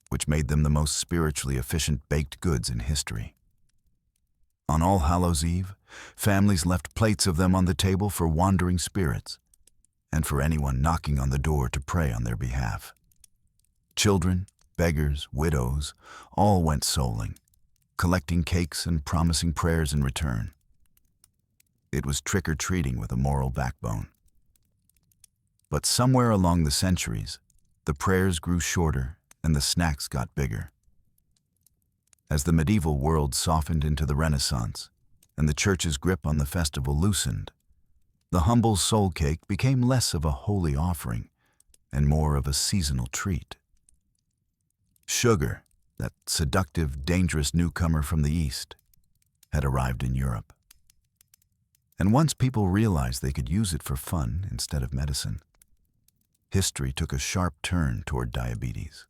which made them the most spiritually efficient baked goods in history. On All Hallows' Eve, families left plates of them on the table for wandering spirits, and for anyone knocking on the door to pray on their behalf. Children, beggars, widows, all went souling, collecting cakes and promising prayers in return. It was trick-or-treating with a moral backbone. But somewhere along the centuries, the prayers grew shorter and the snacks got bigger. As the medieval world softened into the Renaissance and the church's grip on the festival loosened, the humble soul cake became less of a holy offering and more of a seasonal treat. Sugar, that seductive, dangerous newcomer from the East, had arrived in Europe. And once people realized they could use it for fun instead of medicine, history took a sharp turn toward diabetes.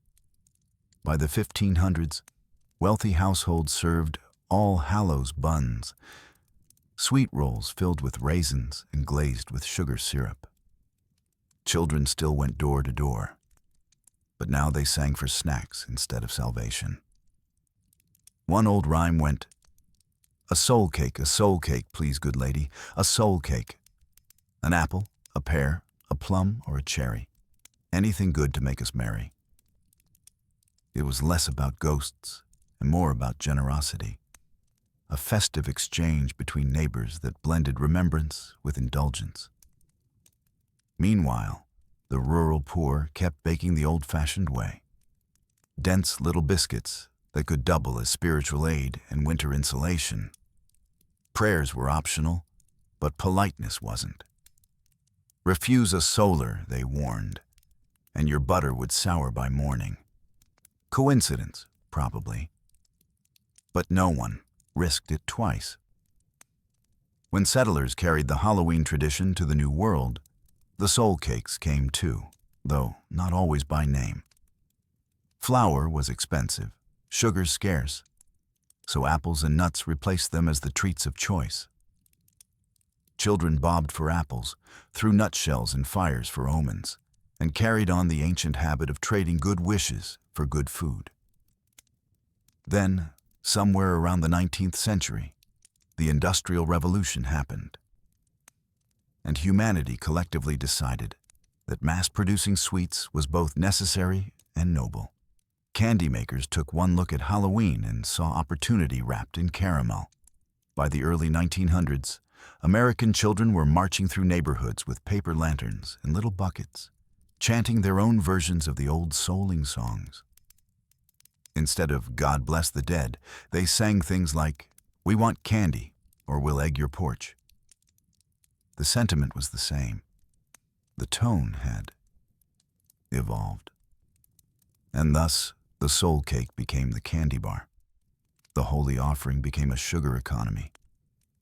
By the 1500s, wealthy households served All Hallows buns, sweet rolls filled with raisins and glazed with sugar syrup. Children still went door to door, but now they sang for snacks instead of salvation. One old rhyme went, a soul cake, please, good lady, a soul cake. An apple, a pear, a plum, or a cherry. Anything good to make us merry. It was less about ghosts and more about generosity, a festive exchange between neighbors that blended remembrance with indulgence. Meanwhile, the rural poor kept baking the old-fashioned way. Dense little biscuits that could double as spiritual aid and winter insulation. Prayers were optional, but politeness wasn't. Refuse a solar, they warned, and your butter would sour by morning. Coincidence, probably. But no one risked it twice. When settlers carried the Halloween tradition to the New World, the soul cakes came too, though not always by name. Flour was expensive, sugar scarce, so apples and nuts replaced them as the treats of choice. Children bobbed for apples, threw nutshells in fires for omens, and carried on the ancient habit of trading good wishes for good food. Then, somewhere around the 19th century, the Industrial Revolution happened, and humanity collectively decided that mass-producing sweets was both necessary and noble. Candy makers took one look at Halloween and saw opportunity wrapped in caramel. By the early 1900s, American children were marching through neighborhoods with paper lanterns and little buckets, chanting their own versions of the old souling songs. Instead of God Bless the Dead, they sang things like, "We want candy," or "We'll egg your porch." The sentiment was the same. The tone had evolved. And thus, the soul cake became the candy bar. The holy offering became a sugar economy.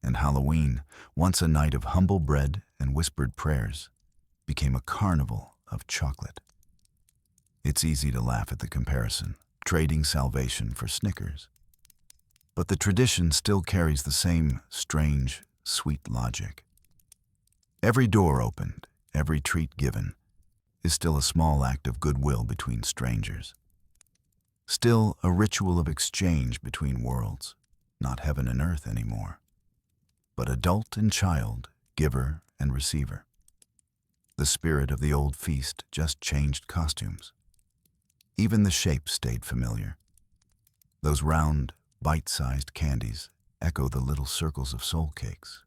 And Halloween, once a night of humble bread and whispered prayers, became a carnival of chocolate. It's easy to laugh at the comparison, trading salvation for Snickers. But the tradition still carries the same strange, sweet logic. Every door opened, every treat given, is still a small act of goodwill between strangers. Still a ritual of exchange between worlds, not heaven and earth anymore, but adult and child, giver and receiver. The spirit of the old feast just changed costumes. Even the shape stayed familiar. Those round, bite-sized candies echo the little circles of soul cakes.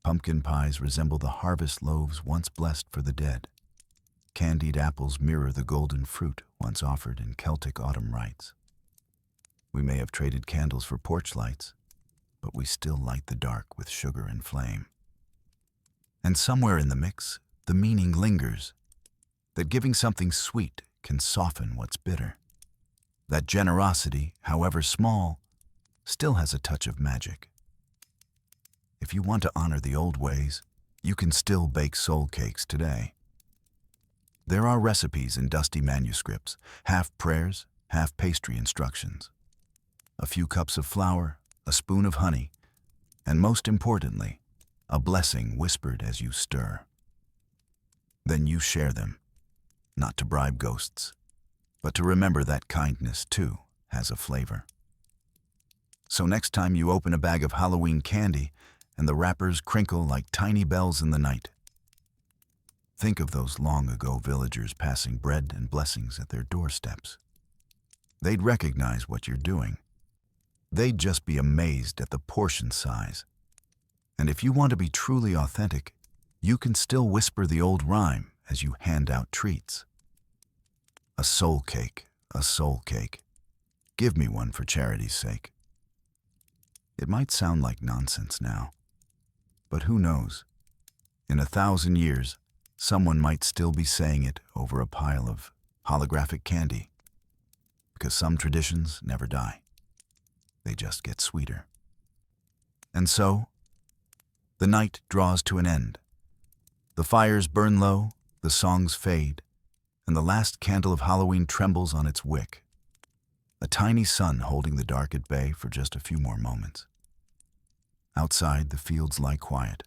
Pumpkin pies resemble the harvest loaves once blessed for the dead. Candied apples mirror the golden fruit once offered in Celtic autumn rites. We may have traded candles for porch lights, but we still light the dark with sugar and flame. And somewhere in the mix, the meaning lingers, that giving something sweet can soften what's bitter. That generosity, however small, still has a touch of magic. If you want to honor the old ways, you can still bake soul cakes today. There are recipes in dusty manuscripts, half prayers, half pastry instructions. A few cups of flour, a spoon of honey, and most importantly, a blessing whispered as you stir. Then you share them, not to bribe ghosts, but to remember that kindness, too, has a flavor. So next time you open a bag of Halloween candy and the wrappers crinkle like tiny bells in the night, think of those long-ago villagers passing bread and blessings at their doorsteps. They'd recognize what you're doing. They'd just be amazed at the portion size. And if you want to be truly authentic, you can still whisper the old rhyme as you hand out treats. A soul cake, a soul cake. Give me one for charity's sake. It might sound like nonsense now, but who knows? In 1,000 years, someone might still be saying it over a pile of holographic candy. Because some traditions never die. They just get sweeter. And so, the night draws to an end. The fires burn low, the songs fade, and the last candle of Halloween trembles on its wick. A tiny sun holding the dark at bay for just a few more moments. Outside, the fields lie quiet.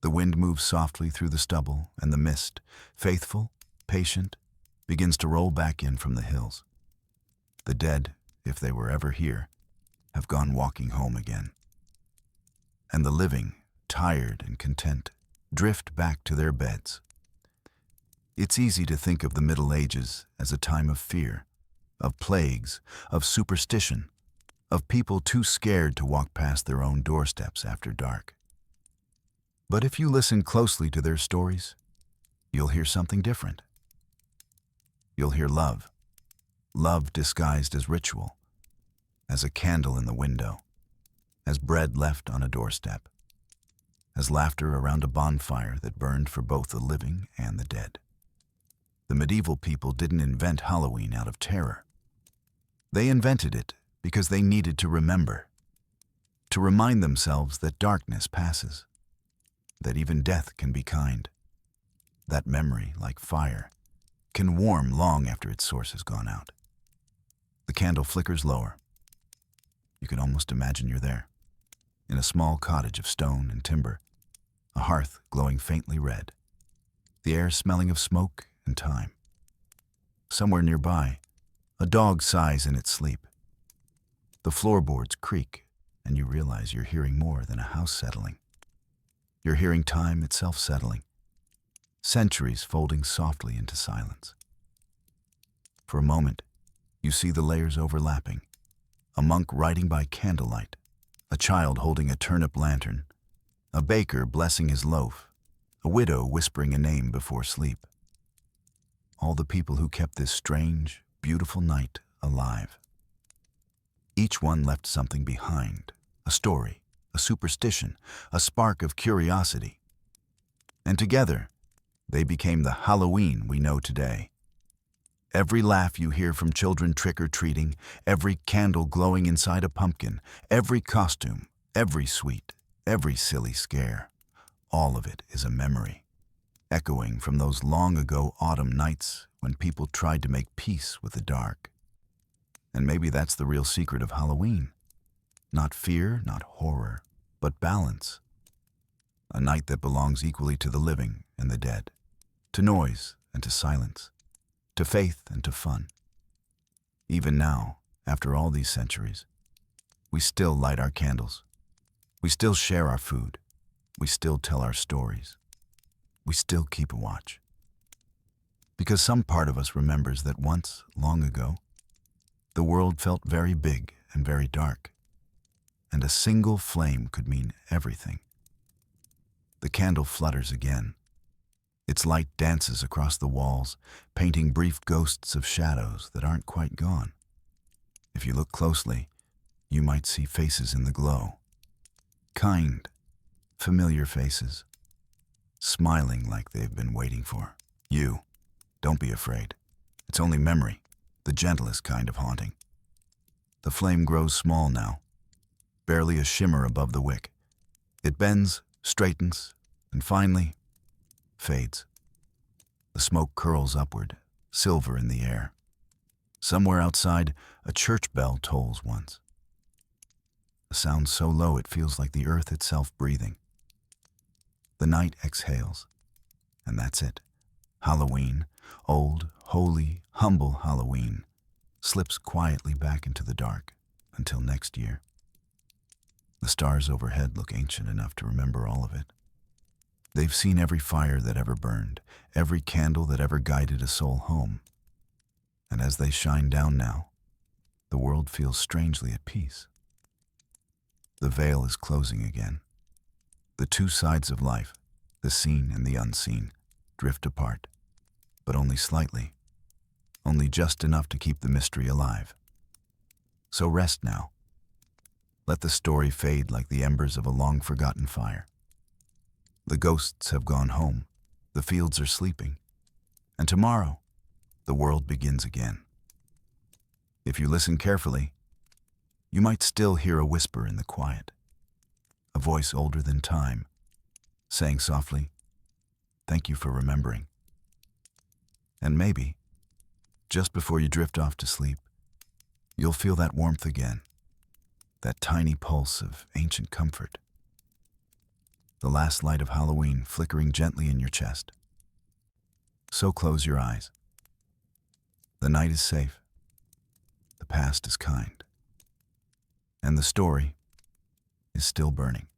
The wind moves softly through the stubble, and the mist, faithful, patient, begins to roll back in from the hills. The dead, if they were ever here, have gone walking home again. And the living, tired and content, drift back to their beds. It's easy to think of the Middle Ages as a time of fear, of plagues, of superstition, of people too scared to walk past their own doorsteps after dark. But if you listen closely to their stories, you'll hear something different. You'll hear love. Love disguised as ritual, as a candle in the window, as bread left on a doorstep, as laughter around a bonfire that burned for both the living and the dead. The medieval people didn't invent Halloween out of terror. They invented it because they needed to remember, to remind themselves that darkness passes, that even death can be kind, that memory, like fire, can warm long after its source has gone out. The candle flickers lower. You can almost imagine you're there, in a small cottage of stone and timber, a hearth glowing faintly red, the air smelling of smoke and time. Somewhere nearby, a dog sighs in its sleep. The floorboards creak, and you realize you're hearing more than a house settling. You're hearing time itself settling, centuries folding softly into silence. For a moment, you see the layers overlapping, a monk writing by candlelight, a child holding a turnip lantern, a baker blessing his loaf, a widow whispering a name before sleep. All the people who kept this strange, beautiful night alive. Each one left something behind, a story, a superstition, a spark of curiosity. And together, they became the Halloween we know today. Every laugh you hear from children trick-or-treating, every candle glowing inside a pumpkin, every costume, every sweet, every silly scare, all of it is a memory, echoing from those long-ago autumn nights when people tried to make peace with the dark. And maybe that's the real secret of Halloween. Not fear, not horror, but balance. A night that belongs equally to the living and the dead, to noise and to silence, to faith and to fun. Even now, after all these centuries, we still light our candles. We still share our food. We still tell our stories. We still keep a watch. Because some part of us remembers that once, long ago, the world felt very big and very dark, and a single flame could mean everything. The candle flutters again. Its light dances across the walls, painting brief ghosts of shadows that aren't quite gone. If you look closely, you might see faces in the glow. Kind, familiar faces, smiling like they've been waiting for you. Don't be afraid. It's only memory, the gentlest kind of haunting. The flame grows small now, barely a shimmer above the wick. It bends, straightens, and finally fades. The smoke curls upward, silver in the air. Somewhere outside, a church bell tolls once. A sound so low it feels like the earth itself breathing. The night exhales, and that's it. Halloween, old, holy, humble Halloween, slips quietly back into the dark until next year. The stars overhead look ancient enough to remember all of it. They've seen every fire that ever burned, every candle that ever guided a soul home. And as they shine down now, the world feels strangely at peace. The veil is closing again. The two sides of life, the seen and the unseen, drift apart, but only slightly, only just enough to keep the mystery alive. So rest now. Let the story fade like the embers of a long-forgotten fire. The ghosts have gone home, the fields are sleeping, and tomorrow, the world begins again. If you listen carefully, you might still hear a whisper in the quiet, a voice older than time, saying softly, "Thank you for remembering." And maybe, just before you drift off to sleep, you'll feel that warmth again, that tiny pulse of ancient comfort. The last light of Halloween flickering gently in your chest. So close your eyes. The night is safe. The past is kind. And the story is still burning.